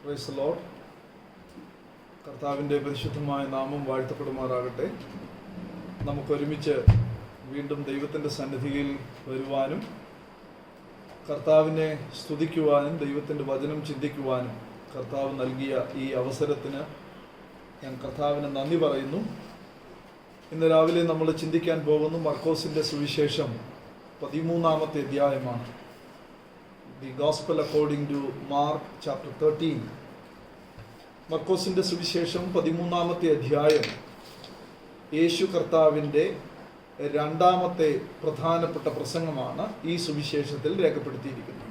Praise the Lord. കർത്താവിൻ്റെ പരിശുദ്ധമായ നാമം വാഴ്ത്തപ്പെടുമാറാകട്ടെ. നമുക്കൊരുമിച്ച് വീണ്ടും ദൈവത്തിൻ്റെ സന്നിധിയിൽ വരുവാനും കർത്താവിനെ സ്തുതിക്കുവാനും ദൈവത്തിൻ്റെ വചനം ചിന്തിക്കുവാനും കർത്താവ് നൽകിയ ഈ അവസരത്തിന് ഞാൻ കർത്താവിന് നന്ദി പറയുന്നു. ഇന്ന് രാവിലെ നമ്മൾ ചിന്തിക്കാൻ പോകുന്നു മർക്കോസിൻ്റെ സുവിശേഷം 13-ാമത്തെ അധ്യായമാണ്. The Gospel according to Mark chapter 13. മർക്കോസിൻ്റെ സുവിശേഷം 13-ാമത്തെ അധ്യായം യേശു കർത്താവിൻ്റെ രണ്ടാമത്തെ പ്രധാനപ്പെട്ട പ്രസംഗമാണ് ഈ സുവിശേഷത്തിൽ രേഖപ്പെടുത്തിയിരിക്കുന്നത്.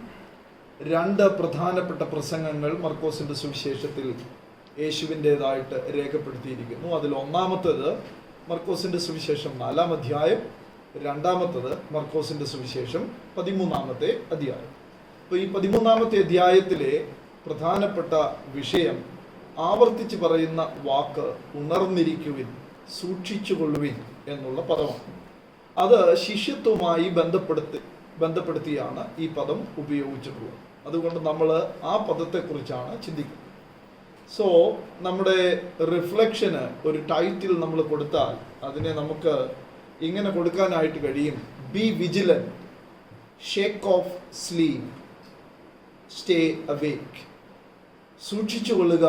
രണ്ട് പ്രധാനപ്പെട്ട പ്രസംഗങ്ങൾ മർക്കോസിൻ്റെ സുവിശേഷത്തിൽ യേശുവിൻ്റേതായിട്ട് രേഖപ്പെടുത്തിയിരിക്കുന്നു. അതിൽ ഒന്നാമത്തേത് മർക്കോസിൻ്റെ സുവിശേഷം 4-ാം അധ്യായം, രണ്ടാമത്തേത് മർക്കോസിൻ്റെ സുവിശേഷം 13-ാമത്തെ അധ്യായം. അപ്പോൾ ഈ 13-ാമത്തെ അധ്യായത്തിലെ പ്രധാനപ്പെട്ട വിഷയം, ആവർത്തിച്ച് പറയുന്ന വാക്ക് ഉണർന്നിരിക്കുവിൻ, സൂക്ഷിച്ചുകൊള്ളുവിൻ എന്നുള്ള പദമാണ്. അത് ശിഷ്യത്വവുമായി ബന്ധപ്പെടുത്തിയാണ് ഈ പദം ഉപയോഗിച്ചിട്ടുള്ളത്. അതുകൊണ്ട് നമ്മൾ ആ പദത്തെക്കുറിച്ചാണ് ചിന്തിക്കുന്നത്. സോ നമ്മുടെ റിഫ്ലക്ഷന് ഒരു ടൈറ്റിൽ നമ്മൾ കൊടുത്താൽ അതിനെ നമുക്ക് ഇങ്ങനെ കൊടുക്കാനായിട്ട് കഴിയും: be vigilant, shake off sleep, stay awake. സൂക്ഷിച്ചുകൊള്ളുക,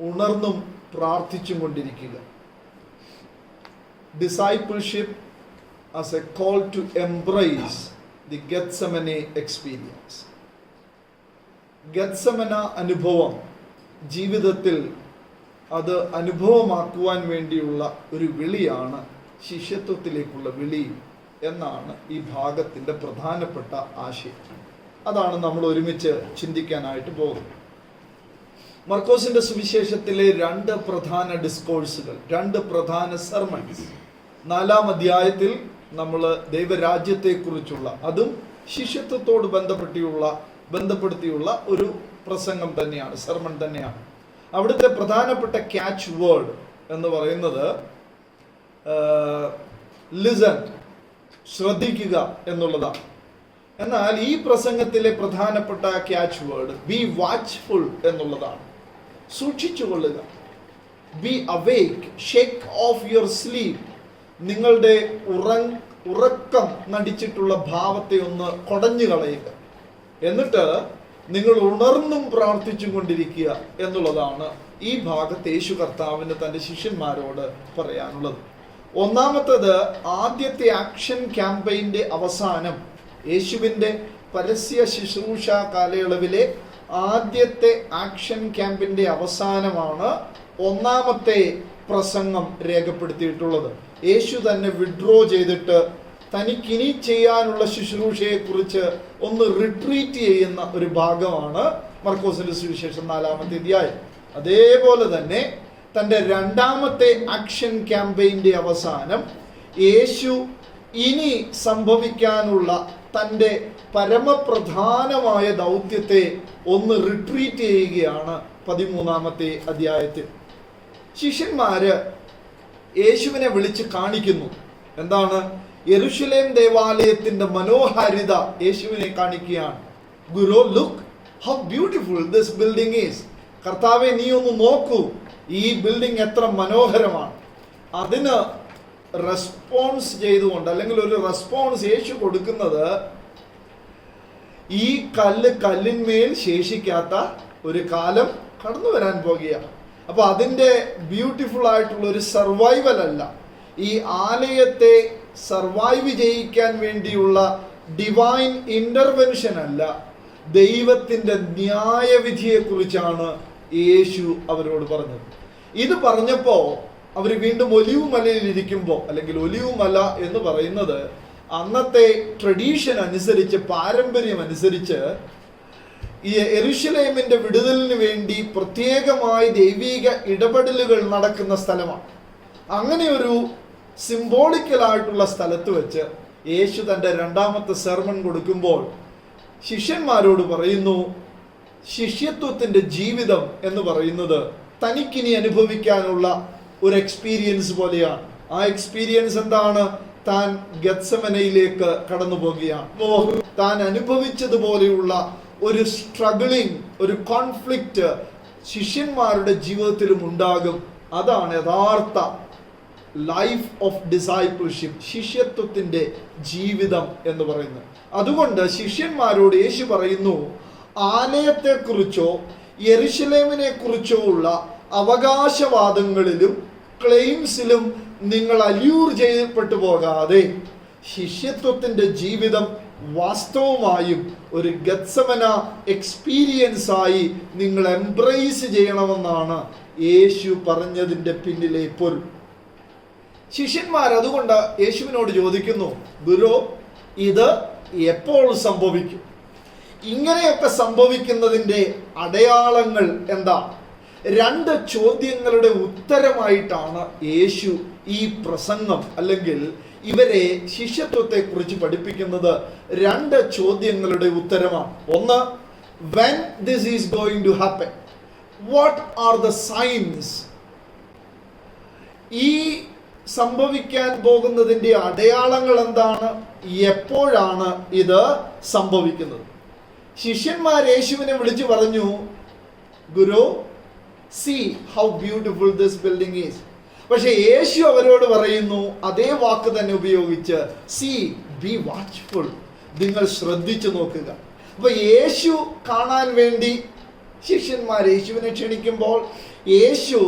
ഉണർന്നും പ്രാർത്ഥിച്ചും കൊണ്ടിരിക്കുക. Discipleship as a call to embrace the Gethsemane experience. Gethsemane അനുഭവം ജീവിതത്തിൽ അത് അനുഭവമാക്കുവാൻ വേണ്ടിയുള്ള ഒരു വിളിയാണ് ശിഷ്യത്വത്തിലേക്കുള്ള വിളി എന്നാണ് ഈ ഭാഗത്തിൻ്റെ പ്രധാനപ്പെട്ട ആശയം. അതാണ് നമ്മൾ ഒരുമിച്ച് ചിന്തിക്കാനായിട്ട് പോകുന്നത്. മർക്കോസിന്റെ സുവിശേഷത്തിലെ രണ്ട് പ്രധാന ഡിസ്കോഴ്സുകൾ, രണ്ട് പ്രധാന സെർമൺസ്. 4-ാം അധ്യായത്തിൽ നമ്മൾ ദൈവരാജ്യത്തെക്കുറിച്ചുള്ള, അതും ശിഷ്യത്വത്തോട് ബന്ധപ്പെടുത്തിയുള്ള ഒരു പ്രസംഗം തന്നെയാണ്, സെർമൺ തന്നെയാണ്. അവിടുത്തെ പ്രധാനപ്പെട്ട ക്യാച്ച് വേർഡ് എന്ന് പറയുന്നത് ലിസൺ, ശ്രദ്ധിക്കുക എന്നുള്ളതാണ്. എന്നാൽ ഈ പ്രസംഗത്തിലെ പ്രധാനപ്പെട്ട ക്യാച്ച് വേർഡ് ബി വാച്ച്ഫുൾ എന്നുള്ളതാണ്. സൂക്ഷിച്ചുകൊള്ളുക. Be awake, shake off your sleep. നിങ്ങളുടെ ഉറക്കം നടിച്ചിട്ടുള്ള ഭാവത്തെ ഒന്ന് കൊടഞ്ഞു കളയുക. എന്നിട്ട് നിങ്ങൾ ഉണർന്നും പ്രാർത്ഥിച്ചും കൊണ്ടിരിക്കുക എന്നുള്ളതാണ് ഈ ഭാഗത്ത് യേശു കർത്താവിന് തൻ്റെ ശിഷ്യന്മാരോട് പറയാനുള്ളത്. ഒന്നാമത്തേത്, ആദ്യത്തെ ആക്ഷൻ ക്യാമ്പയിൻ്റെ അവസാനം, യേശുവിൻ്റെ പരസ്യ ശുശ്രൂഷ കാലയളവിലെ ആദ്യത്തെ ആക്ഷൻ ക്യാമ്പിൻ്റെ അവസാനമാണ് ഒന്നാമത്തെ പ്രസംഗം രേഖപ്പെടുത്തിയിട്ടുള്ളത്. യേശു തന്നെ വിഡ്രോ ചെയ്തിട്ട് തനിക്കിനി ചെയ്യാനുള്ള ശുശ്രൂഷയെക്കുറിച്ച് ഒന്ന് റിട്രീറ്റ് ചെയ്യുന്ന ഒരു ഭാഗമാണ് മർക്കോസിന്റെ സുവിശേഷം 4-ാമത്തെ അധ്യായം. അതേപോലെ തന്നെ തൻ്റെ രണ്ടാമത്തെ ആക്ഷൻ ക്യാമ്പയിൻ്റെ അവസാനം യേശു ഇനി സംഭവിക്കാനുള്ള തൻ്റെ പരമപ്രധാനമായ ദൗത്യത്തെ ഒന്ന് റിട്രീറ്റ് ചെയ്യുകയാണ് 13-ാമത്തെ അധ്യായത്തിൽ. ശിഷ്യന്മാര് യേശുവിനെ വിളിച്ച് കാണിക്കുന്നു. എന്താണ്? യെരുശലേം ദേവാലയത്തിന്റെ മനോഹാരിത യേശുവിനെ കാണിക്കുകയാണ്. ഗുരു, look how beautiful this building is. കർത്താവെ, നീ ഒന്ന് നോക്കൂ, ഈ ബിൽഡിംഗ് എത്ര മനോഹരമാണ്. അതിന് റെസ്പോൺസ് ചെയ്തുകൊണ്ട്, അല്ലെങ്കിൽ ഒരു റെസ്പോൺസ് യേശു കൊടുക്കുന്നത്, ഈ കല്ലിന്മേൽ ശേഷിക്കാത്ത ഒരു കാലം കടന്നു വരാൻ പോകുകയാണ്. അപ്പൊ അതിൻ്റെ ബ്യൂട്ടിഫുൾ ആയിട്ടുള്ള ഒരു സർവൈവൽ അല്ല, ഈ ആലയത്തെ സർവൈവ് ചെയ്യിക്കാൻ വേണ്ടിയുള്ള ഡിവൈൻ ഇന്റർവെൻഷൻ അല്ല, ദൈവത്തിൻ്റെ ന്യായവിധിയെക്കുറിച്ചാണ് യേശു അവരോട് പറഞ്ഞത്. ഇത് പറഞ്ഞപ്പോ അവർ വീണ്ടും ഒലിവ് മലയിൽ ഇരിക്കുമ്പോൾ, അല്ലെങ്കിൽ ഒലിവ് മല എന്ന് പറയുന്നത് അന്നത്തെ ട്രഡീഷൻ അനുസരിച്ച്, പാരമ്പര്യം അനുസരിച്ച്, ഈ യെരുശലേമിന്റെ വിടുതലിന് വേണ്ടി പ്രത്യേകമായി ദൈവിക ഇടപെടലുകൾ നടക്കുന്ന സ്ഥലമാണ്. അങ്ങനെ ഒരു സിംബോളിക്കലായിട്ടുള്ള സ്ഥലത്ത് വെച്ച് യേശു തൻ്റെ രണ്ടാമത്തെ സെർമൺ കൊടുക്കുമ്പോൾ ശിഷ്യന്മാരോട് പറയുന്നു, ശിഷ്യത്വത്തിന്റെ ജീവിതം എന്ന് പറയുന്നത് തനിക്കിനി അനുഭവിക്കാനുള്ള ഒരു എക്സ്പീരിയൻസ് പോലെയാണ്. ആ എക്സ്പീരിയൻസ് എന്താണ്? താൻ ഗെത്സമനയിലേക്ക് കടന്നു പോകുകയാണ്. താൻ അനുഭവിച്ചതുപോലെയുള്ള ഒരു സ്ട്രഗിളിങ്, ഒരു കോൺഫ്ലിക്റ്റ് ശിഷ്യന്മാരുടെ ജീവിതത്തിലും ഉണ്ടാകും. അതാണ് യഥാർത്ഥ ലൈഫ് ഓഫ് ഡിസൈപ്പിൾഷിപ്പ്, ശിഷ്യത്വത്തിൻ്റെ ജീവിതം എന്ന് പറയുന്നത്. അതുകൊണ്ട് ശിഷ്യന്മാരോട് യേശു പറയുന്നു, ആലയത്തെക്കുറിച്ചോ യെരുശലേമിനെ കുറിച്ചോ ഉള്ള അവകാശവാദങ്ങളിലും ക്ലെയിംസിലും നിങ്ങൾ അല്യൂർ ചെയ്യപ്പെട്ടു പോകാതെ ശിഷ്യത്വത്തിൻ്റെ ജീവിതം വാസ്തവമായും ഒരു ഗത്സമന എക്സ്പീരിയൻസ് ആയി നിങ്ങൾ എംബ്രേസ് ചെയ്യണമെന്നാണ് യേശു പറഞ്ഞതിൻ്റെ പിന്നിലെ പൊരുൾ. ശിഷ്യന്മാർ അതുകൊണ്ട് യേശുവിനോട് ചോദിക്കുന്നു, ഗുരു, ഇത് എപ്പോൾ സംഭവിക്കും? ഇങ്ങനെയൊക്കെ സംഭവിക്കുന്നതിൻ്റെ അടയാളങ്ങൾ എന്താ? 2 ചോദ്യങ്ങളുടെ ഉത്തരമായിട്ടാണ് യേശു ഈ പ്രസംഗം അല്ലെങ്കിൽ ഇവരെ ശിഷ്യത്വത്തെക്കുറിച്ച് പഠിപ്പിക്കുന്നത്. 2 ചോദ്യങ്ങളുടെ ഉത്തരമാണ്. ഒന്ന്, when this is going to happen, what are the signs? ഈ സംഭവിക്കാൻ പോകുന്നതിൻ്റെ അടയാളങ്ങൾ എന്താണ്? എപ്പോഴാണ് ഇത് സംഭവിക്കുന്നത്? ശിഷ്യന്മാർ യേശുവിനെ വിളിച്ചു പറഞ്ഞു, ഗുരു, see how beautiful this building is. പക്ഷെ യേശു അവരോട് പറയുന്നു അതേ വാക്ക് തന്നെ ഉപയോഗിച്ച്, see, be watchful, നിങ്ങൾ ശ്രദ്ധിച്ചു നോക്കുക. അപ്പൊ യേശു കാണാൻ വേണ്ടി ശിഷ്യന്മാർ യേശുവിനെ ക്ഷണിക്കുമ്പോൾ യേശു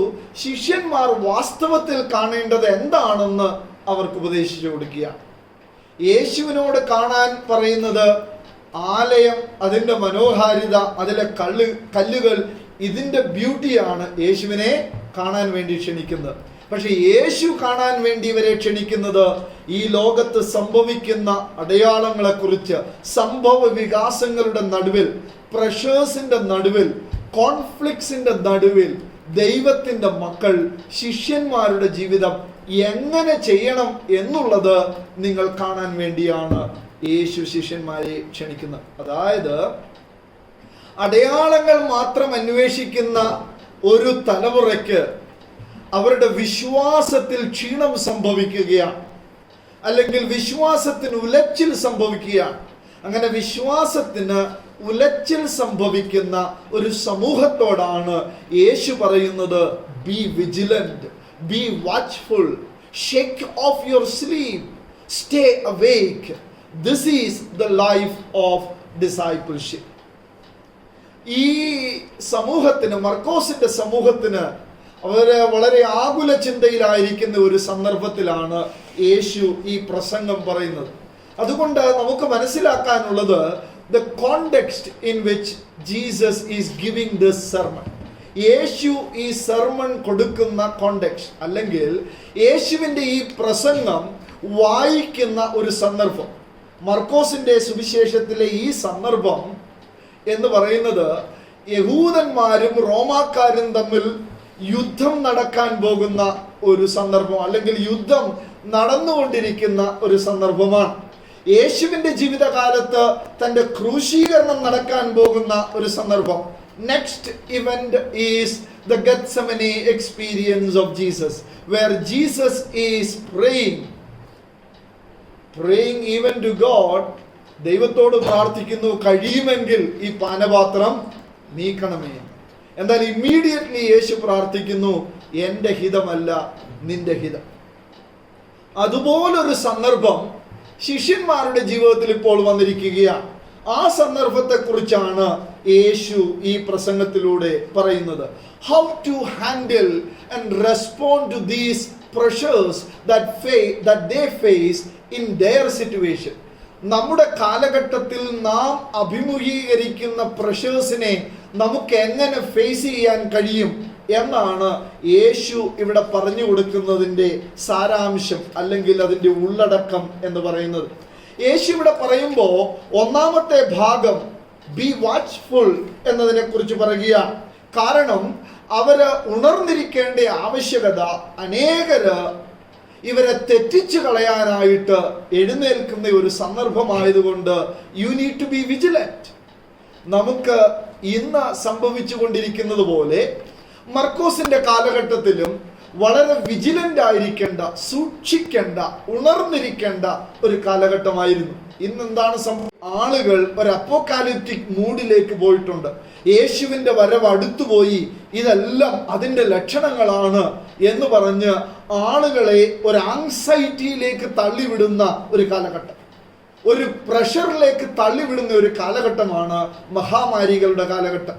ശിഷ്യന്മാർ വാസ്തവത്തിൽ കാണേണ്ടത് എന്താണെന്ന് അവർക്ക് ഉപദേശിച്ചു കൊടുക്കുകയാണ്. യേശുവിനോട് കാണാൻ പറയുന്നത് ആലയം, അതിൻ്റെ മനോഹാരിത, അതിലെ കല്ലുകൾ, ഇതിൻ്റെ ബ്യൂട്ടിയാണ് യേശുവിനെ കാണാൻ വേണ്ടി ക്ഷണിക്കുന്നത്. പക്ഷെ യേശു കാണാൻ വേണ്ടി ഇവരെ ക്ഷണിക്കുന്നത് ഈ ലോകത്ത് സംഭവിക്കുന്ന അടയാളങ്ങളെക്കുറിച്ച്, സംഭവ വികാസങ്ങളുടെ നടുവിൽ, പ്രഷേഴ്സിന്റെ നടുവിൽ, കോൺഫ്ലിക്ട്സിന്റെ നടുവിൽ ദൈവത്തിൻ്റെ മക്കൾ ശിഷ്യന്മാരുടെ ജീവിതം എങ്ങനെ ചെയ്യണം എന്നുള്ളത് നിങ്ങൾ കാണാൻ വേണ്ടിയാണ് യേശു ശിഷ്യന്മാരെ ക്ഷണിക്കുന്നത്. അതായത് അടയാളങ്ങൾ മാത്രം അന്വേഷിക്കുന്ന ഒരു തലമുറയ്ക്ക് അവരുടെ വിശ്വാസത്തിൽ ക്ഷീണം സംഭവിക്കുകയാണ്, അല്ലെങ്കിൽ വിശ്വാസത്തിന് ഉലച്ചിൽ സംഭവിക്കുകയാണ്. അങ്ങനെ വിശ്വാസത്തിന് ഉലച്ചിൽ സംഭവിക്കുന്ന ഒരു സമൂഹത്തോടാണ് യേശു പറയുന്നത്, B vigilant, B watchful, shake off your sleep, stay അവേക്ക്. This is the life of discipleship. ഈ സമൂഹത്തിന്, മർക്കോസിന്റെ സമൂഹത്തിന് അവര് വളരെ ആകുല ചിന്തയിലായിരിക്കുന്ന ഒരു സന്ദർഭത്തിലാണ് യേശു ഈ പ്രസംഗം പറയുന്നത്. അതുകൊണ്ട് നമുക്ക് മനസ്സിലാക്കാനുള്ളത് the context in which Jesus is giving this sermon. യേശു ഈ സെർമൺ കൊടുക്കുന്ന കോണ്ടെക്സ്റ്റ് അല്ലെങ്കിൽ യേശുവിൻ്റെ ഈ പ്രസംഗം വായിക്കുന്ന ഒരു സന്ദർഭം, മർക്കോസിന്റെ സുവിശേഷത്തിലെ ഈ സന്ദർഭം എന്ന് പറയുന്നത് യഹൂദന്മാരും റോമാക്കാരും തമ്മിൽ യുദ്ധം നടക്കാൻ പോകുന്ന ഒരു സന്ദർഭം, അല്ലെങ്കിൽ യുദ്ധം നടന്നുകൊണ്ടിരിക്കുന്ന ഒരു സന്ദർഭമാണ്. യേശുവിൻ്റെ ജീവിതകാലത്ത് തൻ്റെ ക്രൂശീകരണം നടക്കാൻ പോകുന്ന ഒരു സന്ദർഭം. Next event is the Gethsemane experience of Jesus, where Jesus is praying even to God. ദൈവത്തോട് പ്രാർത്ഥിക്കുന്നു, കഴിയുമെങ്കിൽ ഈ പാനപാത്രം നീക്കണമേ. എന്നാൽ ഇമ്മീഡിയറ്റ്ലി യേശു പ്രാർത്ഥിക്കുന്നു, എൻ്റെ ഹിതമല്ല നിന്റെ ഹിതം. അതുപോലൊരു സന്ദർഭം ശിഷ്യന്മാരുടെ ജീവിതത്തിൽ ഇപ്പോൾ വന്നിരിക്കുകയാണ്. ആ സന്ദർഭത്തെക്കുറിച്ചാണ് യേശു ഈ പ്രസംഗത്തിലൂടെ പറയുന്നത്. How to handle and respond to these pressures that they face in their situation. നമ്മുടെ കാലഘട്ടത്തിൽ നാം അഭിമുഖീകരിക്കുന്ന പ്രഷേഴ്സിനെ നമുക്ക് എങ്ങനെ ഫേസ് ചെയ്യാൻ കഴിയും എന്നാണ് യേശു ഇവിടെ പറഞ്ഞു കൊടുക്കുന്നതിൻ്റെ സാരാംശം അല്ലെങ്കിൽ അതിൻ്റെ ഉള്ളടക്കം എന്ന് പറയുന്നത്. യേശു ഇവിടെ പറയുമ്പോൾ ഒന്നാമത്തെ ഭാഗം ബി വാച്ച്ഫുൾ എന്നതിനെ കുറിച്ച് പറയുകയാണ്. കാരണം അവര് ഉണർന്നിരിക്കേണ്ട ആവശ്യകത, അനേകര് ഇവരെ തെറ്റിച്ചു കളയാനായിട്ട് എഴുന്നേൽക്കുന്ന ഒരു സന്ദർഭമായതുകൊണ്ട് you need to be vigilant. നമുക്ക് ഇന്ന് സംഭവിച്ചു കൊണ്ടിരിക്കുന്നത് പോലെ മർക്കോസിന്റെ കാലഘട്ടത്തിലും വളരെ വിജിലന്റ് ആയിരിക്കേണ്ട, സൂക്ഷിക്കേണ്ട, ഉണർന്നിരിക്കേണ്ട ഒരു കാലഘട്ടമായിരുന്നു. ഇന്നെന്താണ് സംഭവം? ആളുകൾ ഒരു അപ്പോക്കാലിപ്റ്റിക് മൂഡിലേക്ക് പോയിട്ടുണ്ട്. യേശുവിന്റെ വരവ് അടുത്തുപോയി, ഇതെല്ലാം അതിന്റെ ലക്ഷണങ്ങളാണ് എന്ന് പറഞ്ഞ് ആളുകളെ ഒരു ആങ്സൈറ്റിയിലേക്ക് തള്ളിവിടുന്ന ഒരു കാലഘട്ടം, ഒരു പ്രഷറിലേക്ക് തള്ളിവിടുന്ന ഒരു കാലഘട്ടമാണ് മഹാമാരികളുടെ കാലഘട്ടം.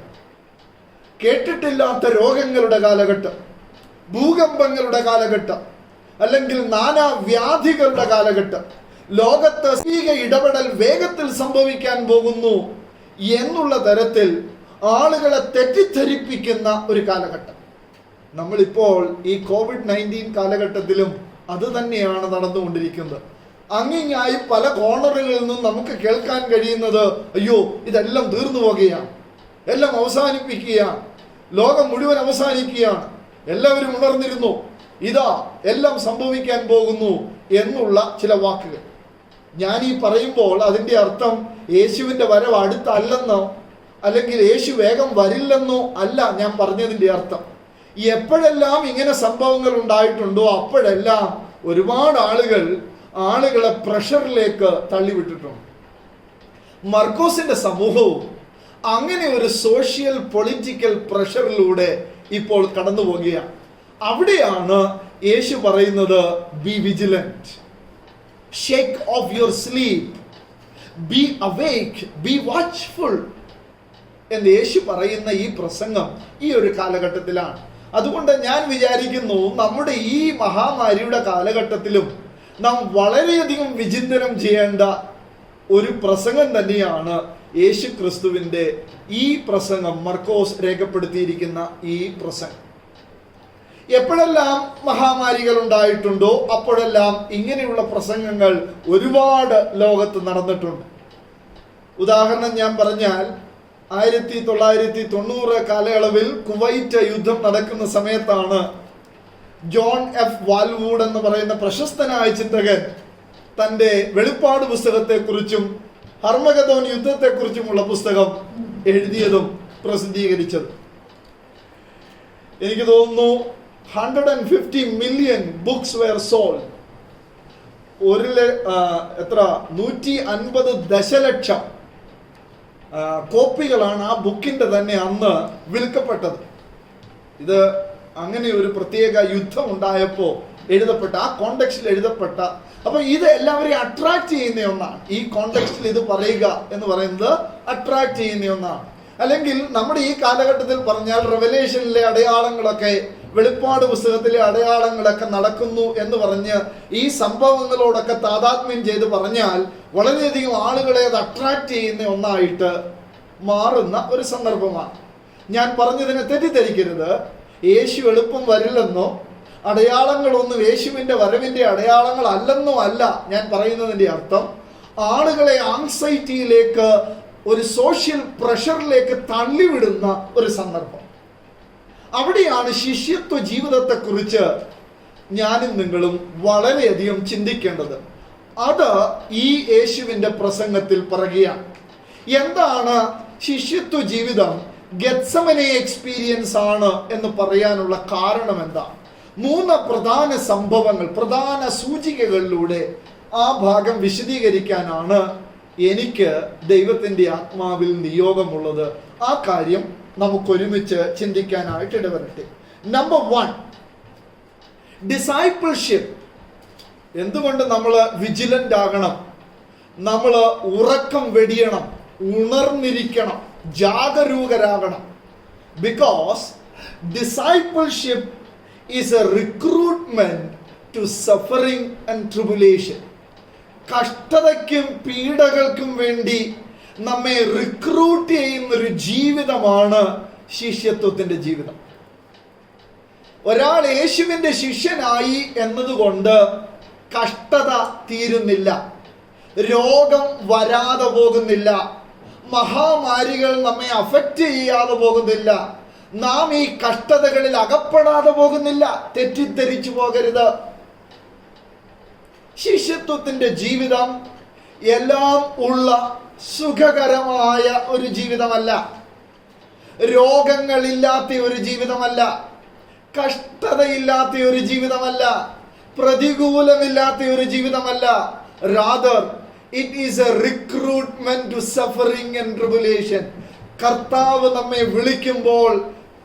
കേട്ടിട്ടില്ലാത്ത രോഗങ്ങളുടെ കാലഘട്ടം, ഭൂകമ്പങ്ങളുടെ കാലഘട്ടം, അല്ലെങ്കിൽ നാനാവ്യാധികളുടെ കാലഘട്ടം, ലോകത്ത് സാമ്പത്തിക ഇടപെടൽ വേഗത്തിൽ സംഭവിക്കാൻ പോകുന്നു എന്നുള്ള തരത്തിൽ ആളുകളെ തെറ്റിദ്ധരിപ്പിക്കുന്ന ഒരു കാലഘട്ടം. നമ്മളിപ്പോൾ ഈ COVID-19 കാലഘട്ടത്തിലും അത് തന്നെയാണ് നടന്നുകൊണ്ടിരിക്കുന്നത്. അങ്ങിങ്ങായി പല കോർണറുകളിൽ നിന്നും നമുക്ക് കേൾക്കാൻ കഴിയുന്നത്, അയ്യോ ഇതെല്ലാം തീർന്നു പോകുകയാണ്, എല്ലാം അവസാനിപ്പിക്കുകയാണ്, ലോകം മുഴുവൻ അവസാനിക്കുകയാണ്, എല്ലാവരും ഉണർന്നിരുന്നു, ഇതാ എല്ലാം സംഭവിക്കാൻ പോകുന്നു എന്നുള്ള ചില വാക്കുകൾ. ഞാൻ ഈ പറയുമ്പോൾ അതിൻ്റെ അർത്ഥം യേശുവിൻ്റെ വരവ് അടുത്തല്ലെന്നോ അല്ലെങ്കിൽ യേശു വേഗം വരില്ലെന്നോ അല്ല ഞാൻ പറഞ്ഞതിൻ്റെ അർത്ഥം. എപ്പോഴെല്ലാം ഇങ്ങനെ സംഭവങ്ങൾ ഉണ്ടായിട്ടുണ്ടോ അപ്പോഴെല്ലാം ഒരുപാട് ആളുകളെ പ്രഷറിലേക്ക് തള്ളിവിട്ടിട്ടുണ്ട്. മർക്കോസിന്റെ സമൂഹവും അങ്ങനെ ഒരു സോഷ്യൽ പൊളിറ്റിക്കൽ പ്രഷറിലൂടെ ഇപ്പോൾ കടന്നു പോവുകയാണ്. അവിടെയാണ് യേശു പറയുന്നത്, B vigilant, shake off your sleep, B അവേക്ക്, B watchful എന്ന് യേശു പറയുന്ന ഈ പ്രസംഗം ഈ ഒരു കാലഘട്ടത്തിലാണ്. അതുകൊണ്ട് ഞാൻ വിചാരിക്കുന്നു നമ്മുടെ ഈ മഹാമാരിയുടെ കാലഘട്ടത്തിലും നാം വളരെയധികം വിചിന്തനം ചെയ്യേണ്ട ഒരു പ്രസംഗം തന്നെയാണ് യേശു ക്രിസ്തുവിൻ്റെ ഈ പ്രസംഗം, മർക്കോസ് രേഖപ്പെടുത്തിയിരിക്കുന്ന ഈ പ്രസംഗം. എപ്പോഴെല്ലാം മഹാമാരികൾ ഉണ്ടായിട്ടുണ്ടോ അപ്പോഴെല്ലാം ഇങ്ങനെയുള്ള പ്രസംഗങ്ങൾ ഒരുപാട് ലോകത്ത് നടന്നിട്ടുണ്ട്. ഉദാഹരണം ഞാൻ പറഞ്ഞാൽ 1990 കാലയളവിൽ കുവൈറ്റ് യുദ്ധം നടക്കുന്ന സമയത്താണ് ജോൺ എഫ് വാൽവൂഡ് എന്ന് പറയുന്ന പ്രശസ്തനായ ചിന്തകൻ തൻ്റെ വെളിപ്പാട് പുസ്തകത്തെക്കുറിച്ചും ഹർമഗദോൻ യുദ്ധത്തെക്കുറിച്ചുമുള്ള പുസ്തകം എഴുതിയതും പ്രസിദ്ധീകരിച്ചതും. എനിക്ക് തോന്നുന്നു 150 മില്യൺ ബുക്സ് വെയർ സോൾഡ്. 150 ദശലക്ഷം കോപ്പികളാണ് ആ ബുക്കിന്റെ തന്നെ അന്ന് വിൽക്കപ്പെട്ടത്. ഇത് അങ്ങനെ ഒരു പ്രത്യേക യുദ്ധം ഉണ്ടായപ്പോൾ എഴുതപ്പെട്ട, ആ കോണ്ടെക്സ്റ്റിൽ എഴുതപ്പെട്ട, അപ്പൊ ഇത് എല്ലാവരെയും അട്രാക്ട് ചെയ്യുന്ന ഒന്നാണ്. ഈ കോണ്ടെക്സ്റ്റിൽ ഇത് പറയുക എന്ന് പറയുന്നത് അട്രാക്ട് ചെയ്യുന്ന ഒന്നാണ്. അല്ലെങ്കിൽ നമ്മുടെ ഈ കാലഘട്ടത്തിൽ പറഞ്ഞാൽ റെവലേഷനിലെ അടയാളങ്ങളൊക്കെ, വെളിപ്പാട് പുസ്തകത്തിലെ അടയാളങ്ങളൊക്കെ നടക്കുന്നു എന്ന് പറഞ്ഞ് ഈ സംഭവങ്ങളോടൊക്കെ താതാത്മ്യം ചെയ്ത് പറഞ്ഞാൽ വളരെയധികം ആളുകളെ അത് അട്രാക്ട് ചെയ്യുന്ന ഒന്നായിട്ട് മാറുന്ന ഒരു സന്ദർഭമാണ്. ഞാൻ പറഞ്ഞതിനെ തെറ്റിദ്ധരിക്കരുത്. യേശു എളുപ്പം വരില്ലെന്നോ അടയാളങ്ങളൊന്നും യേശുവിൻ്റെ വരവിൻ്റെ അടയാളങ്ങൾ അല്ലെന്നോ അല്ല ഞാൻ പറയുന്നതിൻ്റെ അർത്ഥം. ആളുകളെ ആങ്സൈറ്റിയിലേക്ക്, ഒരു സോഷ്യൽ പ്രഷറിലേക്ക് തള്ളിവിടുന്ന ഒരു സന്ദർഭം. അവിടെയാണ് ശിഷ്യത്വ ജീവിതത്തെക്കുറിച്ച് ഞാനും നിങ്ങളും വളരെയധികം ചിന്തിക്കേണ്ടത്. അത് ഈ യേശുവിൻ്റെ പ്രസംഗത്തിൽ പറയുകയാണ്. എന്താണ് ശിഷ്യത്വ ജീവിതം ഗെത്സമനെ എക്സ്പീരിയൻസ് ആണ് എന്ന് പറയാനുള്ള കാരണം എന്താ? 3 പ്രധാന സംഭവങ്ങൾ, പ്രധാന സൂചികകളിലൂടെ ആ ഭാഗം വിശദീകരിക്കാനാണ് എനിക്ക് ദൈവത്തിൻ്റെ ആത്മാവിൽ നിയോഗമുള്ളത്. ആ കാര്യം നമുക്കൊരുമിച്ച് ചിന്തിക്കാനായിട്ട് ഇടവരട്ടെ. Number 1, discipleship. എന്തുകൊണ്ട് നമ്മൾ വിജിലന്റ് ആകണം? നമ്മൾ ഉറക്കം വെടിയണം, ഉണർന്നിരിക്കണം, ജാഗരൂകരാകണം. Because discipleship is a recruitment to suffering and tribulation. കഷ്ടതയ്ക്കും പീഡകൾക്കും വേണ്ടി നമ്മെ റിക്രൂട്ട് ചെയ്യുന്നൊരു ജീവിതമാണ് ശിഷ്യത്വത്തിൻ്റെ ജീവിതം. ഒരാൾ യേശുവിൻ്റെ ശിഷ്യനായി എന്നതുകൊണ്ട് കഷ്ടത തീരുന്നില്ല, രോഗം വരാതെ പോകുന്നില്ല, മഹാമാരികൾ നമ്മെ അഫക്റ്റ് ചെയ്യാതെ പോകുന്നില്ല, നാം ഈ കഷ്ടതകളിൽ അകപ്പെടാതെ പോകുന്നില്ല. തെറ്റിദ്ധരിച്ചു പോകരുത്. ശിഷ്യത്വത്തിൻ്റെ ജീവിതം എല്ലാം ഉള്ള സുഖകരമായ ഒരു ജീവിതമല്ല, രോഗങ്ങളില്ലാത്ത ഒരു ജീവിതമല്ല, കഷ്ടതയില്ലാത്ത ഒരു ജീവിതമല്ല, പ്രതികൂലമില്ലാത്ത ഒരു ജീവിതമല്ല. rather it is a recruitment to suffering and tribulation. കർത്താവ് നമ്മെ വിളിക്കുമ്പോൾ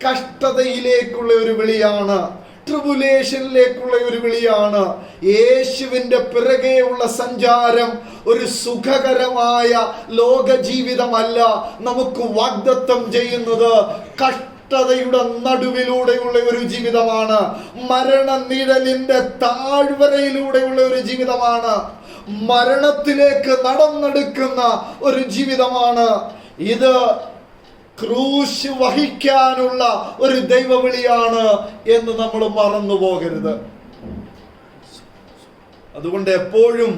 കഷ്ടതയിലേക്കുള്ള ഒരു വിളിയാണ്, ട്രിബുലേഷനിലേക്കുള്ള ഒരു വിളിയാണ്. യേശുവിന്റെ പിറകെയുള്ള സഞ്ചാരം ഒരു സുഖകരമായ ലോക ജീവിതമല്ല നമുക്ക് വാഗ്ദത്തം ചെയ്യുന്നത്. കഷ്ടതയുടെ നടുവിലൂടെയുള്ള ഒരു ജീവിതമാണ്, മരണനിഴലിന്റെ താഴ്വരയിലൂടെയുള്ള ഒരു ജീവിതമാണ്, മരണത്തിലേക്ക് നടന്നെടുക്കുന്ന ഒരു ജീവിതമാണ് ഇത്. ക്രൂശ് വഹിക്കാനുള്ള ഒരു ദൈവവിളിയാണ് എന്ന് നമ്മൾ മറന്നു പോകരുത്. അതുകൊണ്ട് എപ്പോഴും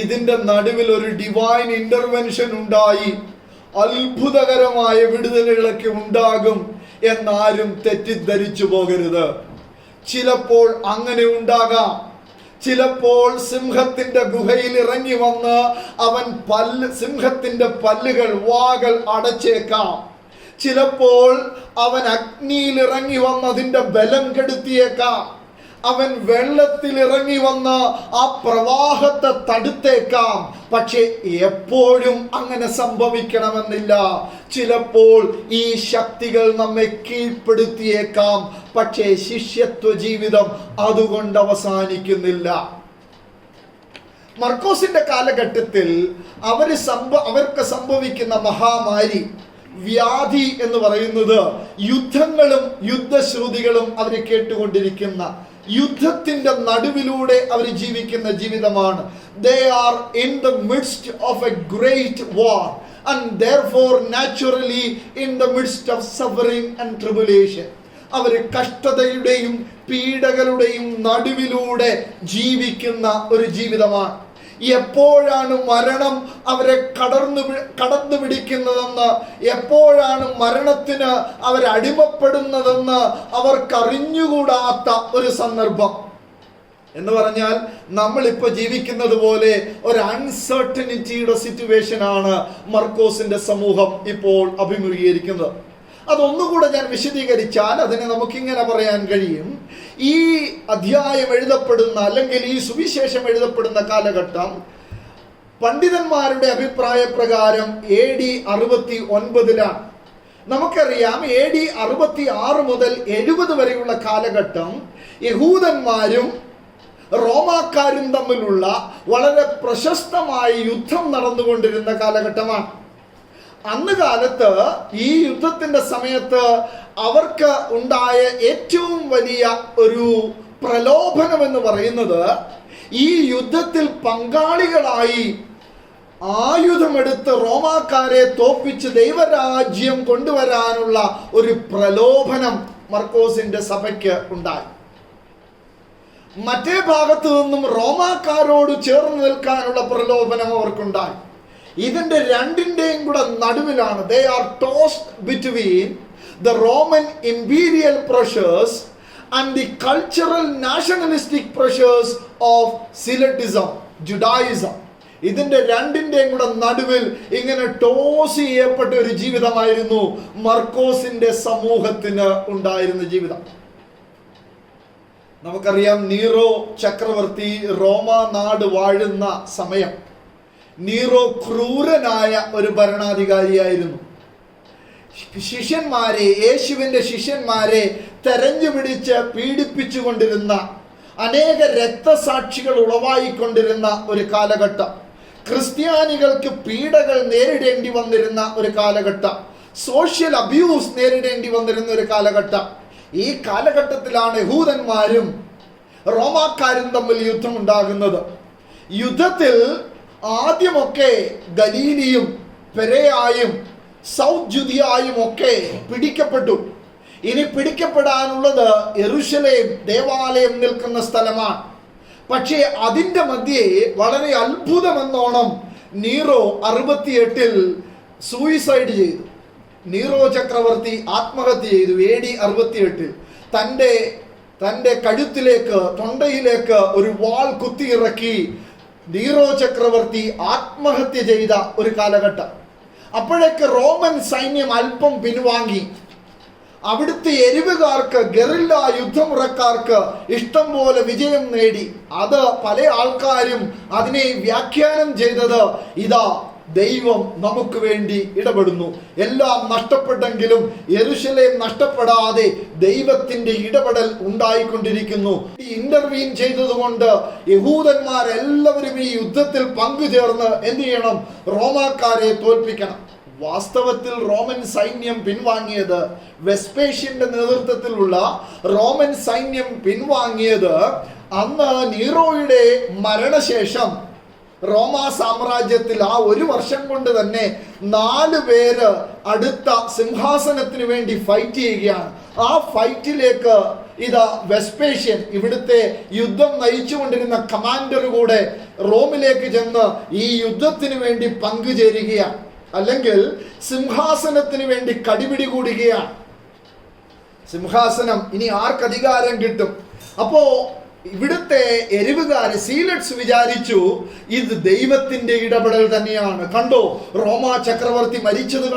ഇതിന്റെ നടുവിൽ ഒരു ഡിവൈൻ ഇന്റർവെൻഷൻ ഉണ്ടായി അത്ഭുതകരമായ വിടുതലുകളൊക്കെ ഉണ്ടാകും എന്നാരും തെറ്റിദ്ധരിച്ചു പോകരുത്. ചിലപ്പോൾ അങ്ങനെ ഉണ്ടാകാം. ചിലപ്പോൾ സിംഹത്തിന്റെ ഗുഹയിൽ ഇറങ്ങി വന്ന് അവൻ സിംഹത്തിന്റെ പല്ലുകൾ, വാകൾ അടച്ചേക്കാം. ചിലപ്പോൾ അവൻ അഗ്നിയിൽ ഇറങ്ങി വന്ന് അതിന്റെ ബലം കെടുത്തിയേക്കാം. അവൻ വെള്ളത്തിൽ ഇറങ്ങി വന്ന് ആ പ്രവാഹത്തെ തടുത്തേക്കാം. പക്ഷെ എപ്പോഴും അങ്ങനെ സംഭവിക്കണമെന്നില്ല. ചിലപ്പോൾ ഈ ശക്തികൾ നമ്മെ കീഴ്പ്പെടുത്തിയേക്കാം. പക്ഷേ ശിഷ്യത്വ ജീവിതം അതുകൊണ്ട് അവസാനിക്കുന്നില്ല. മർക്കോസിന്റെ കാലഘട്ടത്തിൽ അവർക്ക് സംഭവിക്കുന്ന മഹാമാരി, വ്യാധി എന്ന് പറയുന്നത് യുദ്ധങ്ങളും യുദ്ധശ്രുതികളും അവർ കേട്ടുകൊണ്ടിരിക്കുന്ന, യുദ്ധത്തിന്റെ നടുവിലൂടെ അവർ ജീവിക്കുന്ന ജീവിതമാണ്. They are in the midst of a great war and therefore naturally in the midst of suffering and tribulation. അവർ കഷ്ടതയുടെയും പീഡകളുടെയും നടുവിലൂടെ ജീവിക്കുന്ന ഒരു ജീവിതമാണ്. എപ്പോഴാണ് മരണം അവരെ കടന്നു പിടിക്കുന്നതെന്ന്, എപ്പോഴാണ് മരണത്തിന് അവരടിമപ്പെടുന്നതെന്ന് അവർക്കറിഞ്ഞുകൂടാത്ത ഒരു സന്ദർഭം. എന്ന് പറഞ്ഞാൽ നമ്മളിപ്പോൾ ജീവിക്കുന്നത് പോലെ ഒരു അൺസർട്ടനിറ്റിയുടെ സിറ്റുവേഷനാണ് മർക്കോസിന്റെ സമൂഹം ഇപ്പോൾ അഭിമുഖീകരിക്കുന്നത്. അതൊന്നുകൂടെ ഞാൻ വിശദീകരിച്ചാൽ അതിനെ നമുക്കിങ്ങനെ പറയാൻ കഴിയും. ഈ അധ്യായം എഴുതപ്പെടുന്ന അല്ലെങ്കിൽ ഈ സുവിശേഷം എഴുതപ്പെടുന്ന കാലഘട്ടം പണ്ഡിതന്മാരുടെ അഭിപ്രായ പ്രകാരം AD 69 നമുക്കറിയാം. AD 66 മുതൽ 70 വരെയുള്ള കാലഘട്ടം യഹൂദന്മാരും റോമാക്കാരും തമ്മിലുള്ള വളരെ പ്രശസ്തമായ യുദ്ധം നടന്നുകൊണ്ടിരുന്ന കാലഘട്ടമാണ്. അന്ന് കാലത്ത് ഈ യുദ്ധത്തിന്റെ സമയത്ത് അവർക്ക് ഉണ്ടായ ഏറ്റവും വലിയ ഒരു പ്രലോഭനം എന്ന് പറയുന്നത് ഈ യുദ്ധത്തിൽ പങ്കാളികളായി ആയുധമെടുത്ത് റോമാക്കാരെ തോൽപ്പിച്ച് ദൈവരാജ്യം കൊണ്ടുവരാനുള്ള ഒരു പ്രലോഭനം മർക്കോസിന്റെ സഭയ്ക്ക് ഉണ്ടായി. മറ്റേ ഭാഗത്തു നിന്നും റോമാക്കാരോട് ചേർന്ന് നിൽക്കാനുള്ള പ്രലോഭനം അവർക്കുണ്ടായി. ഇതിന്റെ രണ്ടിന്റെയും കൂടെ നടുവിലാണ്. They are tossed between the Roman imperial pressures and the cultural nationalistic pressures of Siletism, Judaism. ഇതിന്റെ രണ്ടിന്റെയും കൂടെ നടുവിൽ ഇങ്ങനെ ടോസ് ചെയ്യപ്പെട്ട ഒരു ജീവിതമായിരുന്നു മർക്കോസിന്റെ സമൂഹത്തിന് ഉണ്ടായിരുന്ന ജീവിതം. നമുക്കറിയാം, നീറോ ചക്രവർത്തി റോമ നാട് വാഴുന്ന സമയം നീറോ ക്രൂരനായ ഒരു ഭരണാധികാരിയായിരുന്നു. യേശുവിന്റെ ശിഷ്യന്മാരെ തെരഞ്ഞുപിടിച്ച് പീഡിപ്പിച്ചുകൊണ്ടിരുന്ന, അനേക രക്തസാക്ഷികൾ ഉളവായിക്കൊണ്ടിരുന്ന ഒരു കാലഘട്ടം, ക്രിസ്ത്യാനികൾക്ക് പീഡകൾ നേരിടേണ്ടി വന്നിരുന്ന ഒരു കാലഘട്ടം, സോഷ്യൽ അബ്യൂസ് നേരിടേണ്ടി വന്നിരുന്ന ഒരു കാലഘട്ടം. ഈ കാലഘട്ടത്തിലാണ് യഹൂദന്മാരും റോമാക്കാരും തമ്മിൽ യുദ്ധം ഉണ്ടാകുന്നത്. യുദ്ധത്തിൽ ആദ്യമൊക്കെ ഗലീലിയും പെരയായും സൗത്ത് ജുദിയായും ഒക്കെ പിടിക്കപ്പെട്ടു. ഇനി പിടിക്കപ്പെടാനുള്ളത് യെരൂശലേം ദേവാലയം നിൽക്കുന്ന സ്ഥലമാണ്. പക്ഷേ അതിൻ്റെ മധ്യേ വളരെ അത്ഭുതമെന്നോണം നീറോ 68 സൂയിസൈഡ് ചെയ്തു. നീറോ ചക്രവർത്തി ആത്മഹത്യ ചെയ്തു. AD 68 തൻ്റെ കഴുത്തിലേക്ക്, തൊണ്ടയിലേക്ക് ഒരു വാൾ കുത്തിയിറക്കി നീറോ ചക്രവർത്തി ആത്മഹത്യ ചെയ്ത ഒരു കാലഘട്ടം. അപ്പോഴേക്ക് റോമൻ സൈന്യം അല്പം പിൻവാങ്ങി. അവിടുത്തെ എരിവുകാർക്ക്, ഗറില്ല യുദ്ധമുറക്കാർക്ക് ഇഷ്ടം പോലെ വിജയം നേടി. അത് പല ആൾക്കാരും അതിനെ വ്യാഖ്യാനം ചെയ്തത്, ഇതാ ദൈവം നമുക്ക് വേണ്ടി ഇടപെടുന്നു, എല്ലാം നഷ്ടപ്പെട്ടെങ്കിലും യെരൂശലേം നഷ്ടപ്പെടാതെ ദൈവത്തിന്റെ ഇടപെടൽ ഉണ്ടായിക്കൊണ്ടിരിക്കുന്നു. ഈ ഇന്റർവീൻ ചെയ്തതുകൊണ്ട് യഹൂദന്മാരെല്ലാവരും ഈ യുദ്ധത്തിൽ പങ്കുചേർന്ന് എന്ത് ചെയ്യണം? റോമാക്കാരെ തോൽപ്പിക്കണം. വാസ്തവത്തിൽ റോമൻ സൈന്യം പിൻവാങ്ങിയത്, വെസ്പേഷ്യന്റെ നേതൃത്വത്തിലുള്ള റോമൻ സൈന്യം പിൻവാങ്ങിയത് അന്ന് നീറോയുടെ മരണശേഷം റോമാ സാമ്രാജ്യത്തിൽ ആ ഒരു വർഷം കൊണ്ട് തന്നെ 4 പേര് അടുത്ത സിംഹാസനത്തിന് വേണ്ടി ഫൈറ്റ് ചെയ്യുകയാണ്. ആ ഫൈറ്റിലേക്ക് ഇതാ വെസ്പേഷ്യൻ, ഇവിടുത്തെ യുദ്ധം നയിച്ചുകൊണ്ടിരുന്ന കമാൻഡർ കൂടെ റോമിലേക്ക് ചെന്ന് ഈ യുദ്ധത്തിന് വേണ്ടി പങ്കുചേരുകയാണ്, അല്ലെങ്കിൽ സിംഹാസനത്തിന് വേണ്ടി കടിപിടി കൂടുകയാണ്. സിംഹാസനം ഇനി ആർക്ക് അധികാരം കിട്ടും? അപ്പോ ഇവിടുത്തെ എരിവുകാര് സീലറ്റ്സ് വിചാരിച്ചു ഇത് ദൈവത്തിന്റെ ഇടപെടൽ തന്നെയാണ്. കണ്ടോ, റോമാ ചക്രവർത്തി മരിച്ചത്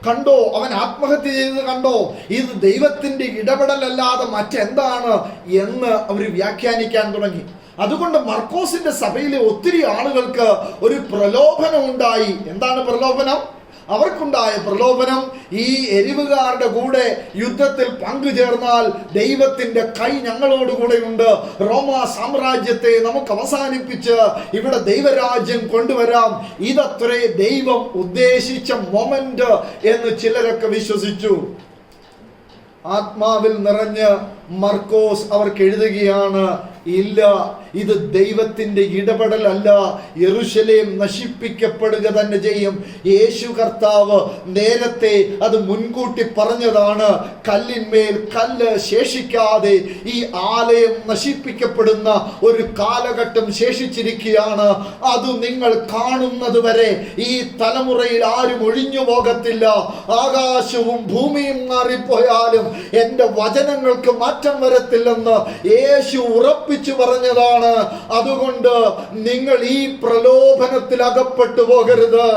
കണ്ടോ, അവൻ ആത്മഹത്യ ചെയ്തത് കണ്ടോ, ഇത് ദൈവത്തിന്റെ ഇടപെടലല്ലാതെ മറ്റെന്താണ് എന്ന് അവർ വ്യാഖ്യാനിക്കാൻ തുടങ്ങി. അതുകൊണ്ട് മർക്കോസിന്റെ സഭയിലെ ഒത്തിരി ആളുകൾക്ക് ഒരു പ്രലോഭനം ഉണ്ടായി. എന്താണ് പ്രലോഭനം? അവർക്കുണ്ടായ പ്രലോഭനം, ഈ എരിവുകാരുടെ കൂടെ യുദ്ധത്തിൽ പങ്കുചേർന്നാൽ ദൈവത്തിന്റെ കൈ ഞങ്ങളോടുകൂടെയുണ്ട്, റോമാ സാമ്രാജ്യത്തെ നമുക്ക് അവസാനിപ്പിച്ച് ഇവിടെ ദൈവരാജ്യം കൊണ്ടുവരാം, ഇതത്രേ ദൈവം ഉദ്ദേശിച്ച മൊമെന്റ് എന്ന് ചിലരൊക്കെ വിശ്വസിച്ചു. ആത്മാവിൽ നിറഞ്ഞ് മർക്കോസ് അവർക്ക് എഴുതുകയാണ്, ഇല്ല, ഇത് ദൈവത്തിന്റെ ഇടപെടലല്ല, യെരൂശലേം നശിപ്പിക്കപ്പെടുക തന്നെ ചെയ്യും. യേശു കർത്താവ് നേരത്തെ അത് മുൻകൂട്ടി പറഞ്ഞതാണ്. കല്ലിന്മേൽ കല്ല് ശേഷിക്കാതെ ഈ ആലയം നശിപ്പിക്കപ്പെടുന്ന ഒരു കാലഘട്ടം ശേഷിച്ചിരിക്കുകയാണ്. അത് നിങ്ങൾ കാണുന്നത് വരെ ഈ തലമുറയിൽ ആരും ഒഴിഞ്ഞു പോകത്തില്ല. ആകാശവും ഭൂമിയും മാറിപ്പോയാലും എൻ്റെ വചനങ്ങൾക്ക് മാറ്റം വരത്തില്ലെന്ന് യേശു ഉറപ്പിച്ചു പറഞ്ഞതാണ്. അതുകൊണ്ട് നിങ്ങൾ ഈ പ്രലോഭനത്തിൽ അകപ്പെട്ടു പോകരുത്.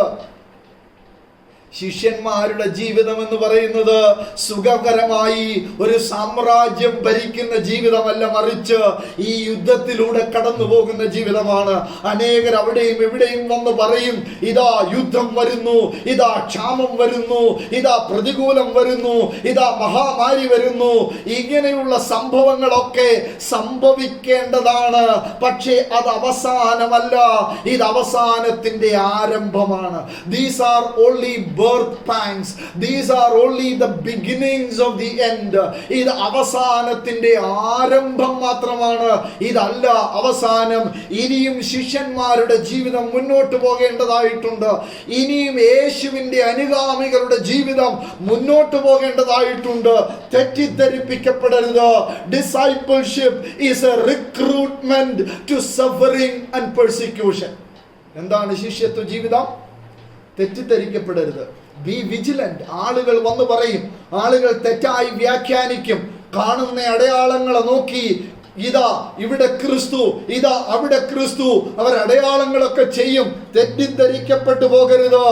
ശിഷ്യന്മാരുടെ ജീവിതം എന്ന് പറയുന്നത് സുഖകരമായി ഒരു സാമ്രാജ്യം ഭരിക്കുന്ന ജീവിതമല്ല, മറിച്ച് ഈ യുദ്ധത്തിലൂടെ കടന്നു പോകുന്ന ജീവിതമാണ്. അനേകർ അവിടെയും ഇവിടെയും വന്ന് പറയും, ഇതാ യുദ്ധം വരുന്നു, ഇതാ ക്ഷാമം വരുന്നു, ഇതാ പ്രതികൂലം വരുന്നു, ഇതാ മഹാമാരി വരുന്നു. ഇങ്ങനെയുള്ള സംഭവങ്ങളൊക്കെ സംഭവിക്കേണ്ടതാണ്, പക്ഷേ അത് അവസാനമല്ല, ഇത് അവസാനത്തിന്റെ ആരംഭമാണ്. These are only birth pangs. These are only the beginnings of the end. ഇത് അവസാനത്തിന്റെ ആരംഭം മാത്രമാണ്, ഇതല്ല അവസാനം. ഇനിയും ശിഷ്യന്മാരുടെ ജീവിതം മുന്നോട്ട് പോകേണ്ടതായിട്ടുണ്ട്. ഇനിയും യേശുവിന്റെ അനുഗാമികളുടെ ജീവിതം മുന്നോട്ട് പോകേണ്ടതായിട്ടുണ്ട്. തെറ്റിദ്ധരിപ്പിക്കപ്പെടരുത്. Discipleship is a recruitment to suffering and persecution. എന്താണ് ശിഷ്യത്വ ജീവിതം? തെറ്റിദ്ധരിക്കപ്പെടരുത്. Be vigilant. ആളുകൾ വന്ന് പറയും, ആളുകൾ തെറ്റായി വ്യാഖ്യാനിക്കും. കാണുന്ന അടയാളങ്ങളെ നോക്കി ഇതാ ഇവിടെ ക്രിസ്തു, ഇതാ അവിടെ ക്രിസ്തു, അവർ അടയാളങ്ങളൊക്കെ ചെയ്യും. തെറ്റിദ്ധരിക്കപ്പെട്ടു പോകരുത്.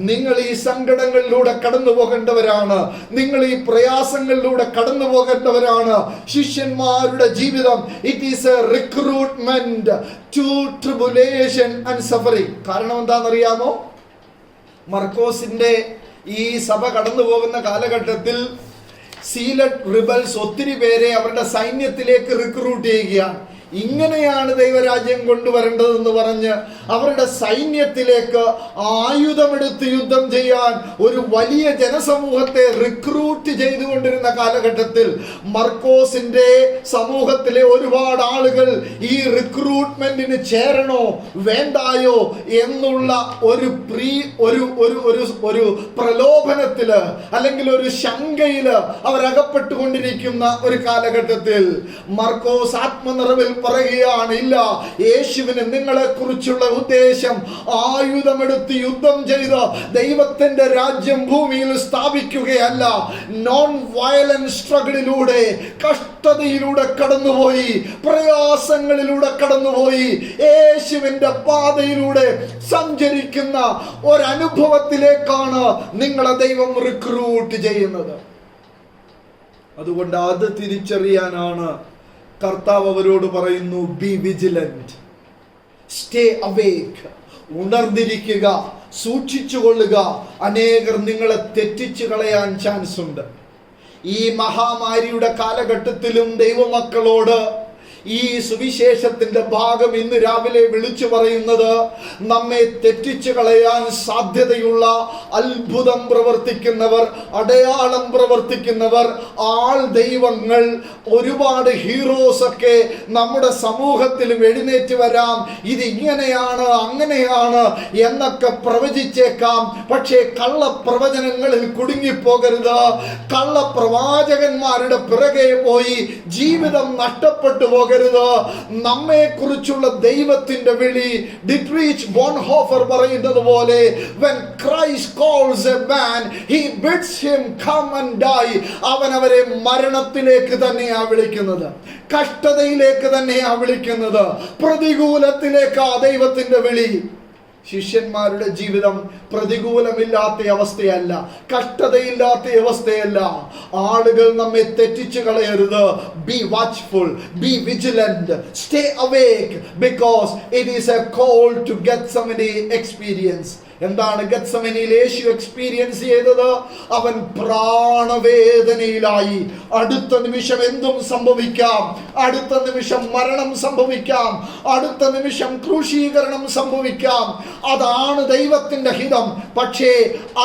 നിങ്ങൾ ഈ സങ്കടങ്ങളിലൂടെ കടന്നു പോകേണ്ടവരാണ്, നിങ്ങൾ ഈ പ്രയാസങ്ങളിലൂടെ കടന്നു പോകേണ്ടവരാണ്. ശിഷ്യന്മാരുടെ ജീവിതം it is a recruitment to tribulation and suffering. കാരണം എന്താണെന്നറിയാമോ? മർക്കോസിന്റെ ഈ സഭ കടന്നു പോകുന്ന കാലഘട്ടത്തിൽ സീലറ്റ് റിബൽസ് ഒത്തിരി പേരെ അവരുടെ സൈന്യത്തിലേക്ക് റിക്രൂട്ട് ചെയ്യുകയാണ്. ഇങ്ങനെയാണ് ദൈവരാജ്യം കൊണ്ടുവരേണ്ടതെന്ന് പറഞ്ഞ് അവരുടെ സൈന്യത്തിലേക്ക് ആയുധമെടുത്ത് യുദ്ധം ചെയ്യാൻ ഒരു വലിയ ജനസമൂഹത്തെ റിക്രൂട്ട് ചെയ്തുകൊണ്ടിരുന്ന കാലഘട്ടത്തിൽ മർക്കോസിന്റെ സമൂഹത്തിലെ ഒരുപാട് ആളുകൾ ഈ റിക്രൂട്ട്മെന്റിന് ചേരണോ വേണ്ടായോ എന്നുള്ള ഒരു പ്രലോഭനത്തില് അല്ലെങ്കിൽ ഒരു ശങ്കയില് അവരകപ്പെട്ടുകൊണ്ടിരിക്കുന്ന ഒരു കാലഘട്ടത്തിൽ മർക്കോസ് ആത്മനിറവിൽ പറയുകയാണ്, ഇല്ല, യേശുവിന് നിങ്ങളെ കുറിച്ചുള്ള ഉദ്ദേശം ആയുധമെടുത്ത് യുദ്ധം ചെയ്ത് ദൈവത്തിന്റെ രാജ്യം ഭൂമിയിൽ സ്ഥാപിക്കുകയല്ല. നോൺ വയലന്റ് സ്ട്രഗിളിലൂടെ, കഷ്ടതയിലൂടെ കടന്നുപോയി, പ്രയാസങ്ങളിലൂടെ കടന്നുപോയി, യേശുവിന്റെ പാതയിലൂടെ സഞ്ചരിക്കുന്ന ഒരനുഭവത്തിലേക്കാണ് നിങ്ങളെ ദൈവം റിക്രൂട്ട് ചെയ്യുന്നത്. അതുകൊണ്ട് അത് തിരിച്ചറിയാനാണ് കർത്താവ് അവരോട് പറയുന്നു, ബി വിജിലന്റ്, സ്റ്റേ അവേക്ക്, ഉണർന്നിരിക്കുക, സൂക്ഷിച്ചുകൊള്ളുക. അനേകർ നിങ്ങളെ തെറ്റിച്ചു കളയാൻ ചാൻസ് ഉണ്ട്. ഈ മഹാമാരിയുടെ കാലഘട്ടത്തിലും ദൈവമക്കളോട് ഈ സുവിശേഷത്തിന്റെ ഭാഗം ഇന്ന് രാവിലെ വിളിച്ചു പറയുന്നത്, നമ്മെ തെറ്റിച്ചു കളയാൻ സാധ്യതയുള്ള അത്ഭുതം പ്രവർത്തിക്കുന്നവർ, അടയാളം പ്രവർത്തിക്കുന്നവർ, ആൾ ദൈവങ്ങൾ, ഒരുപാട് ഹീറോസ് ഒക്കെ നമ്മുടെ സമൂഹത്തിലും എഴുന്നേറ്റ് വരാം. ഇത് ഇങ്ങനെയാണ് അങ്ങനെയാണ് എന്നൊക്കെ പ്രവചിച്ചേക്കാം. പക്ഷേ കള്ളപ്രവചനങ്ങളിൽ കുടുങ്ങിപ്പോകരുത്. കള്ളപ്രവാചകന്മാരുടെ പിറകെ പോയി ജീവിതം നഷ്ടപ്പെട്ടു പോകരുത്. നമ്മെ കുറിച്ചുള്ള ദൈവത്തിന്റെ വിളി, ഡിട്രീച്ച് ബോൺഹോഫർ പറയുന്നത് പോലെ, when Christ calls a man, he bids him come and die. അവൻ അവരെ മരണത്തിലേക്ക് തന്നെയാ വിളിക്കുന്നത്, കഷ്ടതയിലേക്ക് തന്നെയാ വിളിക്കുന്നത്, പ്രതികൂലത്തിലേക്കാ ദൈവത്തിന്റെ വിളി. ശിഷ്യന്മാരുടെ ജീവിതം പ്രതികൂലമില്ലാത്ത അവസ്ഥയല്ല, കഷ്ടതയില്ലാത്ത അവസ്ഥയല്ല. ആളുകൾ നമ്മെ തെറ്റിച്ചു കളയരുത്. Be watchful, be vigilant, stay awake, because it is a call to Gethsemane experience. എന്താണ് ഗെത്സമനിയിൽ യേശു എക്സ്പീരിയൻസ് ചെയ്തത്? അവൻ പ്രാണവേദനയിലായി. അടുത്ത നിമിഷം എന്തും സംഭവിക്കാം, അടുത്ത നിമിഷം മരണം സംഭവിക്കാം, അടുത്ത നിമിഷം ക്രൂശീകരണം സംഭവിക്കാം. അതാണ് ദൈവത്തിന്റെ ഹിതം. പക്ഷേ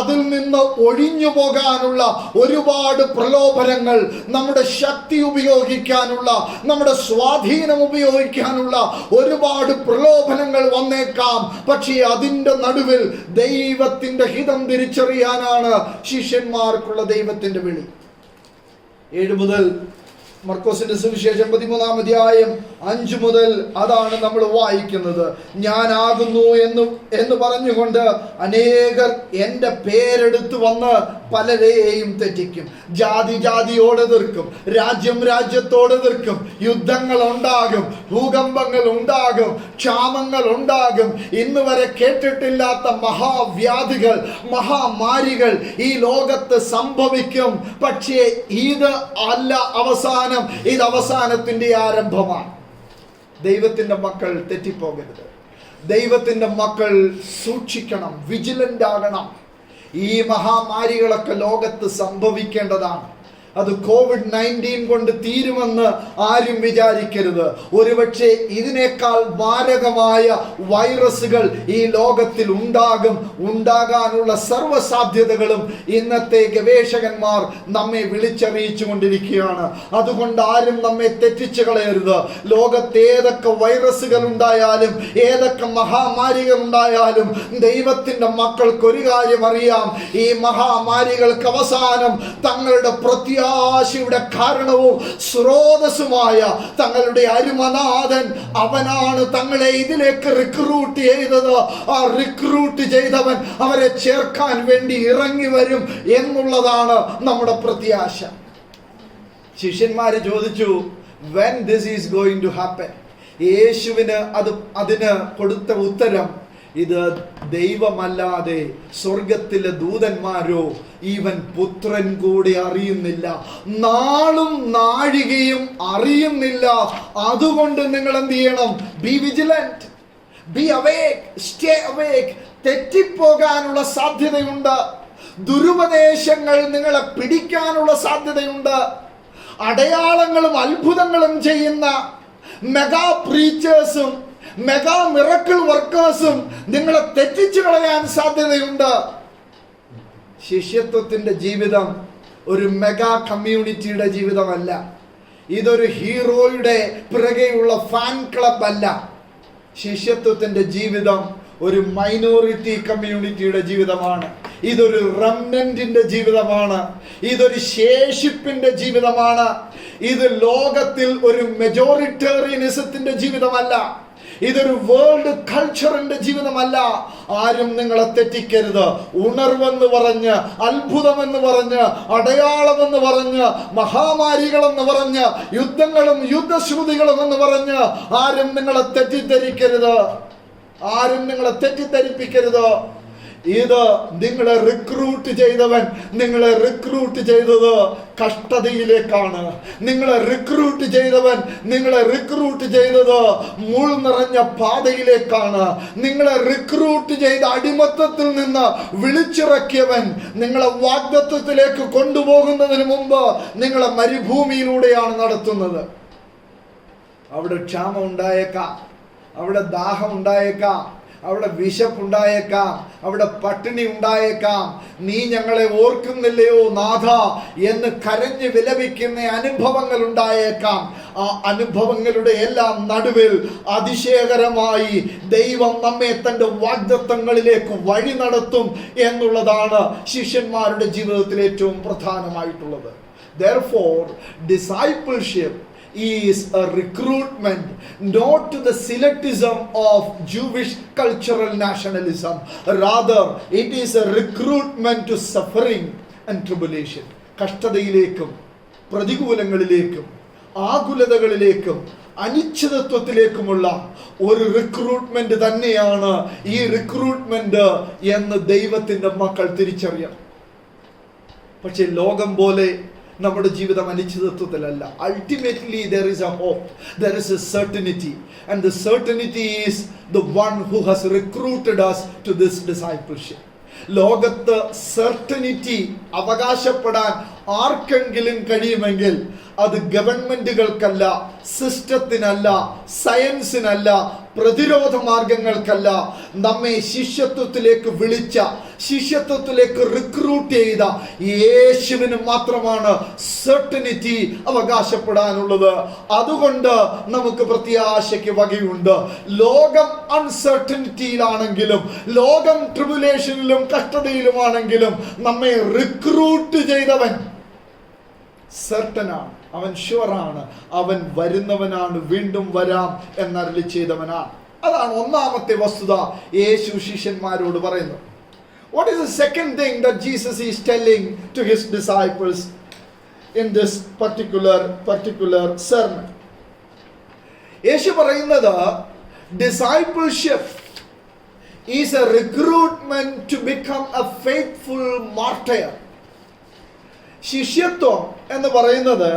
അതിൽ നിന്ന് ഒഴിഞ്ഞു പോകാനുള്ള ഒരുപാട് പ്രലോഭനങ്ങൾ, നമ്മുടെ ശക്തി ഉപയോഗിക്കാനുള്ള, നമ്മുടെ സ്വാധീനം ഉപയോഗിക്കാനുള്ള ഒരുപാട് പ്രലോഭനങ്ങൾ വന്നേക്കാം. പക്ഷേ അതിന്റെ നടുവിൽ ദൈവത്തിന്റെ ഹിതം തിരിച്ചറിയാനാണ് ശിഷ്യന്മാർക്കുള്ള ദൈവത്തിന്റെ വിളി. 7 മുതൽ മർക്കോസിന്റെ സുവിശേഷം 13-ാം അധ്യായം 5 മുതൽ അതാണ് നമ്മൾ വായിക്കുന്നത്. ഞാനാകുന്നു എന്ന് പറഞ്ഞുകൊണ്ട് അനേകർ എൻ്റെ പേരെടുത്ത് വന്ന് പലരെയും തെറ്റിക്കും. ജാതി ജാതിയോട് എതിർക്കും, രാജ്യം രാജ്യത്തോട് എതിർക്കും. യുദ്ധങ്ങൾ ഉണ്ടാകും, ഭൂകമ്പങ്ങൾ ഉണ്ടാകും, ക്ഷാമങ്ങൾ ഉണ്ടാകും. ഇന്ന് വരെ കേട്ടിട്ടില്ലാത്ത മഹാവ്യാധികൾ, മഹാമാരികൾ ഈ ലോകത്ത് സംഭവിക്കും. പക്ഷേ ഇത് അല്ല അവസാനം, ഇത് അവസാനത്തിന്റെ ആരംഭമാണ്. ദൈവത്തിന്റെ മക്കൾ തെറ്റിപ്പോകരുത്. ദൈവത്തിന്റെ മക്കൾ സൂക്ഷിക്കണം, വിജിലന്റ് ആകണം. ഈ മഹാമാരികളൊക്കെ ലോകത്ത് സംഭവിക്കേണ്ടതാണ്. അത് കോവിഡ്-19 കൊണ്ട് തീരുമെന്ന് ആരും വിചാരിക്കരുത്. ഒരുപക്ഷെ ഇതിനേക്കാൾ മാരകമായ വൈറസുകൾ ഈ ലോകത്തിൽ ഉണ്ടാകാനുള്ള സർവ്വസാധ്യതകളും ഇന്നത്തെ ഗവേഷകന്മാർ നമ്മെ വിളിച്ചറിയിച്ചു കൊണ്ടിരിക്കുകയാണ്. അതുകൊണ്ട് ആരും നമ്മെ തെറ്റിച്ചു കളയരുത്. ലോകത്ത് ഏതൊക്കെ വൈറസുകൾ ഉണ്ടായാലും, ഏതൊക്കെ മഹാമാരികൾ ഉണ്ടായാലും, ദൈവത്തിന്റെ മക്കൾക്ക് ഒരു കാര്യം അറിയാം: ഈ മഹാമാരികൾക്ക് അവസാനം തങ്ങളുടെ പ്രത്യാശയുടെ കാരണവും സ്രോതസ്സുമായ തങ്ങളുടെ അരുമനാഥൻ, അവനാണ് തങ്ങളെ ഇതിലേക്ക് റിക്രൂട്ട് ചെയ്തത്. ആ റിക്രൂട്ട് ചെയ്തവൻ അവരെ ചേർക്കാൻ വേണ്ടി ഇറങ്ങി വരും എന്നുള്ളതാണ് നമ്മുടെ പ്രത്യാശ. ശിഷ്യന്മാര് ചോദിച്ചു, when this is going to happen? യേശുവിന് അതിന് കൊടുത്ത ഉത്തരം, ഇത് ദൈവമല്ലാതെ സ്വർഗത്തിലെ ദൂതന്മാരോ ഈവൻ പുത്രൻ കൂടി അറിയുന്നില്ല, നാളും നാഴികയും അറിയുന്നില്ല. അതുകൊണ്ട് നിങ്ങൾ എന്ത് ചെയ്യണം? Be vigilant, be awake, stay awake. തെറ്റിപ്പോകാനുള്ള സാധ്യതയുണ്ട്. ദുരുപദേശങ്ങൾ നിങ്ങളെ പിടിക്കാനുള്ള സാധ്യതയുണ്ട്. അടയാളങ്ങളും അത്ഭുതങ്ങളും ചെയ്യുന്ന മെഗാ പ്രീച്ചേഴ്സും മെഗാ മിറക്കിൾ വർക്കേഴ്സും നിങ്ങളെ തെറ്റിച്ചു കളയാൻ സാധ്യതയുണ്ട്. ശിഷ്യത്വത്തിന്റെ ജീവിതം ഒരു മെഗാ കമ്മ്യൂണിറ്റിയുടെ ജീവിതമല്ല. ഇതൊരു ഹീറോയുടെ പിറകെയുള്ള ഫാൻ ക്ലബ് അല്ല. ശിഷ്യത്വത്തിന്റെ ജീവിതം ഒരു മൈനോറിറ്റി കമ്മ്യൂണിറ്റിയുടെ ജീവിതമാണ്. ഇതൊരു റെമനന്റിന്റെ ജീവിതമാണ്. ഇതൊരു ശേഷിപ്പിന്റെ ജീവിതമാണ്. ഇത് ലോകത്തിൽ ഒരു മെജോറിറ്റേറിയനിസത്തിന്റെ ജീവിതമല്ല. ഇതൊരു വേൾഡ് കൾച്ചറിന്റെ ജീവിതമല്ല. ആരും നിങ്ങളെ തെറ്റിക്കരുത്. ഉണർവെന്ന് പറഞ്ഞ്, അത്ഭുതമെന്ന് പറഞ്ഞ്, അടയാളമെന്ന് പറഞ്ഞ്, മഹാമാരികളെന്ന് പറഞ്ഞ്, യുദ്ധങ്ങളും യുദ്ധശ്രുതികളും എന്ന് പറഞ്ഞ് ആരും നിങ്ങളെ തെറ്റിദ്ധരിക്കരുത്. ആരും നിങ്ങളെ തെറ്റിദ്ധരിപ്പിക്കരുത്. ഇത് നിങ്ങളെ റിക്രൂട്ട് ചെയ്തവൻ നിങ്ങളെ റിക്രൂട്ട് ചെയ്തത് കഷ്ടതയിലേക്കാണ്. നിങ്ങളെ റിക്രൂട്ട് ചെയ്തവൻ നിങ്ങളെ റിക്രൂട്ട് ചെയ്തത് മുൾ നിറഞ്ഞ പാതയിലേക്കാണ്. നിങ്ങളെ റിക്രൂട്ട് ചെയ്ത അടിമത്തത്തിൽ നിന്ന് വിളിച്ചിറക്കിയവൻ നിങ്ങളെ വാഗ്ദത്തത്തിലേക്ക് കൊണ്ടുപോകുന്നതിന് മുമ്പ് നിങ്ങളെ മരുഭൂമിയിലൂടെയാണ് നടത്തുന്നത്. അവിടെ ക്ഷാമം ഉണ്ടായേക്കാം, അവിടെ ദാഹം ഉണ്ടായേക്കാം, അവിടെ വിശപ്പുണ്ടായേക്കാം, അവിടെ പട്ടിണി ഉണ്ടായേക്കാം. നീ ഞങ്ങളെ ഓർക്കുന്നില്ലയോ നാഥ എന്ന് കരഞ്ഞ് വിലപിക്കുന്ന അനുഭവങ്ങൾ ഉണ്ടായേക്കാം. ആ അനുഭവങ്ങളുടെ എല്ലാം നടുവിൽ അതിശയകരമായി ദൈവം നമ്മെ തന്റെ വാഗ്ദത്തങ്ങളിലേക്ക് വഴി നടത്തും എന്നുള്ളതാണ് ശിഷ്യന്മാരുടെ ജീവിതത്തിൽ ഏറ്റവും പ്രധാനമായിട്ടുള്ളത്. Therefore, discipleship is a recruitment not to the selectism of Jewish cultural nationalism. Rather, it is a recruitment to suffering and tribulation. കഷ്ടതയിലേക്കും പ്രതികൂലങ്ങളിലേക്കും ആകുലതകളിലേക്കും അനിശ്ചിതത്വത്തിലേക്കുമുള്ള ഒരു റിക്രൂട്ട്മെന്റ് തന്നെയാണ് ഈ റിക്രൂട്ട്മെന്റ് എന്ന് ദൈവത്തിന്റെ മക്കൾ തിരിച്ചറിയണം. പക്ഷെ ലോകം പോലെ നമ്മുടെ ജീവിതം അനിശ്ചിതത്വത്തിലല്ല. Ultimately there is a hope, there is a certainty, and the certainty is the one who has recruited us to this discipleship. ലോകത്ത് സെർട്ടനിറ്റി അവകാശപ്പെടാൻ ആർക്കെങ്കിലും കഴിയുമെങ്കിൽ അത് ഗവൺമെന്റുകൾക്കല്ല, സിസ്റ്റത്തിനല്ല, സയൻസിനല്ല, പ്രതിരോധ മാർഗങ്ങൾക്കല്ല. നമ്മെ ശിഷ്യത്വത്തിലേക്ക് വിളിച്ച, ശിഷ്യത്വത്തിലേക്ക് റിക്രൂട്ട് ചെയ്ത യേശുവിന് മാത്രമാണ് സെർട്ടനിറ്റി അവകാശപ്പെടാനുള്ളത്. അതുകൊണ്ട് നമുക്ക് പ്രത്യാശയ്ക്ക് വകയുണ്ട്. ലോകം അൺസർട്ടനിറ്റിയിലാണെങ്കിലും, ലോകം ട്രിബുലേഷനിലും കഷ്ടതയിലുമാണെങ്കിലും നമ്മെ റിക്രൂട്ട് ചെയ്തവൻ സർട്ടനാണ്, അവൻ ഷുവറാണ്, അവൻ വരുന്നവനാണ്, വീണ്ടും വരാം എന്നരുളി ചെയ്തവനാണ്. അതാണ് ഒന്നാമത്തെ വസ്തുത യേശു ശിഷ്യന്മാരോട് പറയുന്നത്. What is the second thing that Jesus is telling to his disciples in this particular sermon? യേശു പറയുന്നത് discipleship is a recruitment to become a faithful martyr. ശിഷ്യത്വം എന്ന് പറയുന്നത്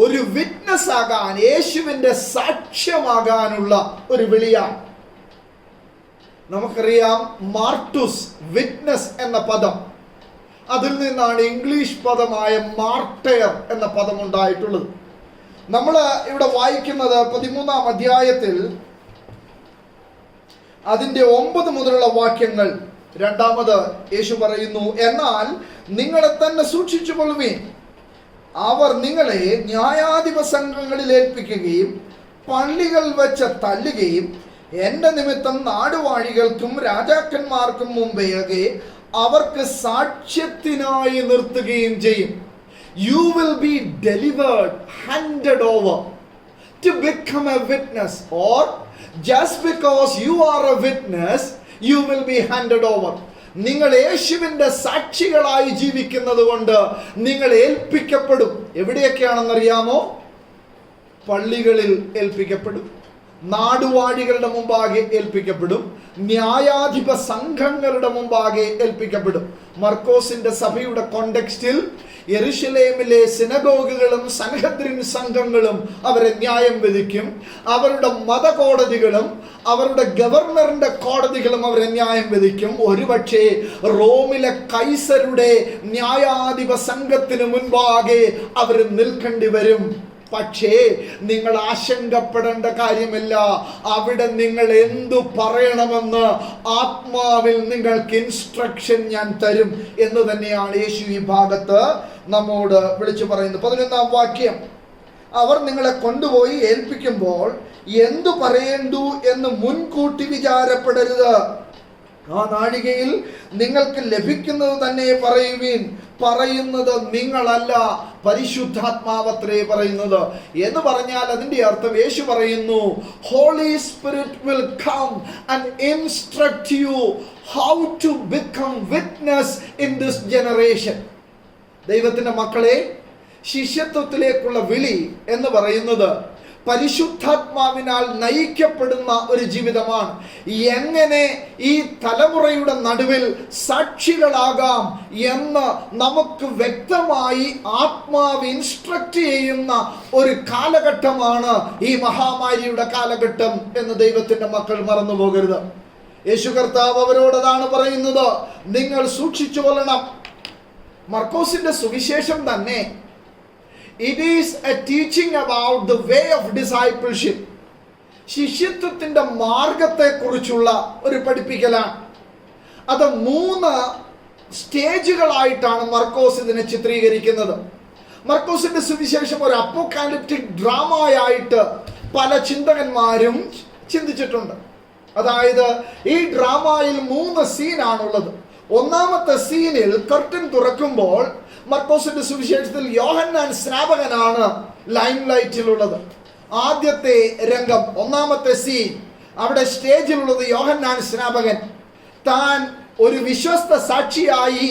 ഒരു വിറ്റ്നസ് ആകാൻ, യേശുവിന്റെ സാക്ഷ്യമാകാനുള്ള ഒരു വിളിയാണ്. നമുക്കറിയാം മാർട്ടുസ്, വിറ്റ്നസ് എന്ന പദം, അതിൽ നിന്നാണ് ഇംഗ്ലീഷ് പദമായ മാർട്ടയർ എന്ന പദം ഉണ്ടായിട്ടുള്ളത്. നമ്മൾ ഇവിടെ വായിക്കുന്നത് 13-ാം അധ്യായത്തിൽ അതിന്റെ 9 മുതലുള്ള വാക്യങ്ങൾ. രണ്ടാമത് യേശു പറയുന്നു, എന്നാൽ നിങ്ങളെ തന്നെ സൂക്ഷിച്ചു കൊള്ളുവീൻ. അവർ നിങ്ങളെ ന്യായാധിപ സംഘങ്ങളിൽ ഏൽപ്പിക്കുകയും പള്ളികൾ വെച്ച് തല്ലുകയും എന്റെ നിമിത്തം നാടുവാഴികൾക്കും രാജാക്കന്മാർക്കും മുമ്പേ അവർക്ക് സാക്ഷ്യത്തിനായി നിർത്തുകയും ചെയ്യും. You will be delivered, handed over to become a witness, or just because you are a witness you will be handed over. നിങ്ങൾ യേശുവിന്റെ സാക്ഷികളായി ജീവിക്കുന്നത് കൊണ്ട് നിങ്ങൾ ഏൽപ്പിക്കപ്പെടും. എവിടെയൊക്കെയാണെന്നറിയാമോ? പള്ളികളിൽ ഏൽപ്പിക്കപ്പെടും, നാടുവാഴികളുടെ മുമ്പാകെ ഏൽപ്പിക്കപ്പെടും, ന്യായാധിപ സംഘങ്ങളുടെ മുമ്പാകെ ഏൽപ്പിക്കപ്പെടും. മർക്കോസിന്റെ സഭയുടെ കോണ്ടെക്സ്റ്റിൽ യെരുശലേമിലെ സിനഗോഗുകളും സൻഹദ്രിൻ സംഘങ്ങളും അവരെ ന്യായം വിധിക്കും. അവരുടെ മതകോടതികളും അവരുടെ ഗവർണറിന്റെ കോടതികളും അവരെ ന്യായം വിധിക്കും. ഒരുപക്ഷെ റോമിലെ കൈസരുടെ ന്യായാധിപ സംഘത്തിന് മുൻപാകെ അവർ നിൽക്കേണ്ടി വരും. പക്ഷേ നിങ്ങൾ ആശങ്കപ്പെടേണ്ട കാര്യമില്ല. അവിടെ നിങ്ങൾ എന്തു പറയണമെന്ന് ആത്മാവിൽ നിങ്ങൾക്ക് ഇൻസ്ട്രക്ഷൻ ഞാൻ തരും എന്ന് തന്നെയാണ് യേശു ഈ ഭാഗത്ത് നമ്മോട് വിളിച്ചു പറയുന്നത്. 11-ാം വാക്യം, അവർ നിങ്ങളെ കൊണ്ടുപോയി ഏൽപ്പിക്കുമ്പോൾ എന്തു പറയേണ്ടു എന്ന് മുൻകൂട്ടി വിചാരപ്പെടരുത്. ആ നാഴികയിൽ നിങ്ങൾക്ക് ലഭിക്കുന്നത് തന്നെ പറയുവീൻ. പറയുന്നത് നിങ്ങളല്ല, പരിശുദ്ധാത്മാവത്രേ പറയുന്നത് എന്ന് പറഞ്ഞാൽ അതിന്റെ അർത്ഥം യേശു പറയുന്നു, Holy Spirit will come and instruct you how to become witness in this generation. ദൈവത്തിന്റെ മക്കളെ, ശിഷ്യത്വത്തിലേക്കുള്ള വിളി എന്ന് പറയുന്നത് പരിശുദ്ധാത്മാവിനാൽ നയിക്കപ്പെടുന്ന ഒരു ജീവിതമാണ്. എങ്ങനെ ഈ തലമുറയുടെ നടുവിൽ സാക്ഷികളാകാം എന്ന് നമുക്ക് വ്യക്തമായി ആത്മാവ് ഇൻസ്ട്രക്ട് ചെയ്യുന്ന ഒരു കാലഘട്ടമാണ് ഈ മഹാമാരിയുടെ കാലഘട്ടം എന്ന് ദൈവത്തിന്റെ മക്കൾ മറന്നു പോകരുത്. യേശു കർത്താവ് അവരോടതാണ് പറയുന്നത്, നിങ്ങൾ സൂക്ഷിച്ചു കൊള്ളണം. മർക്കോസിന്റെ സുവിശേഷം തന്നെ it is a teaching about the way of discipleship. ശിഷ്യത്വത്തിന്റെ മാർഗത്തെ കുറിച്ചുള്ള ഒരു പഠിപ്പിക്കലാണ്. അത് 3 സ്റ്റേജുകളായിട്ടാണ് മർക്കോസ് ഇതിനെ ചിത്രീകരിക്കുന്നത്. മർക്കോസിന്റെ സുവിശേഷം ഒരു അപ്പോക്കാലിപ്റ്റിക് ഡ്രാമയായിട്ട് പല ചിന്തകന്മാരും ചിന്തിച്ചിട്ടുണ്ട്. അതായത് ഈ ഡ്രാമയിൽ 3 സീനാണുള്ളത്. ഒന്നാമത്തെ സീനിൽ കർട്ടൻ തുറക്കുമ്പോൾ മർക്കോസിന്റെ സുവിശേഷത്തിൽ യോഹന്നാൻ സ്നാപകനാണ് ലൈം ലൈറ്റിലുള്ളത്. ആദ്യത്തെ രംഗം, ഒന്നാമത്തെ സീൻ, അവിടെ സ്റ്റേജിലുള്ളത് യോഹന്നാൻ സ്നാപകൻ. താൻ ഒരു വിശ്വസ്ത സാക്ഷിയായി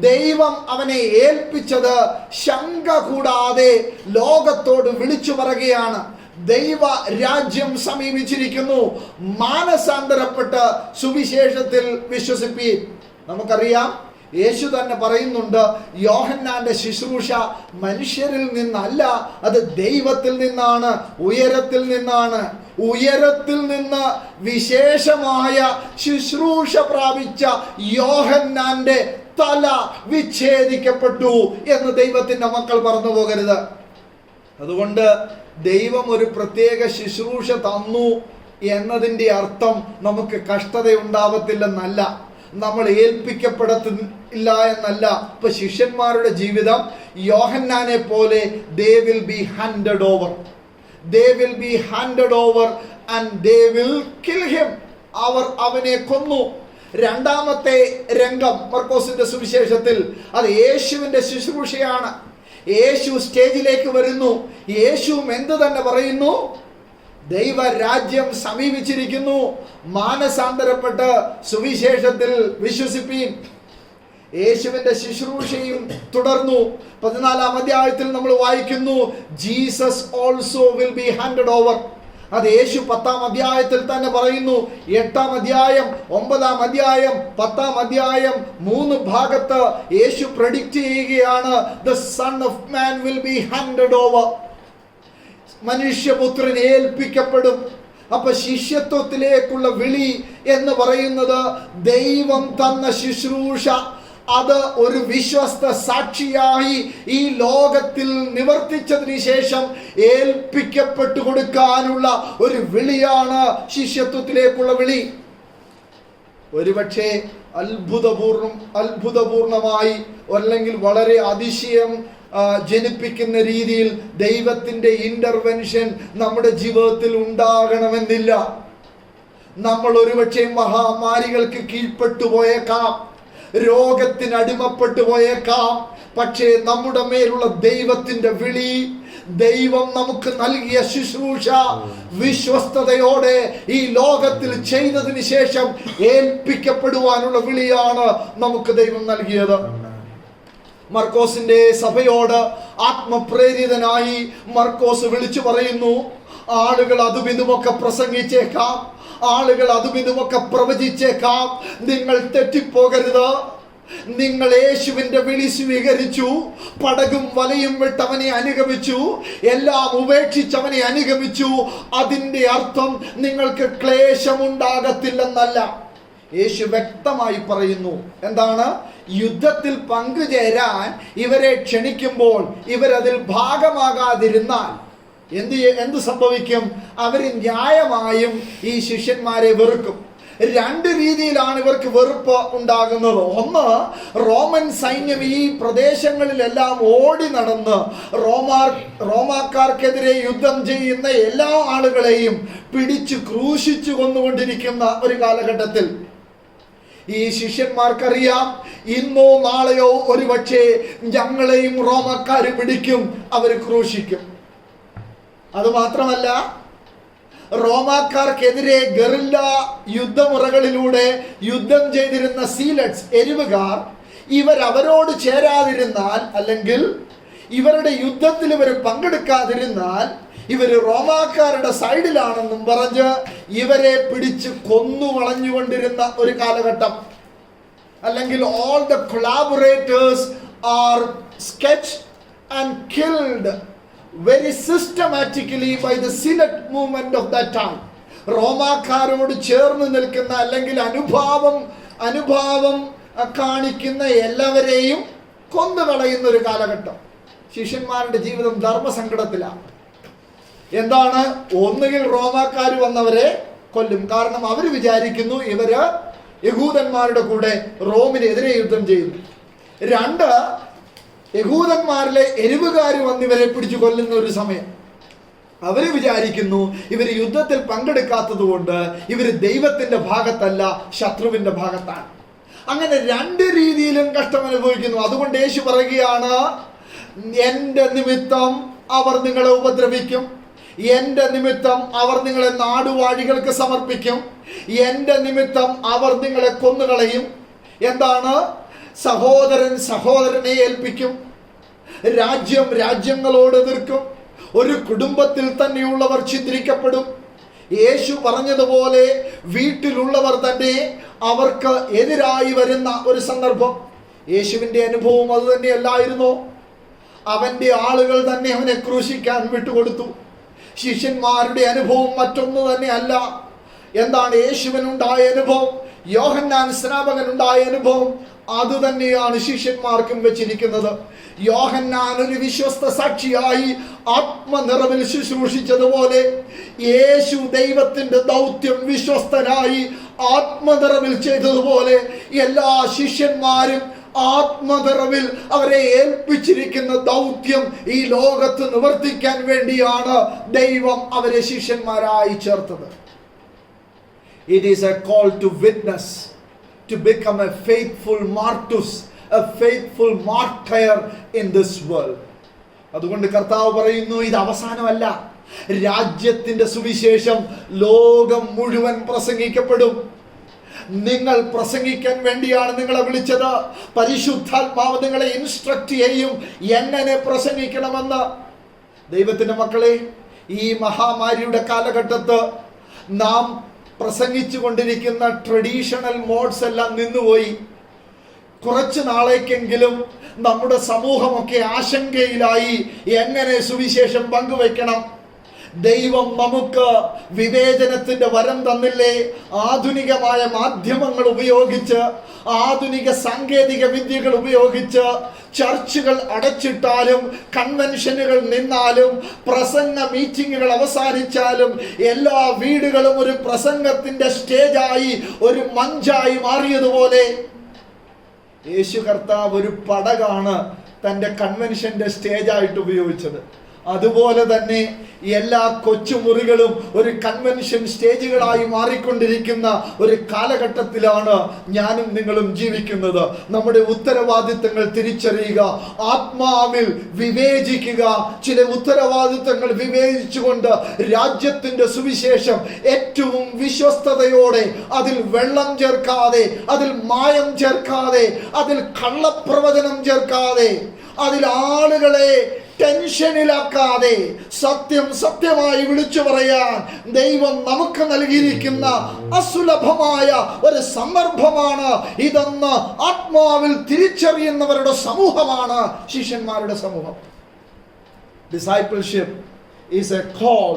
ദൈവം അവനെ ഏൽപ്പിച്ചത് ശങ്ക കൂടാതെ ലോകത്തോട് വിളിച്ചു പറയുകയാണ്, ദൈവ രാജ്യം സമീപിച്ചിരിക്കുന്നു, മാനസാന്തരപ്പെട്ട് സുവിശേഷത്തിൽ വിശ്വസിപ്പീൻ. നമുക്കറിയാം, യേശു തന്നെ പറയുന്നുണ്ട്, യോഹന്നാന്റെ ശുശ്രൂഷ മനുഷ്യരിൽ നിന്നല്ല, അത് ദൈവത്തിൽ നിന്നാണ്, ഉയരത്തിൽ നിന്നാണ്. ഉയരത്തിൽ നിന്ന് വിശേഷമായ ശുശ്രൂഷ പ്രാപിച്ച യോഹന്നാന്റെ തല വിച്ഛേദിക്കപ്പെട്ടു എന്ന് ദൈവത്തിന്റെ മക്കൾ മറന്നു പോകരുത്. അതുകൊണ്ട് ദൈവം ഒരു പ്രത്യേക ശുശ്രൂഷ തന്നു എന്നതിൻ്റെ അർത്ഥം നമുക്ക് കഷ്ടതയുണ്ടാവത്തില്ലെന്നല്ല, നമ്മൾ ഏൽപ്പിക്കപ്പെടത്തില്ല എന്നല്ല. ഇപ്പൊ ശിഷ്യന്മാരുടെ ജീവിതം യോഹന്നാനെ പോലെ they will be handed over and they will kill him. അവർ അവനെ കൊന്നു. രണ്ടാമത്തെ രംഗം മർക്കോസിന്റെ സുവിശേഷത്തിൽ അത് യേശുവിന്റെ ശുശ്രൂഷയാണ്. യേശു സ്റ്റേജിലേക്ക് വരുന്നു. യേശുവും എന്ത് തന്നെ പറയുന്നു, ദൈവരാജ്യം സമീപിച്ചിരിക്കുന്നു, മാനസാന്തരപ്പെട്ട് സുവിശേഷത്തിൽ വിശ്വസിപ്പീൻ. യേശുവിന്റെ ശുശ്രൂഷയും തുടർന്നു. 14-ാം അധ്യായത്തിൽ നമ്മൾ വായിക്കുന്നു, Jesus also will be handed over. അത് യേശു 10-ാം അധ്യായത്തിൽ തന്നെ പറയുന്നു. 8-ാം അധ്യായം, 9-ാം അധ്യായം, 10-ാം അധ്യായം 3 ഭാഗത്ത് യേശു പ്രഡിക്റ്റ് ചെയ്യുകയാണ്, the son of man will be handed over. മനുഷ്യപുത്രൻ ഏൽപ്പിക്കപ്പെടും. അപ്പൊ ശിഷ്യത്വത്തിലേക്കുള്ള വിളി എന്ന് പറയുന്നത് ദൈവം തന്ന ശുശ്രൂഷ, അത് ഒരു വിശ്വസ്ത സാക്ഷിയായി ഈ ലോകത്തിൽ നിവർത്തിച്ചതിന് ശേഷം ഏൽപ്പിക്കപ്പെട്ടു കൊടുക്കാനുള്ള ഒരു വിളിയാണ് ശിഷ്യത്വത്തിലേക്കുള്ള വിളി. ഒരുപക്ഷെ അത്ഭുതപൂർണമായി അല്ലെങ്കിൽ വളരെ അതിശയം ജനിപ്പിക്കുന്ന രീതിയിൽ ദൈവത്തിന്റെ ഇന്റർവെൻഷൻ നമ്മുടെ ജീവിതത്തിൽ ഉണ്ടാകണമെന്നില്ല. നമ്മൾ ഒരുപക്ഷെ മഹാമാരികൾക്ക് കീഴ്പ്പെട്ടു പോയേക്കാം, രോഗത്തിന് അടിമപ്പെട്ടു പോയേക്കാം. പക്ഷേ നമ്മുടെ മേലുള്ള ദൈവത്തിന്റെ വിളി, ദൈവം നമുക്ക് നൽകിയ ശുശ്രൂഷ വിശ്വസ്തയോടെ ഈ ലോകത്തിൽ ചെയ്തതിന് ശേഷം ഏൽപ്പിക്കപ്പെടുവാനുള്ള വിളിയാണ് നമുക്ക് ദൈവം നൽകിയത്. മർക്കോസിന്റെ സഭയോട് ആത്മപ്രേരിതനായി മർക്കോസ് വിളിച്ചു പറയുന്നു, ആളുകൾ അതും ഇതുമൊക്കെ പ്രസംഗിച്ചേക്കാം, ആളുകൾ അതും ഇതുമൊക്കെ പ്രവചിച്ചേക്കാം, നിങ്ങൾ തെറ്റിപ്പോകരുത്. നിങ്ങൾ യേശുവിന്റെ വിളി സ്വീകരിച്ചു, പടകും വലയും വിട്ടവനെ അനുഗമിച്ചു, എല്ലാം ഉപേക്ഷിച്ചവനെ അനുഗമിച്ചു. അതിന്റെ അർത്ഥം നിങ്ങൾക്ക് ക്ലേശമുണ്ടാകത്തില്ലെന്നല്ല. യേശു വ്യക്തമായി പറയുന്നു, എന്താണ്? യുദ്ധത്തിൽ പങ്കുചേരാൻ ഇവരെ ക്ഷണിക്കുമ്പോൾ ഇവരതിൽ ഭാഗമാകാതിരുന്നാൽ എന്ത് സംഭവിക്കും? അവർ ന്യായമായും ഈ ശിഷ്യന്മാരെ വെറുക്കും. 2 രീതിയിലാണ് ഇവർക്ക് വെറുപ്പ് ഉണ്ടാകുന്നത്. ഒന്ന്, റോമൻ സൈന്യം ഈ പ്രദേശങ്ങളിലെല്ലാം ഓടി നടന്ന് റോമാക്കാർക്കെതിരെ യുദ്ധം ചെയ്യുന്ന എല്ലാ ആളുകളെയും പിടിച്ചു ക്രൂശിച്ചു കൊന്നുകൊണ്ടിരിക്കുന്ന ഒരു കാലഘട്ടത്തിൽ ഈ ശിഷ്യന്മാർക്കറിയാം, ഇന്നോ നാളെയോ ഒരുപക്ഷെ ഞങ്ങളെയും റോമക്കാർ പിടിക്കും, അവർ ക്രൂശിക്കും. അതുമാത്രമല്ല, റോമാക്കാർക്കെതിരെ ഗറില്ല യുദ്ധമുറകളിലൂടെ യുദ്ധം ചെയ്തിരുന്ന സീലറ്റ്സ്, എരിവുകാർ, ഇവരവരോട് ചേരാതിരുന്നാൽ അല്ലെങ്കിൽ ഇവരുടെ യുദ്ധത്തിൽ ഇവർ പങ്കെടുക്കാതിരുന്നാൽ ഇവര് റോമാക്കാരുടെ സൈഡിലാണെന്നും പറഞ്ഞ് ഇവരെ പിടിച്ച് കൊന്നുകളഞ്ഞുകൊണ്ടിരുന്ന ഒരു കാലഘട്ടം. അല്ലെങ്കിൽ all the collaborators are sketched and killed very systematically by the Senate movement of that time. റോമാക്കാരോട് ചേർന്ന് നിൽക്കുന്ന അല്ലെങ്കിൽ അനുഭാവം കാണിക്കുന്ന എല്ലാവരെയും കൊന്നുകളയുന്ന ഒരു കാലഘട്ടം. ശിഷ്യന്മാരുടെ ജീവിതം ധർമ്മസങ്കടത്തിലാണ്. എന്താണ്? ഒന്നുകിൽ റോമാക്കാർ വന്നവരെ കൊല്ലും, കാരണം അവർ വിചാരിക്കുന്നു ഇവര് യഹൂദന്മാരുടെ കൂടെ റോമിനെതിരെ യുദ്ധം ചെയ്യുന്നു. രണ്ട്, യഹൂദന്മാരിലെ എരിവുകാർ വന്നിവരെ പിടിച്ചു കൊല്ലുന്ന ഒരു സമയം. അവര് വിചാരിക്കുന്നു ഇവർ യുദ്ധത്തിൽ പങ്കെടുക്കാത്തത് കൊണ്ട് ഇവര് ദൈവത്തിന്റെ ഭാഗത്തല്ല, ശത്രുവിന്റെ ഭാഗത്താണ്. അങ്ങനെ രണ്ട് രീതിയിലും കഷ്ടം അനുഭവിക്കുന്നു. അതുകൊണ്ട് യേശു പറയുകയാണ്, എന്റെ നിമിത്തം അവർ നിങ്ങളെ ഉപദ്രവിക്കും, എന്റെ നിമിത്തം അവർ നിങ്ങളെ നാടുവാഴികൾക്ക് സമർപ്പിക്കും, എന്റെ നിമിത്തം അവർ നിങ്ങളെ കൊന്നുകളയും. എന്താണ്? സഹോദരൻ സഹോദരനെ ഏൽപ്പിക്കും, രാജ്യം രാജ്യങ്ങളോട് എതിർക്കും, ഒരു കുടുംബത്തിൽ തന്നെയുള്ളവർ ഛിദ്രിക്കപ്പെടും. യേശു പറഞ്ഞതുപോലെ വീട്ടിലുള്ളവർ തന്നെ അവർക്ക് എതിരായി വരുന്ന ഒരു സന്ദർഭം. യേശുവിന്റെ അനുഭവം അത് തന്നെയല്ലായിരുന്നോ? അവന്റെ ആളുകൾ തന്നെ അവനെ ക്രൂശിക്കാൻ വിട്ടുകൊടുത്തു. ശിഷ്യന്മാരുടെ അനുഭവം മറ്റൊന്നു തന്നെ അല്ല. എന്താണ് യേശുവിനുണ്ടായ അനുഭവം? യോഹന്നാൻ സ്നാപകനുണ്ടായ അനുഭവം അത് തന്നെയാണ് ശിഷ്യന്മാർക്കും വെച്ചിരിക്കുന്നത്. യോഹന്നാൻ ഒരു വിശ്വസ്ത സാക്ഷിയായി ആത്മനിറവിൽ ശുശ്രൂഷിച്ചതുപോലെ യേശു ദൈവത്തിന്റെ ദൗത്യം വിശ്വസ്തനായി ആത്മനിറവിൽ ചെയ്തതുപോലെ എല്ലാ ശിഷ്യന്മാരും ആത്മനിറവിൽ അവരെ ഏൽപ്പിച്ചിരിക്കുന്ന ദൗത്യം ഈ ലോകത്ത് നിവർത്തിക്കാൻ വേണ്ടിയാണ് ദൈവം അവരെ ശിഷ്യന്മാരായി ചേർത്തത്. It is a call to witness, to become a faithful martyrs, a faithful martyr in this world. അതുകൊണ്ട് കർത്താവ് പറയുന്നു, ഇത് അവസാനമല്ല. രാജ്യത്തിന്റെ സുവിശേഷം ലോകം മുഴുവൻ പ്രസംഗിക്കപ്പെടും. നിങ്ങൾ പ്രസംഗിക്കാൻ വേണ്ടിയാണ് നിങ്ങളെ വിളിച്ചത്. പരിശുദ്ധാത്മാവ് നിങ്ങളെ ഇൻസ്ട്രക്ട് ചെയ്യും എങ്ങനെ പ്രസംഗിക്കണമെന്ന്. ദൈവത്തിന്റെ മക്കളെ, ഈ മഹാമാരിയുടെ കാലഘട്ടത്ത് നാം പ്രസംഗിച്ചു കൊണ്ടിരിക്കുന്ന ട്രഡീഷണൽ മോഡ്സ് എല്ലാം നിന്നുപോയി. കുറച്ചു നാളേക്കെങ്കിലും നമ്മുടെ സമൂഹമൊക്കെ ആശങ്കയിലായി എങ്ങനെ സുവിശേഷം പങ്കുവെക്കണം. ദൈവം നമുക്ക് വിവേചനത്തിന്റെ വരം തന്നില്ലേ? ആധുനികമായ മാധ്യമങ്ങൾ ഉപയോഗിച്ച്, ആധുനിക സാങ്കേതിക വിദ്യകൾ ഉപയോഗിച്ച് ചർച്ചുകൾ അടച്ചിട്ടാലും, കൺവെൻഷനുകൾ നിന്നാലും, പ്രസംഗ മീറ്റിങ്ങുകൾ അവസാനിച്ചാലും എല്ലാ വീടുകളും ഒരു പ്രസംഗത്തിന്റെ സ്റ്റേജായി, ഒരു മഞ്ചായി മാറിയതുപോലെ യേശു കർത്താവ് ഒരു പടകാണ് തൻ്റെ കൺവെൻഷന്റെ സ്റ്റേജായിട്ട് ഉപയോഗിച്ചത്. അതുപോലെ തന്നെ എല്ലാ കൊച്ചുമുറികളും ഒരു കൺവെൻഷൻ സ്റ്റേജുകളായി മാറിക്കൊണ്ടിരിക്കുന്ന ഒരു കാലഘട്ടത്തിലാണ് ഞാനും നിങ്ങളും ജീവിക്കുന്നത്. നമ്മുടെ ഉത്തരവാദിത്തങ്ങൾ തിരിച്ചറിയുക, ആത്മാവിൽ വിവേചിക്കുക. ചില ഉത്തരവാദിത്തങ്ങൾ വിവേചിച്ചുകൊണ്ട് രാജ്യത്തിന്റെ സുവിശേഷം ഏറ്റവും വിശ്വസ്തയോടെ, അതിൽ വെള്ളം ചേർക്കാതെ, അതിൽ മായം ചേർക്കാതെ, അതിൽ കള്ളപ്രവചനം ചേർക്കാതെ, അതിൽ ആളുകളെ ടെൻഷനിലാക്കാതെ സത്യം സത്യമായി വിളിച്ചു പറയാൻ ദൈവം നമുക്ക് നൽകിയിരിക്കുന്ന അസുലഭമായ ഒരു സന്ദർഭമാണ് ഇതെന്ന് ആത്മാവിൽ തിരിച്ചറിയുന്നവരുടെ സമൂഹമാണ് ശിഷ്യന്മാരുടെ സമൂഹം. Discipleship is a call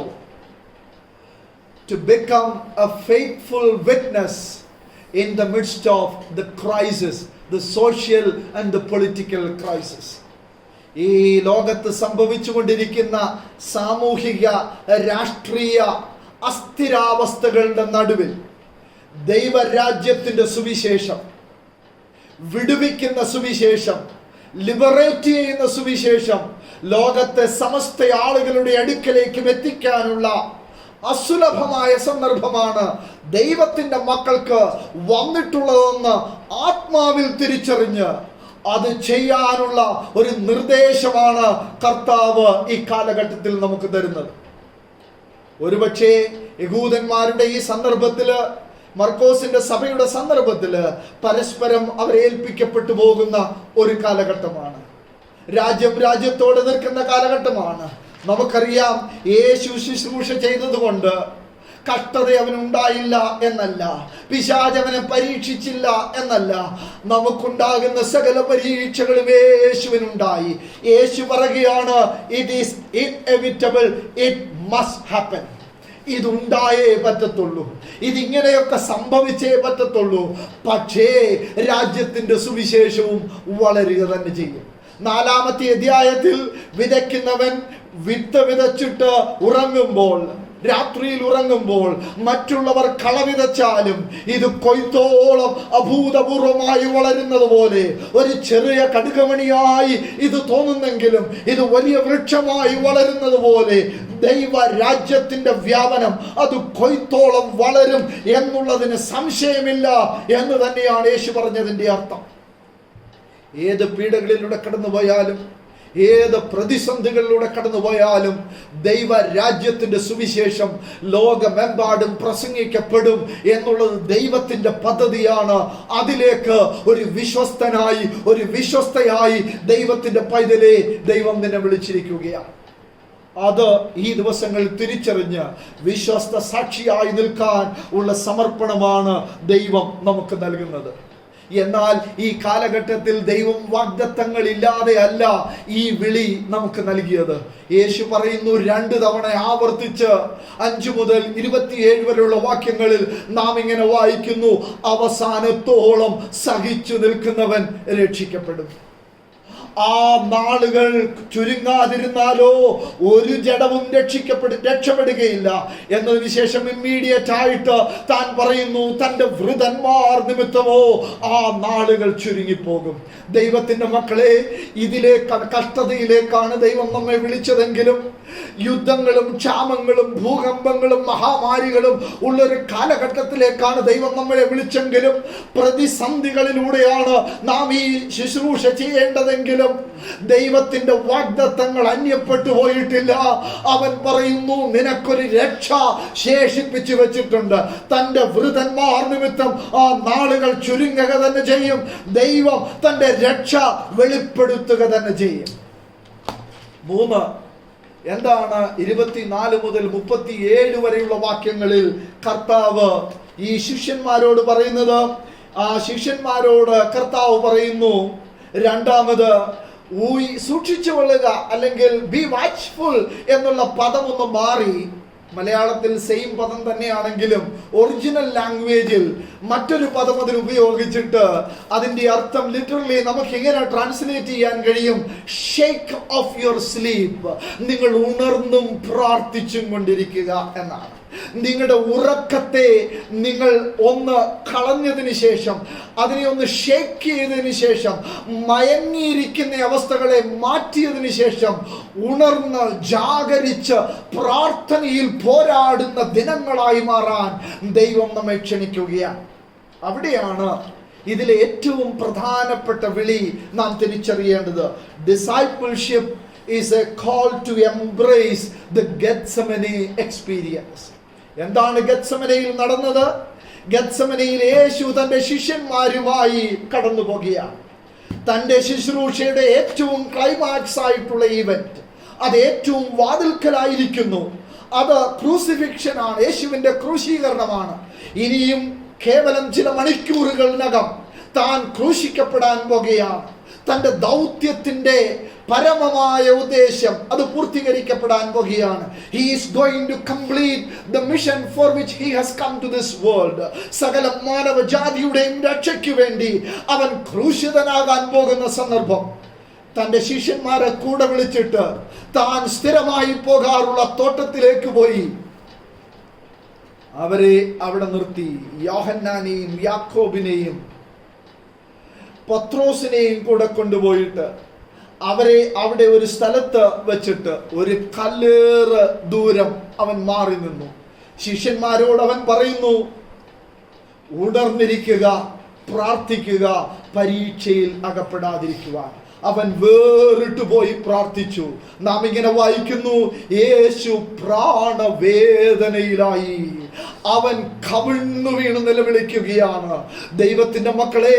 to become a faithful witness in the midst of the crisis, the social and the political crisis. ഈ ലോകത്ത് സംഭവിച്ചുകൊണ്ടിരിക്കുന്ന സാമൂഹിക രാഷ്ട്രീയ അസ്ഥിരാവസ്ഥകളുടെ നടുവിൽ ദൈവരാജ്യത്തിന്റെ സുവിശേഷം, വിടുവിക്കുന്ന സുവിശേഷം, ലിബറേറ്റ് ചെയ്യുന്ന സുവിശേഷം ലോകത്തെ സമസ്ത ആളുകളുടെ അടുക്കലേക്കും എത്തിക്കാനുള്ള അസുലഭമായ സന്ദർഭമാണ് ദൈവത്തിന്റെ മക്കൾക്ക് വന്നിട്ടുള്ളതെന്ന് ആത്മാവിൽ തിരിച്ചറിഞ്ഞ് അത് ചെയ്യാനുള്ള ഒരു നിർദ്ദേശമാണ് കർത്താവ് ഈ കാലഘട്ടത്തിൽ നമുക്ക് തരുന്നത്. ഒരുപക്ഷെ യഹൂദന്മാരുടെ ഈ സന്ദർഭത്തില്, മർക്കോസിന്റെ സഭയുടെ സന്ദർഭത്തില് പരസ്പരം അവരേൽപ്പിക്കപ്പെട്ടു പോകുന്ന ഒരു കാലഘട്ടമാണ്. രാജ്യം രാജ്യത്തോട് നിൽക്കുന്ന കാലഘട്ടമാണ്. നമുക്കറിയാം, യേശു ശുശ്രൂഷ ചെയ്തതുകൊണ്ട് കഷ്ടത അവനുണ്ടായില്ല എന്നല്ല, പിശാച് അവനെ പരീക്ഷിച്ചില്ല എന്നല്ല. നമുക്കുണ്ടാകുന്ന സകല പരീക്ഷകളും യേശുവിനുണ്ടായി. യേശു പറയുകയാണ്, it is inevitable, it must happen. ഇതുണ്ടായേ പറ്റത്തുള്ളൂ, ഇതിങ്ങനെയൊക്കെ സംഭവിച്ചേ പറ്റത്തുള്ളൂ. പക്ഷേ രാജ്യത്തിന്റെ സുവിശേഷവും വളരുക തന്നെ ചെയ്യും. 4-ാമത്തെ അധ്യായത്തിൽ വിതയ്ക്കുന്നവൻ വിത്ത് വിതച്ചിട്ട് ഉറങ്ങുമ്പോൾ, രാത്രിയിൽ ഉറങ്ങുമ്പോൾ മറ്റുള്ളവർ കള വിതച്ചാലും ഇത് കൊയ്ത്തോളം അഭൂതപൂർവമായി വളരുന്നത് പോലെ, ഒരു ചെറിയ കടുകമണിയായി ഇത് തോന്നുന്നെങ്കിലും ഇത് വലിയ വൃക്ഷമായി വളരുന്നത് പോലെ ദൈവ രാജ്യത്തിന്റെ വ്യാപനം അത് കൊയ്ത്തോളം വളരും എന്നുള്ളതിന് സംശയമില്ല എന്ന് തന്നെയാണ് യേശു പറഞ്ഞതിന്റെ അർത്ഥം. ഏത് പീഡകളിലൂടെ കടന്നുപോയാലും, ഏത് പ്രതിസന്ധികളിലൂടെ കടന്നുപോയാലും ദൈവ രാജ്യത്തിന്റെ സുവിശേഷം ലോകമെമ്പാടും പ്രസംഗിക്കപ്പെടും എന്നുള്ളത് ദൈവത്തിന്റെ പദ്ധതിയാണ്. അതിലേക്ക് ഒരു വിശ്വസ്തയായി ദൈവത്തിന്റെ പൈതലെ ദൈവം നിന്നെ വിളിച്ചിരിക്കുകയാണ്. അത് ഈ ദിവസങ്ങളിൽ തിരിച്ചറിഞ്ഞ് വിശ്വസ്ത സാക്ഷിയായി നിൽക്കാൻ ഉള്ള സമർപ്പണമാണ് ദൈവം നമുക്ക് നൽകുന്നത്. എന്നാൽ ഈ കാലഘട്ടത്തിൽ ദൈവം വാഗ്ദത്തങ്ങളില്ലാതെ അല്ല ഈ വിളി നമുക്ക് നൽകിയത്. യേശു പറയുന്നു, 2 തവണ ആവർത്തിച്ച് 5 മുതൽ 27 വരെയുള്ള വാക്യങ്ങളിൽ നാം ഇങ്ങനെ വായിക്കുന്നു, അവസാനത്തോളം സഹിച്ചു നിൽക്കുന്നവൻ രക്ഷിക്കപ്പെടും. ആ നാളുകൾ ചുരുങ്ങാതിരുന്നാലോ ഒരു ജഡവും രക്ഷപ്പെടുകയില്ല എന്നതിന് ശേഷം ഇമ്മീഡിയറ്റ് ആയിട്ട് താൻ പറയുന്നു, തന്റെ വൃതന്മാർ നിമിത്തമോ ആ നാളുകൾ ചുരുങ്ങിപ്പോകും. ദൈവത്തിന്റെ മക്കളെ, കഷ്ടതയിലേക്കാണ് ദൈവം നമ്മെ വിളിച്ചതെങ്കിലും യുദ്ധങ്ങളും ക്ഷാമങ്ങളും ഭൂകമ്പങ്ങളും മഹാമാരികളും ഉള്ളൊരു കാലഘട്ടത്തിലേക്കാണ് ദൈവം നമ്മളെ വിളിച്ചെങ്കിലും, പ്രതിസന്ധികളിലൂടെയാണ് നാം ഈ ശുശ്രൂഷ ചെയ്യേണ്ടതെങ്കിലും ദൈവത്തിന്റെ വാഗ്ദത്തങ്ങൾ അന്യപ്പെട്ടു പോയിട്ടില്ല. അവൻ പറയുന്നു, നിനക്കൊരു രക്ഷ ശേഷിപ്പിച്ചു വെച്ചിട്ടുണ്ട്. തന്റെ വൃതന്മാർ നിമിത്തം ആ നാളുകൾ ചുരുങ്ങുക തന്നെ ചെയ്യും. ദൈവം തന്റെ രക്ഷ വെളിപ്പെടുത്തുക തന്നെ ചെയ്യും. 3, എന്താണ് 24 മുതൽ 37 വരെയുള്ള വാക്യങ്ങളിൽ കർത്താവ് ഈ ശിഷ്യന്മാരോട് പറയുന്നത്? ആ ശിഷ്യന്മാരോട് കർത്താവ് പറയുന്നു, രണ്ടാമത് സൂക്ഷിച്ചു കൊള്ളുക, അല്ലെങ്കിൽ ബി വാച്ച്ഫുൾ എന്നുള്ള പദം ഒന്ന് മാറി. മലയാളത്തിൽ സെയിം പദം തന്നെയാണെങ്കിലും ഒറിജിനൽ ലാംഗ്വേജിൽ മറ്റൊരു പദം അതിൽ ഉപയോഗിച്ചിട്ട് അതിന്റെ അർത്ഥം ലിറ്ററലി നമുക്ക് എങ്ങനെ ട്രാൻസ്ലേറ്റ് ചെയ്യാൻ കഴിയും? Shake off your sleep. നിങ്ങൾ ഉണർന്നും പ്രാർത്ഥിച്ചും കൊണ്ടിരിക്കുക എന്നാണ്. നിങ്ങളുടെ ഉറക്കത്തെ നിങ്ങൾ ഒന്ന് കളഞ്ഞതിന് ശേഷം, അതിനെ ഒന്ന് ഷേക്ക് ചെയ്തതിന് ശേഷം, മയങ്ങിയിരിക്കുന്ന അവസ്ഥകളെ മാറ്റിയതിന് ശേഷം ഉണർന്ന് ജാഗരിച്ച് പ്രാർത്ഥനയിൽ പോരാടുന്ന ദിനങ്ങളായി മാറാൻ ദൈവം നമ്മെ ക്ഷണിക്കുകയാണ്. അവിടെയാണ് ഇതിലെ ഏറ്റവും പ്രധാനപ്പെട്ട വിളി നാം തിരിച്ചറിയേണ്ടത്. Discipleship is a call to embrace the Gethsemane experience. എന്താണ് ഗെത്സമനയിൽ നടന്നത്? ഗെത്സമനയിൽ യേശു തന്റെ ശിഷ്യന്മാരുമായി കടന്നു പോകുകയാണ്. തന്റെ ശുശ്രൂഷയുടെ ഏറ്റവും ക്ലൈമാക്സ് ആയിട്ടുള്ള ഈവന്റ്, അത് ഏറ്റവും വാതിൽക്കലായിരിക്കുന്നു. അത് ക്രൂസിഫിക്ഷൻ ആണ്, യേശുവിന്റെ ക്രൂശീകരണമാണ്. ഇനിയും കേവലം ചില മണിക്കൂറുകളിനകം താൻ ക്രൂശിക്കപ്പെടാൻ പോകുകയാണ്. തന്റെ ദൗത്യത്തിന്റെ പരമമായ ഉദ്ദേശം അത് പൂർത്തീകരിക്കപ്പെടാൻ പോകുകയാണ്. He is going to complete the mission for which he has come to this world. സകല മാനവജാതിയുടെയും രക്ഷയ്ക്ക് വേണ്ടി അവൻ ക്രൂശിതനാകാൻ പോകുന്ന സന്ദർഭം തന്റെ ശിഷ്യന്മാരെ കൂടെ വിളിച്ചിട്ട് താൻ സ്ഥിരമായി പോകാറുള്ള തോട്ടത്തിലേക്ക് പോയി അവരെ അവിടെ നിർത്തി. യോഹന്നാനെയും യാക്കോബിനെയും പത്രോസിനെയും കൂടെ കൊണ്ടുപോയിട്ട് അവരെ അവിടെ ഒരു സ്ഥലത്ത് വെച്ചിട്ട് ഒരു കല്ലേറ് ദൂരം അവൻ മാറി നിന്നു. ശിഷ്യന്മാരോട് അവൻ പറയുന്നു, ഉണർന്നിരിക്കുക, പ്രാർത്ഥിക്കുക, പരീക്ഷയിൽ അകപ്പെടാതിരിക്കുവാൻ. അവൻ വേറിട്ട് പോയി പ്രാർത്ഥിച്ചു. നാം ഇങ്ങനെ വായിക്കുന്നു, യേശു പ്രാണവേദനയിലായി. അവൻ കവിണ്ണു വീണ് നിലവിളിക്കുകയാണ്. ദൈവത്തിന്റെ മക്കളെ,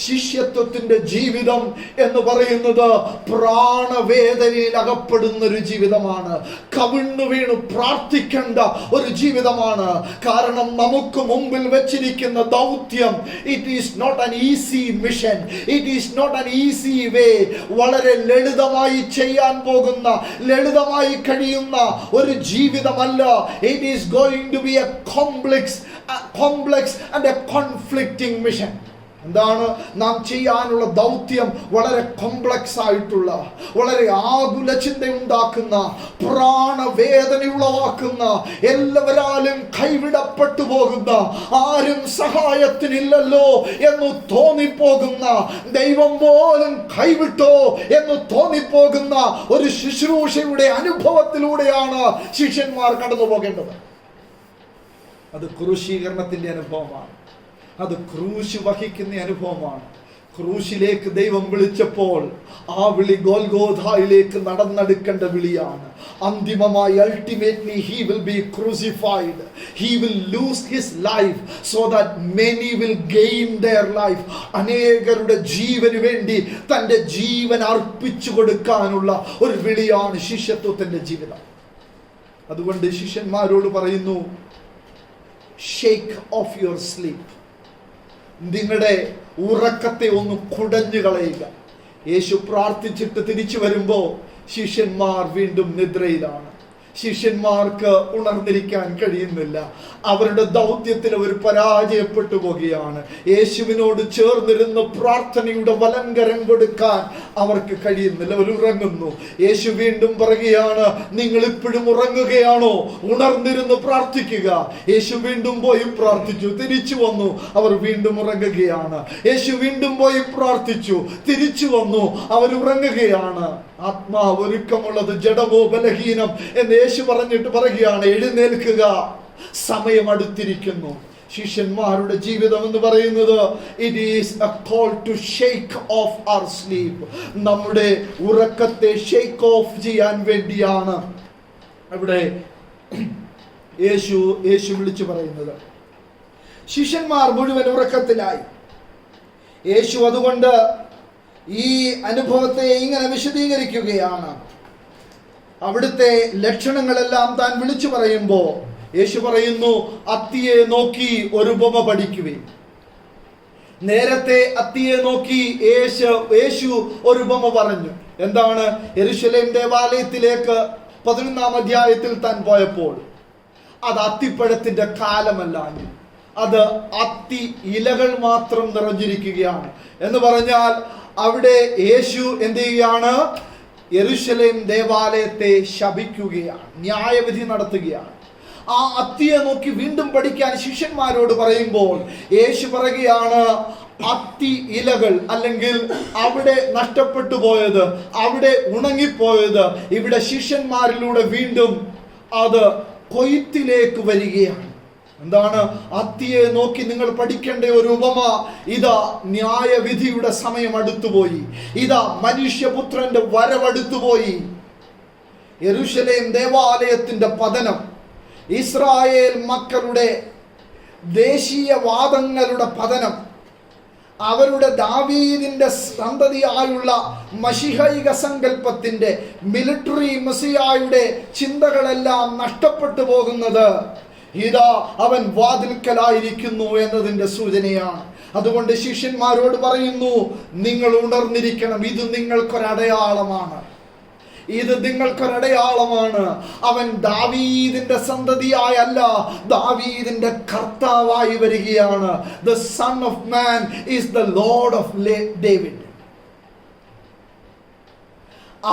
ശിഷ്യത്വത്തിന്റെ ജീവിതം എന്ന് പറയുന്നത് പ്രാണവേദനയിൽ അകപ്പെടുന്ന ഒരു ജീവിതമാണ്. കവിണ്ണു വീണ് പ്രാർത്ഥിക്കേണ്ട ഒരു ജീവിതമാണ്. കാരണം നമുക്ക് മുമ്പിൽ വെച്ചിരിക്കുന്ന ദൗത്യം, it is not an easy mission, it is not an easy way. വളരെ ലളിതമായി ചെയ്യാൻ പോകുന്ന, ലളിതമായി കഴിയുന്ന ഒരു ജീവിതമല്ല. It is going to be a complex and a conflicting mission. എന്താണ് നാം ചെയ്യാനുള്ള ദൗത്യം? വളരെ കോംപ്ലക്സ് ആയിട്ടുള്ള, വളരെ ആകുല ചിന്തയുണ്ടാക്കുന്ന, പ്രാണവേദന ഉളവാക്കുന്ന, എല്ലാവരാലും കൈവിടപ്പെട്ടു പോകുന്ന, ആരും സഹായത്തിനില്ലല്ലോ എന്ന് തോന്നിപ്പോകുന്ന, ദൈവം പോലും കൈവിട്ടോ എന്ന് തോന്നിപ്പോകുന്ന ഒരു ശുശ്രൂഷയുടെ അനുഭവത്തിലൂടെയാണ് ശിഷ്യന്മാർ കടന്നു പോകേണ്ടത്. അത് ക്രൂശീകരണത്തിന്റെ അനുഭവമാണ്. അത് ക്രൂശ് വഹിക്കുന്ന അനുഭവമാണ്. ക്രൂശിലേക്ക് ദൈവം വിളിച്ചപ്പോൾ ആ വിളി ഗോൽഗോഥായിലേക്ക് നടന്നെടുക്കേണ്ട വിളിയാണ്. അന്തിമമായി ultimately he will be crucified, he will lose his life so that many will gain their life. അനേകരുടെ ജീവന് വേണ്ടി തന്റെ ജീവൻ അർപ്പിച്ചു കൊടുക്കാനുള്ള ഒരു വിളിയാണ് ശിഷ്യത്വത്തിന്റെ ജീവിതം. അതുകൊണ്ട് ശിഷ്യന്മാരോട് പറയുന്നു, ഷേക്ക് ഓഫ് യുവർ സ്ലീപ്പ്. നിങ്ങളുടെ ഉറക്കത്തെ ഒന്ന് കുടഞ്ഞു കളയുക. യേശു പ്രാർത്ഥിച്ചിട്ട് തിരിച്ചു വരുമ്പോൾ ശിഷ്യന്മാർ വീണ്ടും നിദ്രയിലാണ്. ശിഷ്യന്മാർക്ക് ഉണർന്നിരിക്കാൻ കഴിയുന്നില്ല. അവരുടെ ദൗത്യത്തിൽ അവർ പരാജയപ്പെട്ടു പോകുകയാണ്. യേശുവിനോട് ചേർന്നിരുന്ന് പ്രാർത്ഥനയുടെ വലങ്കരം കൊടുക്കാൻ അവർക്ക് കഴിയുന്നില്ല. അവർ ഉറങ്ങുന്നു. യേശു വീണ്ടും പറയുകയാണ്, നിങ്ങൾ ഇപ്പോഴും ഉറങ്ങുകയാണോ? ഉണർന്നിരുന്ന് പ്രാർത്ഥിക്കുക. യേശു വീണ്ടും പോയി പ്രാർത്ഥിച്ചു, തിരിച്ചു വന്നു. അവർ വീണ്ടും ഉറങ്ങുകയാണ്. യേശു വീണ്ടും പോയി പ്രാർത്ഥിച്ചു, തിരിച്ചു വന്നു. അവർ ഉറങ്ങുകയാണ്. ആത്മാവ് ഒരുക്കമുള്ളത് ജഡമോ ബലഹീനം എന്ന് യേശു പറഞ്ഞിട്ട് പറയുകയാണ്, എഴുന്നേൽക്കുക, സമയം അടുത്തിരിക്കുന്നു. ശിഷ്യന്മാരുടെ ജീവിതം എന്ന് പറയുന്നത് it is a call to shake off our sleep. നമ്മുടെ ഉറക്കത്തെ ഷേക്ക് ഓഫ് ചെയ്യാൻ വേണ്ടിയാണ് ഇവിടെ യേശു വിളിച്ചു പറയുന്നത്. ശിഷ്യന്മാർ മുഴുവൻ ഉറക്കത്തിലായി. യേശു അതുകൊണ്ട് ഈ അനുഭവത്തെ ഇങ്ങനെ വിശദീകരിക്കുകയാണ്. അവിടുത്തെ ലക്ഷണങ്ങളെല്ലാം താൻ വിളിച്ചു പറയുമ്പോൾ യേശു പറയുന്നു, അത്തിയെ നോക്കി ഒരു ഉപമ പഠിക്കുവിൻ. നേരത്തെ അത്തിയെ നോക്കി യേശു ഒരു ഉപമ പറഞ്ഞു. എന്താണ്? യെരൂശലേം ദേവാലയത്തിലേക്ക് 11-ാം അധ്യായത്തിൽ താൻ പോയപ്പോൾ അത് അത്തിപ്പഴത്തിന്റെ കാലമല്ല, അത് അത്തി ഇലകൾ മാത്രം നിറഞ്ഞിരിക്കുകയാണ്. എന്ന് പറഞ്ഞാൽ അവിടെ യേശു എന്ത് ചെയ്യുകയാണ്? യെരൂശലേം ദേവാലയത്തെ ശപിക്കുകയാണ്, ന്യായവിധി നടത്തുകയാണ്. ആ അത്തിയെ നോക്കി വീണ്ടും പഠിക്കാൻ ശിഷ്യന്മാരോട് പറയുമ്പോൾ യേശു പറയുകയാണ്, അത്തി ഇലകൾ അല്ലെങ്കിൽ അവിടെ നഷ്ടപ്പെട്ടു പോയത്, അവിടെ ഉണങ്ങിപ്പോയത്, ഇവിടെ ശിഷ്യന്മാരിലൂടെ വീണ്ടും അത് കൊയ്ത്തിലേക്ക് വരികയാണ്. എന്താണ്? അത്തിയെ നോക്കി നിങ്ങൾ പഠിക്കേണ്ട ഒരു ഉപമ. ഇതാ ന്യായവിധിയുടെ സമയം അടുത്തുപോയി. ഇതാ മനുഷ്യപുത്രന്റെ വരവടുത്തുപോയി. യെരൂശലേം ദേവാലയത്തിന്റെ പതനം, ഇസ്രായേൽ മക്കളുടെ ദേശീയവാദങ്ങളുടെ പതനം, അവരുടെ ദാവീദിന്റെ സന്തതിയായുള്ള മശിഹൈക സങ്കല്പത്തിന്റെ മിലിറ്ററി മെസ്സിയായുടെ ചിന്തകളെല്ലാം നഷ്ടപ്പെട്ടു പോകുന്നത് ഇതാ അവൻ വാതിൽക്കലായിരിക്കുന്നു എന്നതിന്റെ സൂചനയാണ്. അതുകൊണ്ട് ശിഷ്യന്മാരോട് പറയുന്നു, നിങ്ങൾ ഉണർന്നിരിക്കണം. ഇത് നിങ്ങൾക്കൊരടയാളമാണ്. ഇത് നിങ്ങൾക്കൊരടയാളമാണ്. അവൻ ദാവീദിന്റെ സന്തതിയായല്ല, ദാവീദിന്റെ കർത്താവായി വരികയാണ്. The Son of Man is the Lord of David.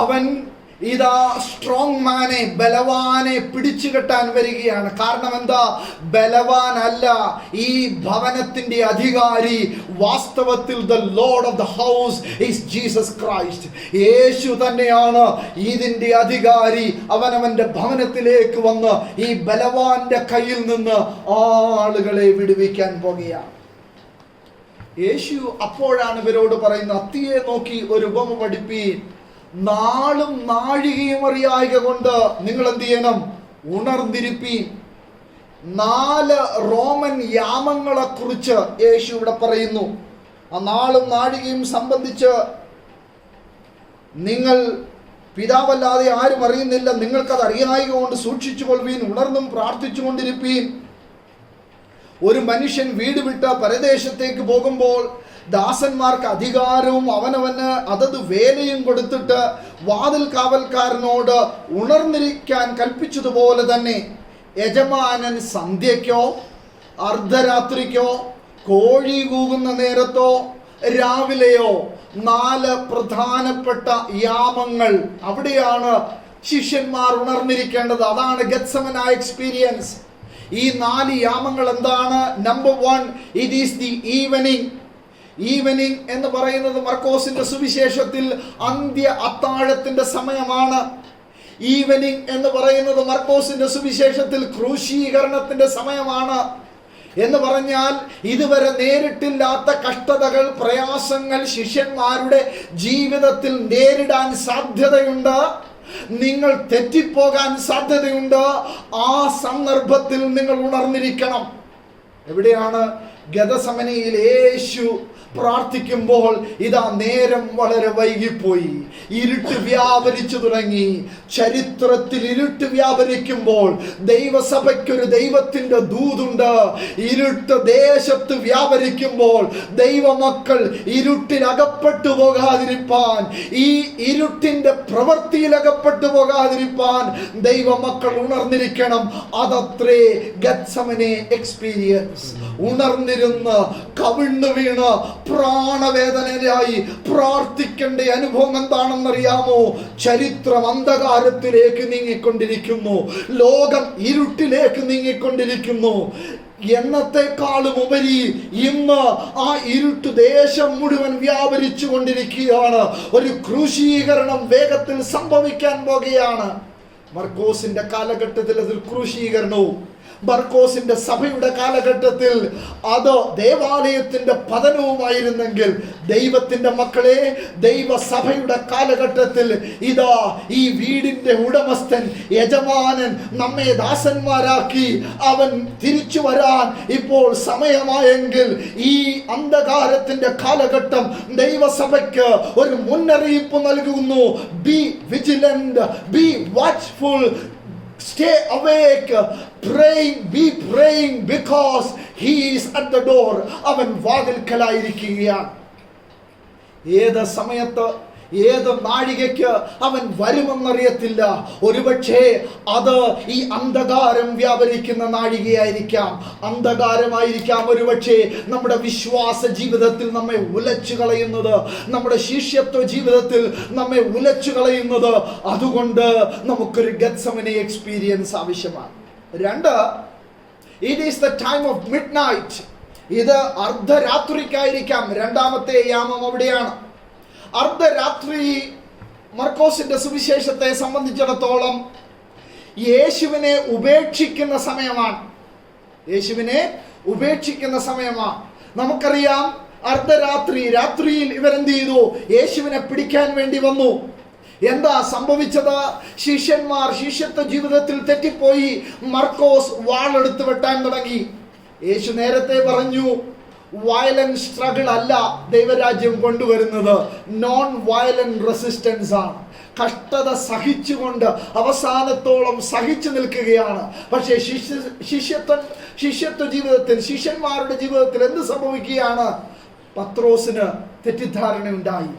അവൻ ഇതാ സ്ട്രോങ് മാനെ, ബലവാനെ പിടിച്ചു കെട്ടാൻ വരികയാണ്. കാരണം എന്താ? ബലവാനല്ല ഈ ഭവനത്തിന്റെ അധികാരി. വാസ്തവത്തിൽ the lord of the house is Jesus Christ. യേശു തന്നെയാണ് ഇതിന്റെ അധികാരി. അവനവന്റെ ഭവനത്തിലേക്ക് വന്ന് ഈ ബലവാന്റെ കയ്യിൽ നിന്ന് ആളുകളെ വിടുവിക്കാൻ പോകുകയാണ്. യേശു അപ്പോഴാണ് ഇവരോട് പറയുന്നത്, അത്തിയെ നോക്കി ഒരു ഉപമ പഠിപ്പീൻ. നാളും നാഴികയും അറിയായക കൊണ്ട് നിങ്ങൾ എന്ത് ചെയ്യണം? ഉണർന്നിരിപ്പീൻ. 4 റോമൻ യാമങ്ങളെ കുറിച്ച് യേശു ഇവിടെ പറയുന്നു. ആ നാളും നാഴികയും സംബന്ധിച്ച് നിങ്ങൾ പിതാവല്ലാതെ ആരും അറിയുന്നില്ല, നിങ്ങൾക്കത് അറിയായകൊണ്ട് സൂക്ഷിച്ചു കൊള്ളുവീൻ, ഉണർന്നും പ്രാർത്ഥിച്ചു കൊണ്ടിരിപ്പീൻ. ഒരു മനുഷ്യൻ വീട് വിട്ട് പരദേശത്തേക്ക് പോകുമ്പോൾ ദാസന്മാർക്ക് അധികാരവും അവനവന് അതത് വേലയും കൊടുത്തിട്ട് വാതിൽ കാവൽക്കാരനോട് ഉണർന്നിരിക്കാൻ കൽപ്പിച്ചതുപോലെ തന്നെ യജമാനൻ സന്ധ്യയ്ക്കോ അർദ്ധരാത്രിക്കോ കോഴി കൂകുന്ന നേരത്തോ രാവിലെയോ 4 പ്രധാനപ്പെട്ട യാമങ്ങൾ അവിടെയാണ് ശിഷ്യന്മാർ ഉണർന്നിരിക്കേണ്ടത്. അതാണ് ഗെത്സമന എക്സ്പീരിയൻസ്. ഈ 4 യാമങ്ങൾ എന്താണ്? Number 1, it is the evening. Evening എന്ന് പറയുന്നത് മർക്കോസിന്റെ സുവിശേഷത്തിൽ അന്ത്യ അത്താഴത്തിന്റെ സമയമാണ്. ഈവനിങ് എന്ന് പറയുന്നത് മർക്കോസിന്റെ സുവിശേഷത്തിൽ ക്രൂശീകരണത്തിന്റെ സമയമാണ്. എന്ന് പറഞ്ഞാൽ ഇതുവരെ നേരിട്ടില്ലാത്ത കഷ്ടതകൾ, പ്രയാസങ്ങൾ ശിഷ്യന്മാരുടെ ജീവിതത്തിൽ നേരിടാൻ സാധ്യതയുണ്ട്. നിങ്ങൾ തെറ്റിപ്പോകാൻ സാധ്യതയുണ്ട്. ആ സന്ദർഭത്തിൽ നിങ്ങൾ ഉണർന്നിരിക്കണം. എവിടെയാണ്? ഗെത്സമനയിൽ യേശു പ്രാർത്ഥിക്കുമ്പോൾ ഇതാ നേരം വളരെ വൈകിപ്പോയി, ഇരുട്ട് വ്യാപരിച്ചു തുടങ്ങി. ചരിത്രത്തിൽ ഇരുട്ട് വ്യാപരിക്കുമ്പോൾ ദൈവസഭയ്ക്കൊരു ദൈവത്തിന്റെ ദൂതുണ്ട്. ഇരുട്ട് ദേശത്ത് വ്യാപരിക്കുമ്പോൾ ദൈവമക്കൾ ഇരുട്ടിൽ അകപ്പെട്ടു പോകാതിരിപ്പാൻ, ഈ ഇരുട്ടിന്റെ പ്രവൃത്തിയിൽ അകപ്പെട്ടു പോകാതിരിപ്പാൻ ദൈവമക്കൾ ഉണർന്നിരിക്കണം. അതത്രേ ഗെത്സമനെ എക്സ്പീരിയൻസ്. ഉണർന്നിരുന്ന് കവിണ്ണു വീണ് പ്രാണവേദനയായി പ്രാർത്ഥിക്കേണ്ട അനുഭവം എന്താണെന്നറിയാമോ? ചരിത്രം അന്ധകാരത്തിലേക്ക് നീങ്ങിക്കൊണ്ടിരിക്കുന്നു, ലോകം ഇരുട്ടിലേക്ക് നീങ്ങിക്കൊണ്ടിരിക്കുന്നു. എന്നത്തെക്കാളും ഉപരി ഇന്ന് ആ ഇരുട്ട് ദേശം മുഴുവൻ വ്യാപരിച്ചു കൊണ്ടിരിക്കുകയാണ്. ഒരു ക്രൂശീകരണം വേഗത്തിൽ സംഭവിക്കാൻ പോകുകയാണ്. മർക്കോസിന്റെ കാലഘട്ടത്തിൽ അതിൽ ക്രൂശീകരണവും, മർക്കോസിന്റെ സഭയുടെ കാലഘട്ടത്തിൽ അത് ദേവാലയത്തിന്റെ പതനവുമായിരുന്നെങ്കിൽ, ദൈവത്തിന്റെ മക്കളെ, ദൈവസഭയുടെ കാലഘട്ടത്തിൽ ഇതാ ഈ വീടിന്റെ ഉടമസ്ഥൻ, യജമാനൻ നമ്മെ ദാസന്മാരാക്കി അവൻ തിരിച്ചു വരാൻ ഇപ്പോൾ സമയമായെങ്കിൽ ഈ അന്ധകാരത്തിന്റെ കാലഘട്ടം ദൈവസഭയ്ക്ക് ഒരു മുന്നറിയിപ്പ് നൽകുന്നു. B vigilant, B watchful, stay awake, praying, be praying because he is at the door. അവൻ വാതിൽക്കലായിരിക്കുകയാണ്. ഏത് സമയത്ത് ഏത് നാഴികയ്ക്ക് അവൻ വരുമെന്നറിയത്തില്ല. ഒരുപക്ഷേ അത് ഈ അന്ധകാരം വ്യാപരിക്കുന്ന നാഴികയായിരിക്കാം, അന്ധകാരമായിരിക്കാം. ഒരുപക്ഷേ നമ്മുടെ വിശ്വാസ ജീവിതത്തിൽ നമ്മെ ഉലച്ചു കളയുന്നത്, നമ്മുടെ ശിഷ്യത്വ ജീവിതത്തിൽ നമ്മെ ഉലച്ചു കളയുന്നത്. അതുകൊണ്ട് നമുക്കൊരു ഗെത്സമനെ എക്സ്പീരിയൻസ് ആവശ്യമാണ്. 2, it is the time of midnight. ഇത് അർദ്ധരാത്രിക്കായിരിക്കാം. 2ാമത്തെ യാമം അവിടെയാണ്. അർദ്ധരാത്രി മർക്കോസിന്റെ സുവിശേഷത്തെ സംബന്ധിച്ചിടത്തോളം യേശുവിനെ ഉപേക്ഷിക്കുന്ന സമയമാണ്. യേശുവിനെ ഉപേക്ഷിക്കുന്ന സമയമാണ്. നമുക്കറിയാം, അർദ്ധരാത്രി, രാത്രിയിൽ ഇവരെന്ത് ചെയ്തു? യേശുവിനെ പിടിക്കാൻ വേണ്ടി വന്നു. എന്താ സംഭവിച്ചത്? ശിഷ്യന്മാർ ശിഷ്യത്വ ജീവിതത്തിൽ തെറ്റിപ്പോയി. മർക്കോസ് വാളെടുത്ത് വെട്ടാൻ തുടങ്ങി. യേശു നേരത്തെ പറഞ്ഞു, വയലന്റ് സ്ട്രഗിൾ അല്ല ദൈവരാജ്യം കൊണ്ടുവരുന്നത്, നോൺ വയലന്റ് റെസിസ്റ്റൻസ് ആണ്. കഷ്ടത സഹിച്ചുകൊണ്ട് അവസാനത്തോളം സഹിച്ചു നിൽക്കുകയാണ്. പക്ഷേ ശിഷ്യത്വ ജീവിതത്തിൽ, ശിഷ്യന്മാരുടെ ജീവിതത്തിൽ എന്ത് സംഭവിക്കുകയാണ്? പത്രോസിന് തെറ്റിദ്ധാരണ ഉണ്ടായി.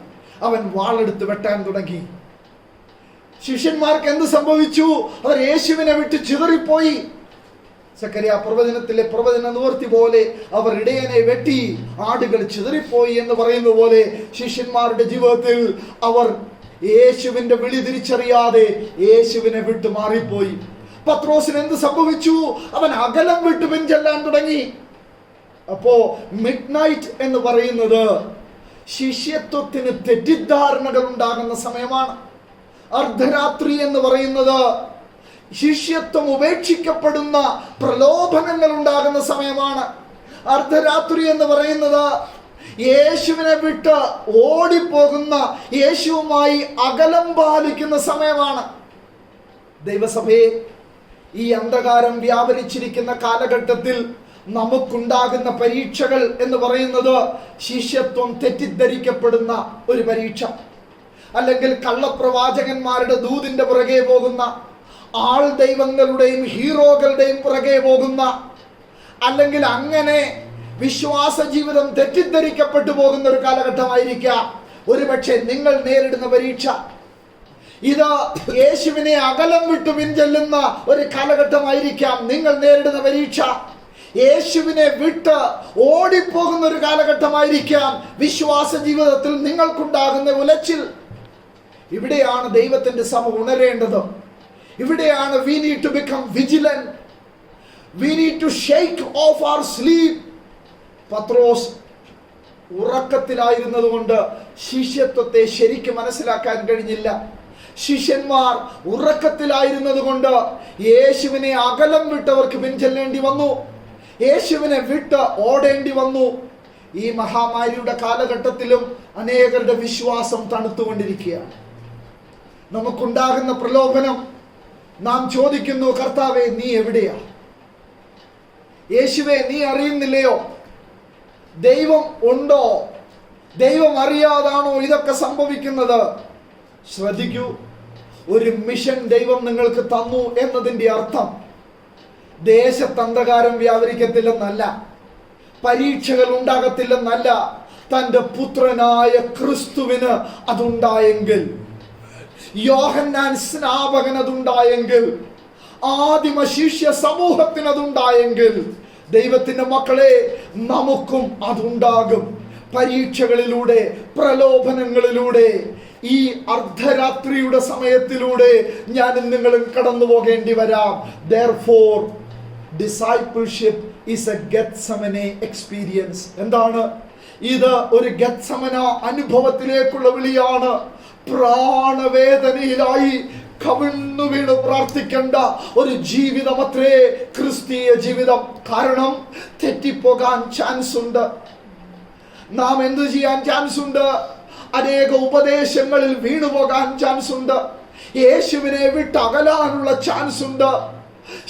അവൻ വാളെടുത്ത് വെട്ടാൻ തുടങ്ങി. ശിഷ്യന്മാർക്ക് എന്ത് സംഭവിച്ചു? അവർ യേശുവിനെ വിട്ട് ചിതറിപ്പോയി. സക്കറിയ പ്രവചനത്തിലെ പ്രവചന നിവർത്തി പോലെ അവർ ഇടയനെ വെട്ടി, ആടുകൾ ചിതറിപ്പോയി എന്ന് പറയുന്ന പോലെ ശിഷ്യന്മാരുടെ ജീവിതത്തിൽ അവർ യേശുവിന്റെ വിളി തിരിച്ചറിയാതെ യേശുവിനെ വിട്ട് മാറിപ്പോയി. പത്രോസിന് എന്ത് സംഭവിച്ചു? അവൻ അകലം വിട്ട് പിൻചെല്ലാൻ തുടങ്ങി. അപ്പോ മിഡ് നൈറ്റ് എന്ന് പറയുന്നത് ശിഷ്യത്വത്തിന് തെറ്റിദ്ധാരണകൾ ഉണ്ടാകുന്ന സമയമാണ്. അർദ്ധരാത്രി എന്ന് പറയുന്നത് ശിഷ്യത്വം ഉപേക്ഷിക്കപ്പെടുന്ന പ്രലോഭനങ്ങൾ ഉണ്ടാകുന്ന സമയമാണ്. അർദ്ധരാത്രി എന്ന് പറയുന്നത് യേശുവിനെ വിട്ട് ഓടിപ്പോകുന്ന, യേശുവുമായി അകലം പാലിക്കുന്ന സമയമാണ്. ദൈവസഭയെ, ഈ അന്ധകാരം വ്യാപരിച്ചിരിക്കുന്ന കാലഘട്ടത്തിൽ നമുക്കുണ്ടാകുന്ന പരീക്ഷകൾ എന്ന് പറയുന്നത് ശിഷ്യത്വം തെറ്റിദ്ധരിക്കപ്പെടുന്ന ഒരു പരീക്ഷ, അല്ലെങ്കിൽ കള്ളപ്രവാചകന്മാരുടെ ദൂതിന്റെ പുറകെ പോകുന്ന, ആൾ ദൈവങ്ങളുടെയും ഹീറോകളുടെയും പുറകെ പോകുന്ന, അല്ലെങ്കിൽ അങ്ങനെ വിശ്വാസ ജീവിതം തെറ്റിദ്ധരിക്കപ്പെട്ടു പോകുന്ന ഒരു കാലഘട്ടമായിരിക്കാം ഒരുപക്ഷെ നിങ്ങൾ നേരിടുന്ന പരീക്ഷ. ഇത് യേശുവിനെ അകലം വിട്ടു പിൻചെല്ലുന്ന ഒരു കാലഘട്ടമായിരിക്കാം നിങ്ങൾ നേരിടുന്ന പരീക്ഷ. യേശുവിനെ വിട്ട് ഓടിപ്പോകുന്ന ഒരു കാലഘട്ടമായിരിക്കാം വിശ്വാസ ജീവിതത്തിൽ നിങ്ങൾക്കുണ്ടാകുന്ന ഉലച്ചിൽ. ഇവിടെയാണ് ദൈവത്തിന്റെ സഭ ഉണരേണ്ടത്. ഇവിടെയാണ് we need to become vigilant. We need to shake off our sleep. പത്രോസ് ഉറക്കത്തിലായിരുന്നത് കൊണ്ട് ശിഷ്യത്വത്തെ ശരിക്കും മനസ്സിലാക്കാൻ കഴിഞ്ഞില്ല. ശിഷ്യന്മാർ ഉറക്കത്തിലായിരുന്നത് കൊണ്ട് യേശുവിനെ അകലം വിട്ടവർക്ക് പിൻചെല്ലേണ്ടി വന്നു, യേശുവിനെ വിട്ട് ഓടേണ്ടി വന്നു. ഈ മഹാമാരിയുടെ കാലഘട്ടത്തിലും അനേകരുടെ വിശ്വാസം തണുത്തുകൊണ്ടിരിക്കുകയാണ്. നമുക്കുണ്ടാകുന്ന പ്രലോഭനം, നാം ചോദിക്കുന്നു, കർത്താവേ നീ എവിടെയാ? യേശുവേ നീ അറിയുന്നില്ലയോ? ദൈവം ഉണ്ടോ? ദൈവം അറിയാതാണോ ഇതൊക്കെ സംഭവിക്കുന്നത്? ശ്രദ്ധിക്കൂ, ഒരു മിഷൻ ദൈവം നിങ്ങൾക്ക് തന്നു എന്നതിന്റെ അർത്ഥം ദേശത്ത് അന്ധകാരം വ്യാപരിക്കത്തില്ലെന്നല്ല, പരീക്ഷകൾ ഉണ്ടാകത്തില്ലെന്നല്ല. തന്റെ പുത്രനായ ക്രിസ്തുവിന് അതുണ്ടായെങ്കിൽ, യോഹന്നാൻ സ്നാപകൻ അതുണ്ടായെങ്കിൽ, ആദിമ ശിഷ്യ സമൂഹത്തിന് അതുണ്ടായെങ്കിൽ, ദൈവത്തിന്റെ മക്കളെ നമുക്കും അതുണ്ടാകും. പരീക്ഷകളിലൂടെ, പ്രലോഭനങ്ങളിലൂടെ, ഈ അർദ്ധരാത്രിയുടെ സമയത്തിലൂടെ ഞാനും നിങ്ങളും കടന്നു പോകേണ്ടി വരാം. Therefore, discipleship is a Gethsemane experience. എന്താണ് ഇത്? ഒരു ഗെത്സമന അനുഭവത്തിലേക്കുള്ള വിളിയാണ്. പ്രാണവേദനയിലായി കവിണ്ണു വീണ് പ്രാർത്ഥിക്കേണ്ട ഒരു ജീവിതം അത്രേ ക്രിസ്തീയ ജീവിതം. കാരണം തെറ്റിപ്പോകാൻ ചാൻസ് ഉണ്ട്. നാം എന്ത് ചെയ്യാൻ ചാൻസ് ഉണ്ട്? അനേക ഉപദേശങ്ങളിൽ വീണുപോകാൻ ചാൻസ് ഉണ്ട്. യേശുവിനെ വിട്ട് അകലാനുള്ള ചാൻസ് ഉണ്ട്.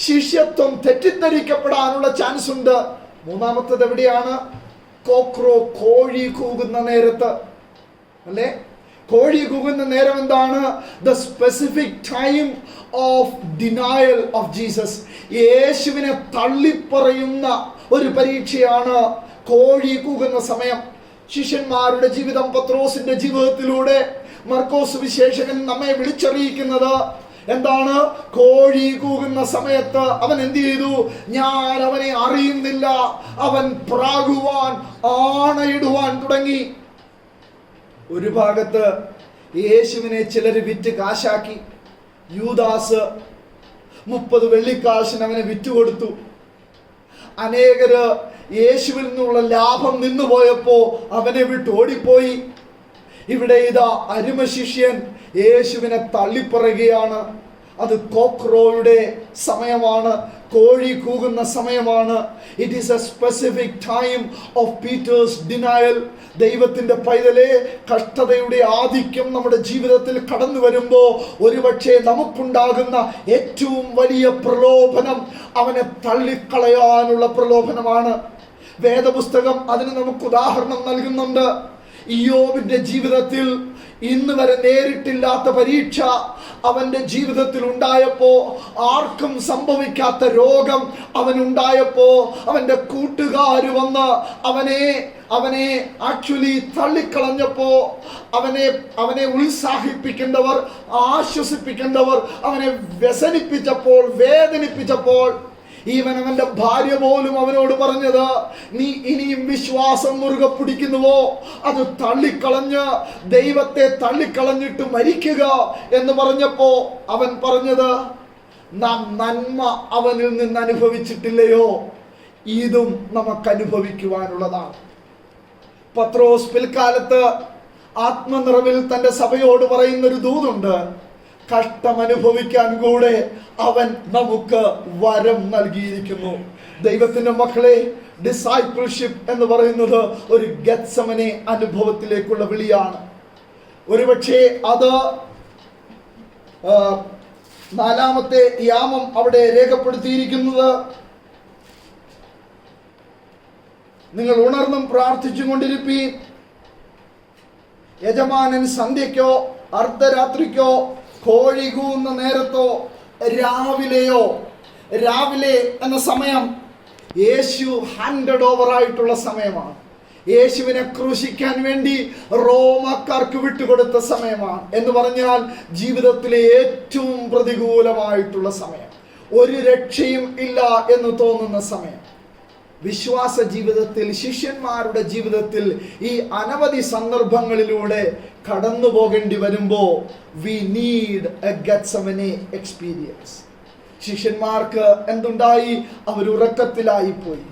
ശിഷ്യത്വം തെറ്റിദ്ധരിക്കപ്പെടാനുള്ള ചാൻസ് ഉണ്ട്. മൂന്നാമത്തത് എവിടെയാണ്? കോഴി കൂകുന്ന നേരത്ത്, അല്ലേ? കോഴി കൂകുന്ന നേരം എന്താണ്? The specific time of denial of Jesus. യേശുവിനെ തള്ളിപ്പറയുന്ന ഒരു പരീക്ഷയാണ് കോഴി കൂകുന്ന സമയം. ശിഷ്യന്മാരുടെ ജീവിതം, പത്രോസിന്റെ ജീവിതത്തിലൂടെ മർക്കോസ് വിശേഷകൻ നമ്മെ വിളിച്ചറിയിക്കുന്നത് എന്താണ്? കോഴി കൂകുന്ന സമയത്ത് അവൻ എന്ത് ചെയ്തു? ഞാൻ അവനെ അറിയുന്നില്ല. അവൻ പ്രാകുവാൻ, ആണയിടുവാൻ തുടങ്ങി. ഒരു ഭാഗത്ത് യേശുവിനെ ചിലര് വിറ്റ് കാശാക്കി. യൂദാസ് 30 വെള്ളിക്കാശിന് അവനെ വിറ്റുകൊടുത്തു. അനേകര് യേശുവിൽ നിന്നുള്ള ലാഭം നിന്നുപോയപ്പോ അവനെ വിട്ട് ഓടിപ്പോയി. ഇവിടെ ഇതാ അരുമ ശിഷ്യൻ യേശുവിനെ തള്ളിപ്പറയുകയാണ്. അത് കോക്രോയുടെ സമയമാണ്, കോഴി കൂകുന്ന സമയമാണ്. It is a specific time of Peter's denial. ദൈവത്തിന്റെ പൈതലെ, കഷ്ടതയുടെ ആധിക്യം നമ്മുടെ ജീവിതത്തിൽ കടന്നു വരുമ്പോൾ ഒരുപക്ഷെ നമുക്കുണ്ടാകുന്ന ഏറ്റവും വലിയ പ്രലോഭനം അവനെ തള്ളിക്കളയാനുള്ള പ്രലോഭനമാണ്. വേദപുസ്തകം അതിന് നമുക്ക് ഉദാഹരണം നൽകുന്നുണ്ട്. ഇയ്യോബിന്റെ ജീവിതത്തിൽ ഇന്ന് വരെ നേരിട്ടില്ലാത്ത പരീക്ഷ അവന്റെ ജീവിതത്തിൽ ഉണ്ടായപ്പോ, ആർക്കും സംഭവിക്കാത്ത രോഗം അവനുണ്ടായപ്പോ, അവന്റെ കൂട്ടുകാര് വന്ന് അവനെ ആക്ച്വലി തള്ളിക്കളഞ്ഞപ്പോ, അവനെ ഉത്സാഹിപ്പിക്കേണ്ടവർ, ആശ്വസിപ്പിക്കേണ്ടവർ അവനെ വ്യസനിപ്പിച്ചപ്പോൾ, വേദനിപ്പിച്ചപ്പോൾ, ഈവൻ അവന്റെ ഭാര്യ പോലും അവനോട് പറഞ്ഞത്, നീ ഇനിയും വിശ്വാസം മുറുകെ പിടിക്കുന്നുവോ? അത് തള്ളിക്കളഞ്ഞ്, ദൈവത്തെ തള്ളിക്കളഞ്ഞിട്ട് മരിക്കുക എന്ന് പറഞ്ഞപ്പോ അവൻ പറഞ്ഞത്, നാം നന്മ അവനിൽ നിന്ന് അനുഭവിച്ചിട്ടില്ലയോ? ഇതും നമുക്ക് അനുഭവിക്കുവാനുള്ളതാണ്. പത്രോസ് പിൽക്കാലത്ത് ആത്മനിറവിൽ തന്റെ സഭയോട് പറയുന്നൊരു ദൂതുണ്ട്. കഷ്ടം അനുഭവിക്കാൻ കൂടെ അവൻ നമുക്ക് വരം നൽകിയിരിക്കുന്നു. ദൈവത്തിന്റെ മക്കളെ, ഡിസൈപ്പിൾഷിപ്പ് എന്ന് പറയുന്നത് ഒരു ഗെത്സമനെ അനുഭവത്തിലേക്കുള്ള വിളിയാണ്. ഒരുപക്ഷെ അത് നാലാമത്തെ യാമം അവിടെ രേഖപ്പെടുത്തിയിരിക്കുന്നത്, നിങ്ങൾ ഉണർന്നും പ്രാർത്ഥിച്ചു കൊണ്ടിരിപ്പീൻ. യജമാനൻ സന്ധ്യയ്ക്കോ അർദ്ധരാത്രിക്കോ കോഴി കൂവുന്ന നേരത്തോ രാവിലെയോ, രാവിലെ എന്ന സമയം യേശു ഹാൻഡഡ് ഓവർ ആയിട്ടുള്ള സമയമാണ്. യേശുവിനെ ക്രൂശിക്കാൻ വേണ്ടി റോമാക്കാർക്ക് വിട്ടുകൊടുത്ത സമയമാണ്. എന്ന് പറഞ്ഞാൽ ജീവിതത്തിലെ ഏറ്റവും പ്രതികൂലമായിട്ടുള്ള സമയം, ഒരു രക്ഷയും ഇല്ല എന്ന് തോന്നുന്ന സമയം. വിശ്വാസ ജീവിതത്തിൽ, ശിഷ്യന്മാരുടെ ജീവിതത്തിൽ ഈ അനവധി സന്ദർഭങ്ങളിലൂടെ കടന്നു പോകേണ്ടി വരുമ്പോൾ വി നീഡ് എ ഗെത്സമനെ എക്സ്പീരിയൻസ്. ശിഷ്യന്മാർക്ക് എന്തുണ്ടായി? അവർ ഉറക്കത്തിലായിപ്പോയി.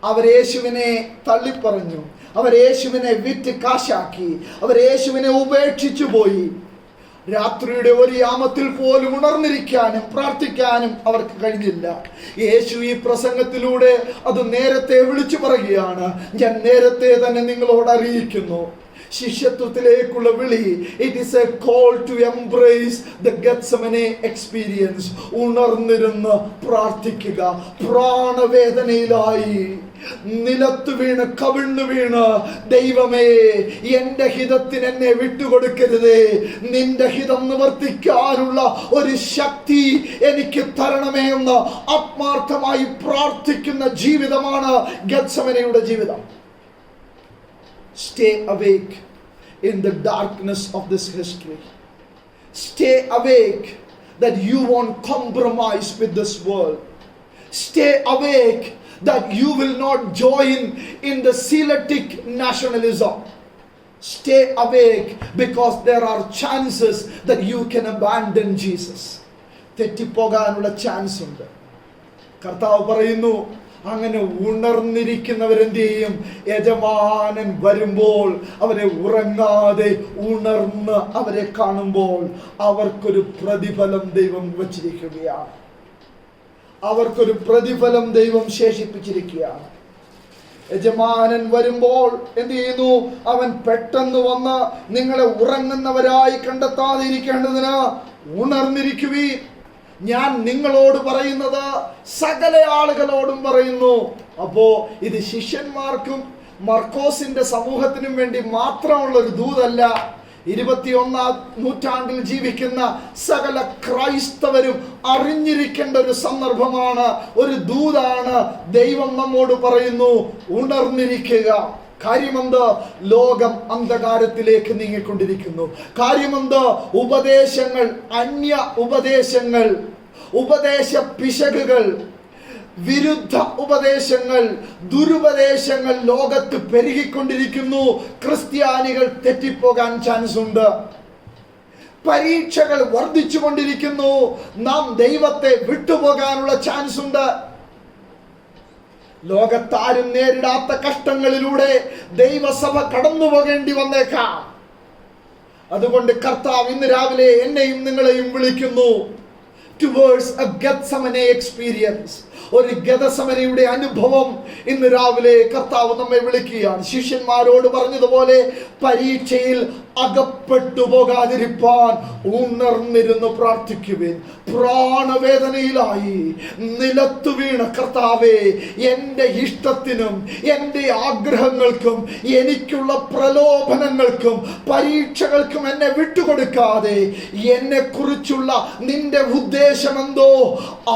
അവർ യേശുവിനെ തള്ളിപ്പറഞ്ഞു, അവർ യേശുവിനെ വിറ്റ് കാശാക്കി, അവർ യേശുവിനെ ഉപേക്ഷിച്ചു പോയി. രാത്രിയുടെ ഒരു യാമത്തിൽ പോലും ഉണർന്നിരിക്കാനും പ്രാർത്ഥിക്കാനും അവർക്ക് കഴിഞ്ഞില്ല. യേശു ഈ പ്രസംഗത്തിലൂടെ അത് നേരത്തെ വിളിച്ചു പറയുകയാണ്. ഞാൻ നേരത്തെ തന്നെ നിങ്ങളോട് അറിയിക്കുന്നു, ശിഷ്യത്വത്തിലേക്കുള്ള വിളി, it is a call to embrace the Gethsemane experience. ഉണർന്നിരുന്ന് പ്രാർത്ഥിക്കുക. പ്രാണവേദനയിലായി നിലത്ത് വീണ് കവിണ്ണു വീണ്, ദൈവമേ എന്റെ ഹിതത്തിന് എന്നെ വിട്ടുകൊടുക്കരുതേ, നിന്റെ ഹിതം നിവർത്തിക്കാനുള്ള ഒരു ശക്തി എനിക്ക് തരണമേ എന്ന് ആത്മാർത്ഥമായി പ്രാർത്ഥിക്കുന്ന ജീവിതമാണ് ഗെത്സമനയുടെ ജീവിതം. Stay awake in the darkness of this history. Stay awake that you won't compromise with this world. Stay awake that you will not join in the Semitic nationalism. Stay awake because there are chances that you can abandon Jesus. തെറ്റിപ്പോകാനുള്ള chance ഉണ്ട്. കർത്താവ് പറയുന്നു, അങ്ങനെ ഉണർന്നിരിക്കുന്നവരെന്ത് ചെയ്യും? യജമാനൻ വരുമ്പോൾ അവരെ ഉറങ്ങാതെ ഉണർന്ന് അവരെ കാണുമ്പോൾ അവർക്കൊരു പ്രതിഫലം ദൈവം വച്ചിരിക്കുകയാണ്. അവർക്കൊരു പ്രതിഫലം ദൈവം ശേഷിപ്പിച്ചിരിക്കുകയാണ്. യജമാനൻ വരുമ്പോൾ എന്ത് ചെയ്യുന്നു? അവൻ പെട്ടെന്ന് വന്ന് നിങ്ങളെ ഉറങ്ങുന്നവരായി കണ്ടെത്താതിരിക്കേണ്ടതിന് ഉണർന്നിരിക്കുവീൻ. ഞാൻ നിങ്ങളോട് പറയുന്നത് സകല ആളുകളോടും പറയുന്നു. അപ്പോ ഇത് ശിഷ്യന്മാർക്കും മർക്കോസിന്റെ സമൂഹത്തിനും വേണ്ടി മാത്രമുള്ള ഒരു ദൂതല്ല. 21ാം നൂറ്റാണ്ടിൽ ജീവിക്കുന്ന സകല ക്രൈസ്തവരും അറിഞ്ഞിരിക്കേണ്ട ഒരു സന്ദർഭമാണ്, ഒരു ദൂതാണ്. ദൈവം നമ്മോട് പറയുന്നു, ഉണർന്നിരിക്കുക. കാര്യമെന്ത്? ലോകം അന്ധകാരത്തിലേക്ക് നീങ്ങിക്കൊണ്ടിരിക്കുന്നു. കാര്യമെന്ത്? ഉപദേശങ്ങൾ, അന്യ ഉപദേശങ്ങൾ, ഉപദേശ പിശകുകൾ, വിരുദ്ധ ഉപദേശങ്ങൾ, ദുരുപദേശങ്ങൾ ലോകത്ത് പെരുകിക്കൊണ്ടിരിക്കുന്നു. ക്രിസ്ത്യാനികൾ തെറ്റിപ്പോകാൻ ചാൻസ് ഉണ്ട്. പരീക്ഷകൾ വർദ്ധിച്ചു കൊണ്ടിരിക്കുന്നു. നാം ദൈവത്തെ വിട്ടുപോകാനുള്ള ചാൻസ് ഉണ്ട്. ലോകത്താരും നേരിടാത്ത കഷ്ടങ്ങളിലൂടെ ദൈവസഭ കടന്നു പോകേണ്ടി വന്നേക്കാം. അതുകൊണ്ട് കർത്താവ് ഇന്ന് രാവിലെ എന്നെയും നിങ്ങളെയും വിളിക്കുന്നു towards a Gethsemane experience. ഒരു ഗെത്സമനയുടെ അനുഭവം ഇന്ന് രാവിലെ കർത്താവ് നമ്മെ വിളിക്കുകയാണ്. ശിഷ്യന്മാരോട് പറഞ്ഞതുപോലെ പരീക്ഷയിൽ അകപ്പെട്ടു പോകാതിരിപ്പാൻ ഉണർന്നിരുന്ന് പ്രാർത്ഥിക്കുവിൻ. പ്രാണവേദനയിലായി നിലത്തു വീണ കർത്താവേ, എൻ്റെ ഇഷ്ടത്തിനും എൻ്റെ ആഗ്രഹങ്ങൾക്കും എനിക്കുള്ള പ്രലോഭനങ്ങൾക്കും പരീക്ഷകൾക്കും എന്നെ വിട്ടുകൊടുക്കാതെ എന്നെ കുറിച്ചുള്ള നിന്റെ ഉദ്ദേശമെന്തോ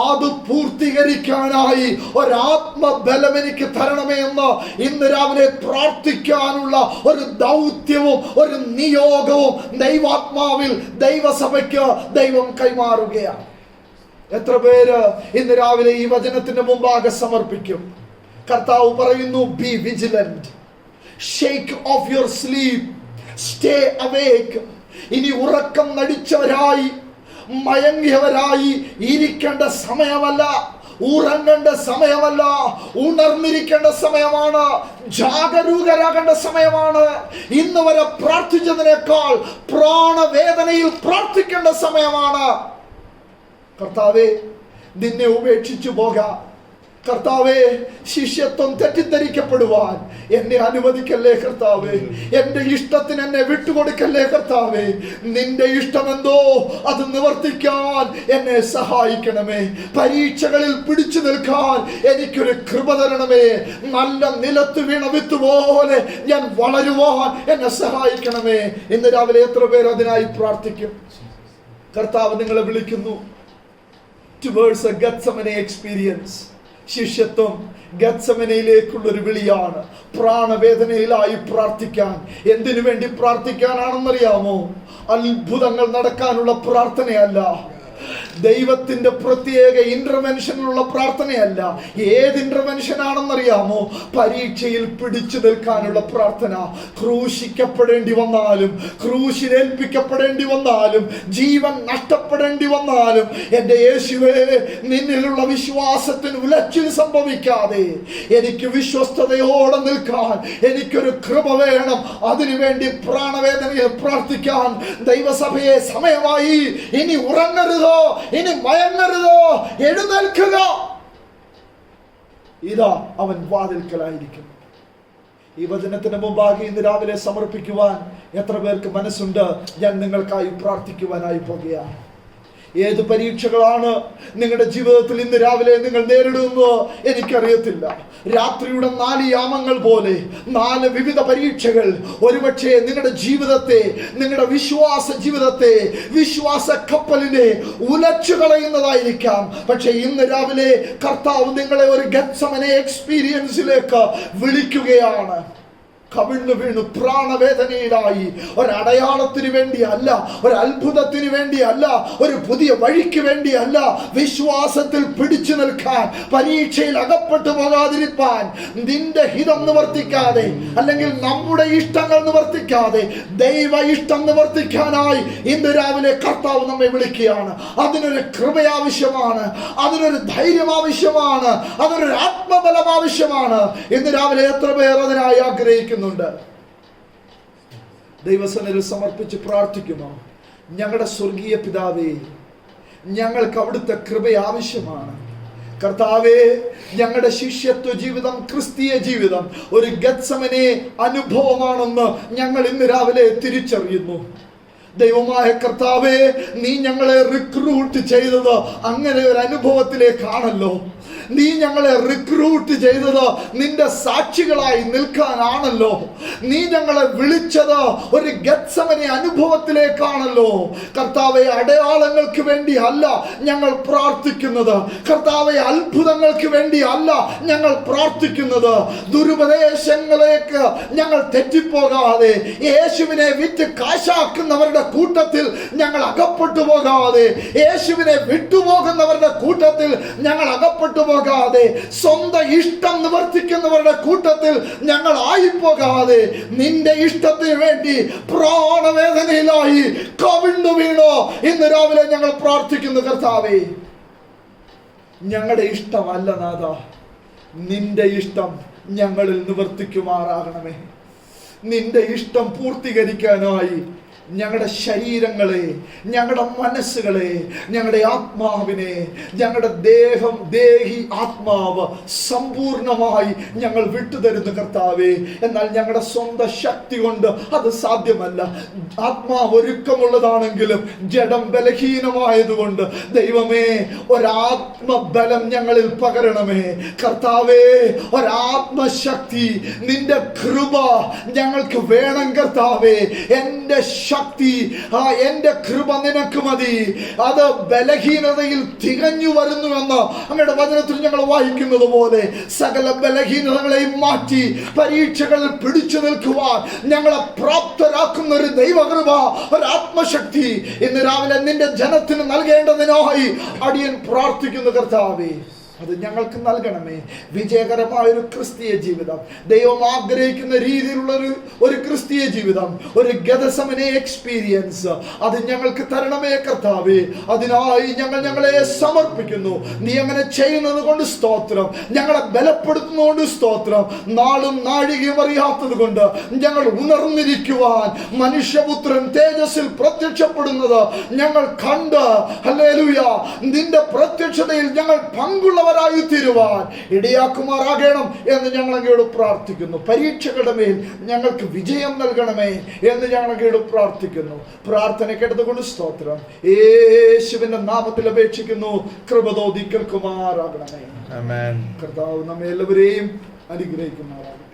അത് പൂർത്തീകരിക്കാനായി ഒരാത്മബലം എനിക്ക് തരണമേ എന്ന് ഇന്ന് രാവിലെ പ്രാർത്ഥിക്കാനുള്ള ഒരു ദൗത്യവും ഒരു നിയോഗവും ദൈവാത്മാവിൽ ദൈവസഭയ്ക്ക് ദൈവം കൈമാറുകയാണ്. എത്ര പേര് ഇന്ന് രാവിലെ ഈ വചനത്തിന്റെ മുമ്പാകെ സമർപ്പിക്കും? കർത്താവ് പറയുന്നു, B vigilant, shake off your sleep, stay അവേക്ക്. ഇനി ഉറക്കം നടിച്ചവരായി മയങ്ങിയവരായി ഇരിക്കേണ്ട സമയമല്ല, ഉറങ്ങേണ്ട സമയമല്ല, ഉണർന്നിരിക്കേണ്ട സമയമാണ്, ജാഗരൂകരാകേണ്ട സമയമാണ്. ഇന്ന് വരെ പ്രാർത്ഥിച്ചതിനേക്കാൾ പ്രാണവേദനയിൽ പ്രാർത്ഥിക്കേണ്ട സമയമാണ്. കർത്താവേ, നിന്നെ ഉപേക്ഷിച്ചു പോകാം, കർത്താവേ, ശിഷ്യത്വം തെറ്റിദ്ധരിക്കപ്പെടുവാൻ എന്നെ അനുവദിക്കല്ലേ കർത്താവേ. എന്റെ ഇഷ്ടത്തിന് എന്നെ വിട്ടുകൊടുക്കല്ലേ കർത്താവേ. നിന്റെ ഇഷ്ടമെന്തോ അത് നിവർത്തിക്കാൻ എന്നെ സഹായിക്കണമേ. പരീക്ഷകളിൽ പിടിച്ചു നിൽക്കാൻ എനിക്കൊരു കൃപ തരണമേ. നല്ല നിലത്ത് വീണ വിത്ത് പോലെ ഞാൻ വളരുവാൻ എന്നെ സഹായിക്കണമേ. ഇന്ന് രാവിലെ എത്ര പേർ അതിനായി പ്രാർത്ഥിക്കും? കർത്താവ് നിങ്ങളെ വിളിക്കുന്നു towards a Gethsemane experience. ശിഷ്യത്വം ഗത്സമനയിലേക്കുള്ളൊരു വിളിയാണ്. പ്രാണവേദനയിലായി പ്രാർത്ഥിക്കാൻ. എന്തിനു വേണ്ടി പ്രാർത്ഥിക്കാനാണെന്നറിയാമോ? അത്ഭുതങ്ങൾ നടക്കാനുള്ള പ്രാർത്ഥനയല്ല, ദൈവത്തിന്റെ പ്രത്യേക ഇന്റർവെൻഷനുള്ള പ്രാർത്ഥനയല്ല. ഏത് ഇന്റർവെൻഷൻ ആണെന്നറിയാമോ? പരീക്ഷയിൽ പിടിച്ചു നിൽക്കാനുള്ള പ്രാർത്ഥന. ക്രൂശിക്കപ്പെടേണ്ടി വന്നാലും, ക്രൂശിലേൽപ്പിക്കപ്പെടേണ്ടി വന്നാലും, ജീവൻ നഷ്ടപ്പെടേണ്ടി വന്നാലും, എന്റെ യേശുവേ, നിന്നിലുള്ള വിശ്വാസത്തിന് ഉലച്ചിൽ സംഭവിക്കാതെ എനിക്ക് വിശ്വസ്തയോടെ നിൽക്കാൻ എനിക്കൊരു കൃപ വേണം. അതിനുവേണ്ടി പ്രാണവേദനയിൽ പ്രാർത്ഥിക്കാൻ ദൈവസഭയെ സമയമായി. ഇനി ഉറങ്ങരുതോ, ഇനി മയങ്ങരുതോ, എഴുന്നേൽക്കുക. ഇതാ അവൻ വാതിൽക്കലായിരിക്കും. ഈ വചനത്തിന് മുമ്പാകെ ഇന്ന് രാവിലെ സമർപ്പിക്കുവാൻ എത്ര പേർക്ക് മനസ്സുണ്ട്? ഞാൻ നിങ്ങൾക്കായി പ്രാർത്ഥിക്കുവാനായി പോകുകയാണ്. ഏത് പരീക്ഷകളാണ് നിങ്ങളുടെ ജീവിതത്തിൽ ഇന്ന് രാവിലെ നിങ്ങൾ നേരിടുന്നത് എനിക്കറിയത്തില്ല. രാത്രിയുടെ 4 യാമങ്ങൾ പോലെ 4 വിവിധ പരീക്ഷകൾ ഒരുപക്ഷെ നിങ്ങളുടെ ജീവിതത്തെ, നിങ്ങളുടെ വിശ്വാസ ജീവിതത്തെ, വിശ്വാസ കപ്പലിനെ ഉലച്ചു കളയുന്നതായിരിക്കാം. പക്ഷെ ഇന്ന് രാവിലെ കർത്താവ് നിങ്ങളെ ഒരു ഗത്സമനെ എക്സ്പീരിയൻസിലേക്ക് വിളിക്കുകയാണ്. കവിണ്ണു വീണു പ്രാണവേദനയിലായി, ഒരടയാളത്തിന് വേണ്ടിയല്ല, ഒരു അത്ഭുതത്തിന് വേണ്ടിയല്ല, ഒരു പുതിയ വഴിക്ക് വേണ്ടിയല്ല, വിശ്വാസത്തിൽ പിടിച്ചു നിൽക്കാൻ, പരീക്ഷയിൽ അകപ്പെട്ടു പോകാതിരിക്കാൻ, നിന്റെ ഹിതം നിവർത്തിക്കാതെ, അല്ലെങ്കിൽ നമ്മുടെ ഇഷ്ടങ്ങൾ നിവർത്തിക്കാതെ ദൈവ ഇഷ്ടം നിവർത്തിക്കാനായി ഇന്ന് രാവിലെ കർത്താവ് നമ്മെ വിളിക്കുകയാണ്. അതിനൊരു കൃപ ആവശ്യമാണ്, അതിനൊരു ധൈര്യം ആവശ്യമാണ്, അതിനൊരു ആത്മബലം ആവശ്യമാണ്. ഇന്ന് രാവിലെ എത്ര പേർ അതിനായി ആഗ്രഹിക്കുന്നു? ദൈവസന്നിധിയിൽ സമർപ്പിച്ച് പ്രാർത്ഥിക്കുമോ? ഞങ്ങളുടെ സ്വർഗീയ പിതാവേ, ഞങ്ങൾക്ക് അവിടുത്തെ കൃപ ആവശ്യമാണ്. കർത്താവേ, ഞങ്ങളുടെ ശിഷ്യത്വ ജീവിതം, ക്രിസ്തീയ ജീവിതം ഒരു ഗത്സമനെ അനുഭവമാണെന്ന് ഞങ്ങൾ ഇന്ന് രാവിലെ തിരിച്ചറിയുന്നു. ദൈവമായ കർത്താവേ, നീ ഞങ്ങളെ റിക്രൂട്ട് ചെയ്തത് അങ്ങനെ ഒരു അനുഭവത്തിലേക്കാണല്ലോ. നീ ഞങ്ങളെ റിക്രൂട്ട് ചെയ്തത് നിന്റെ സാക്ഷികളായി നിൽക്കാനാണല്ലോ. നീ ഞങ്ങളെ വിളിച്ചത് ഒരു ഗത്സമനെ അനുഭവത്തിലേക്കാണല്ലോ. കർത്താവെ, അടയാളങ്ങൾക്ക് വേണ്ടി അല്ല ഞങ്ങൾ പ്രാർത്ഥിക്കുന്നത്. കർത്താവെ, അത്ഭുതങ്ങൾക്ക് വേണ്ടി അല്ല ഞങ്ങൾ പ്രാർത്ഥിക്കുന്നത്. ദുരുപദേശങ്ങളിലേക്ക് ഞങ്ങൾ തെറ്റിപ്പോകാതെ, യേശുവിനെ വിറ്റ് കാശാക്കുന്നവരുടെ കൂട്ടത്തിൽ ഞങ്ങൾ അകപ്പെട്ടു പോകാതെ, യേശുവിനെ വിട്ടുപോകുന്നവരുടെ കൂട്ടത്തിൽ ഞങ്ങൾ അകപ്പെട്ടു പോകാതെ, സ്വന്തം ഇഷ്ടം നിവർത്തിക്കുന്നവരുടെ കൂട്ടത്തിൽ ഞങ്ങൾ ആയിപ്പോകാതെ, നിന്റെ ഇഷ്ടത്തിന് വേണ്ടി പ്രാണവേദനയിലായി കവിണ്ണു വീണോ ഇന്ന് രാവിലെ ഞങ്ങൾ പ്രാർത്ഥിക്കുന്നു. കർത്താവേ, ഞങ്ങളുടെ ഇഷ്ടമല്ല നാഥ, നിന്റെ ഇഷ്ടം ഞങ്ങളിൽ നിവർത്തിക്കുമാറാകണമേ. നിന്റെ ഇഷ്ടം പൂർത്തീകരിക്കാനായി ഞങ്ങളുടെ ശരീരങ്ങളെ, ഞങ്ങളുടെ മനസ്സുകളെ, ഞങ്ങളുടെ ആത്മാവിനെ, ഞങ്ങളുടെ ദേഹി ആത്മാവ് സമ്പൂർണമായി ഞങ്ങൾ വിട്ടുതരുന്നു കർത്താവേ. എന്നാൽ ഞങ്ങളുടെ സ്വന്തം ശക്തി കൊണ്ട് അത് സാധ്യമല്ല. ആത്മാവ് ഒരുക്കമുള്ളതാണെങ്കിലും ജഡം ബലഹീനമായതുകൊണ്ട് ദൈവമേ, ഒരാത്മബലം ഞങ്ങളിൽ പകരണമേ. കർത്താവേ, ഒരാത്മശക്തി, നിന്റെ കൃപ ഞങ്ങൾക്ക് വേണം കർത്താവേ. എൻ്റെ ശക്തി, എന്റെ കൃപ നിനക്ക് മതി, അത് ബലഹീനതയിൽ തികഞ്ഞു വരുന്നുവെന്ന് അങ്ങയുടെ വചനത്തിൽ ഞങ്ങൾ വായിക്കുന്നത് പോലെ സകല ബലഹീനതകളെയും മാറ്റി പരീക്ഷകളിൽ പിടിച്ചു നിൽക്കുവാൻ ഞങ്ങളെ പ്രാപ്തരാക്കുന്ന ഒരു ദൈവകൃപ, ഒരു ആത്മശക്തി ഇന്ന് രാവിലെ നിന്റെ ജനത്തിന് നൽകേണ്ടതിനായി അടിയൻ പ്രാർത്ഥിക്കുന്നു കർത്താവേ. അത് ഞങ്ങൾക്ക് നൽകണമേ. വിജയകരമായ ഒരു ക്രിസ്തീയ ജീവിതം, ദൈവം ആഗ്രഹിക്കുന്ന രീതിയിലുള്ള ഒരു ക്രിസ്തീയ ജീവിതം, ഒരു ഗതസമനെ എക്സ്പീരിയൻസ് അത് ഞങ്ങൾക്ക് തരണമേ കർത്താവേ. അതിനായി ഞങ്ങളെ സമർപ്പിക്കുന്നു. നീ അങ്ങനെ ചെയ്യുന്നത് കൊണ്ട് സ്തോത്രം, ഞങ്ങളെ ബലപ്പെടുത്തുന്നതുകൊണ്ട് സ്തോത്രം. നാളും നാഴികയും അറിയാത്തത് കൊണ്ട് ഞങ്ങൾ ഉണർന്നിരിക്കുവാൻ, മനുഷ്യപുത്രൻ തേജസ്സിൽ പ്രത്യക്ഷപ്പെടുന്നത് ഞങ്ങൾ കണ്ട്, ഹല്ലേലൂയ, നിന്റെ പ്രത്യക്ഷതയിൽ ഞങ്ങൾ പങ്കുള്ളവർ ജയിക്കുന്നവരായി തീരുവാൻ ഇടയാക്കുമാറാകണം എന്ന് ഞങ്ങൾ അങ്ങയോട് പ്രാർത്ഥിക്കുന്നു. പരീക്ഷകളുടെ മേൽ ഞങ്ങൾക്ക് വിജയം നൽകണമേ എന്ന് ഞങ്ങൾ അങ്ങയോട് പ്രാർത്ഥിക്കുന്നു. പ്രാർത്ഥന കേട്ടതുകൊണ്ട് സ്തോത്രം. യേശുവിന്റെ നാമത്തിൽ അപേക്ഷിക്കുന്നു. കൃപ തോന്നി കേൾക്കുമാറാകണമേ. ആമേൻ. കർത്താവ് നമ്മെ എല്ലാവരെയും അനുഗ്രഹിക്കുമാറാകണം.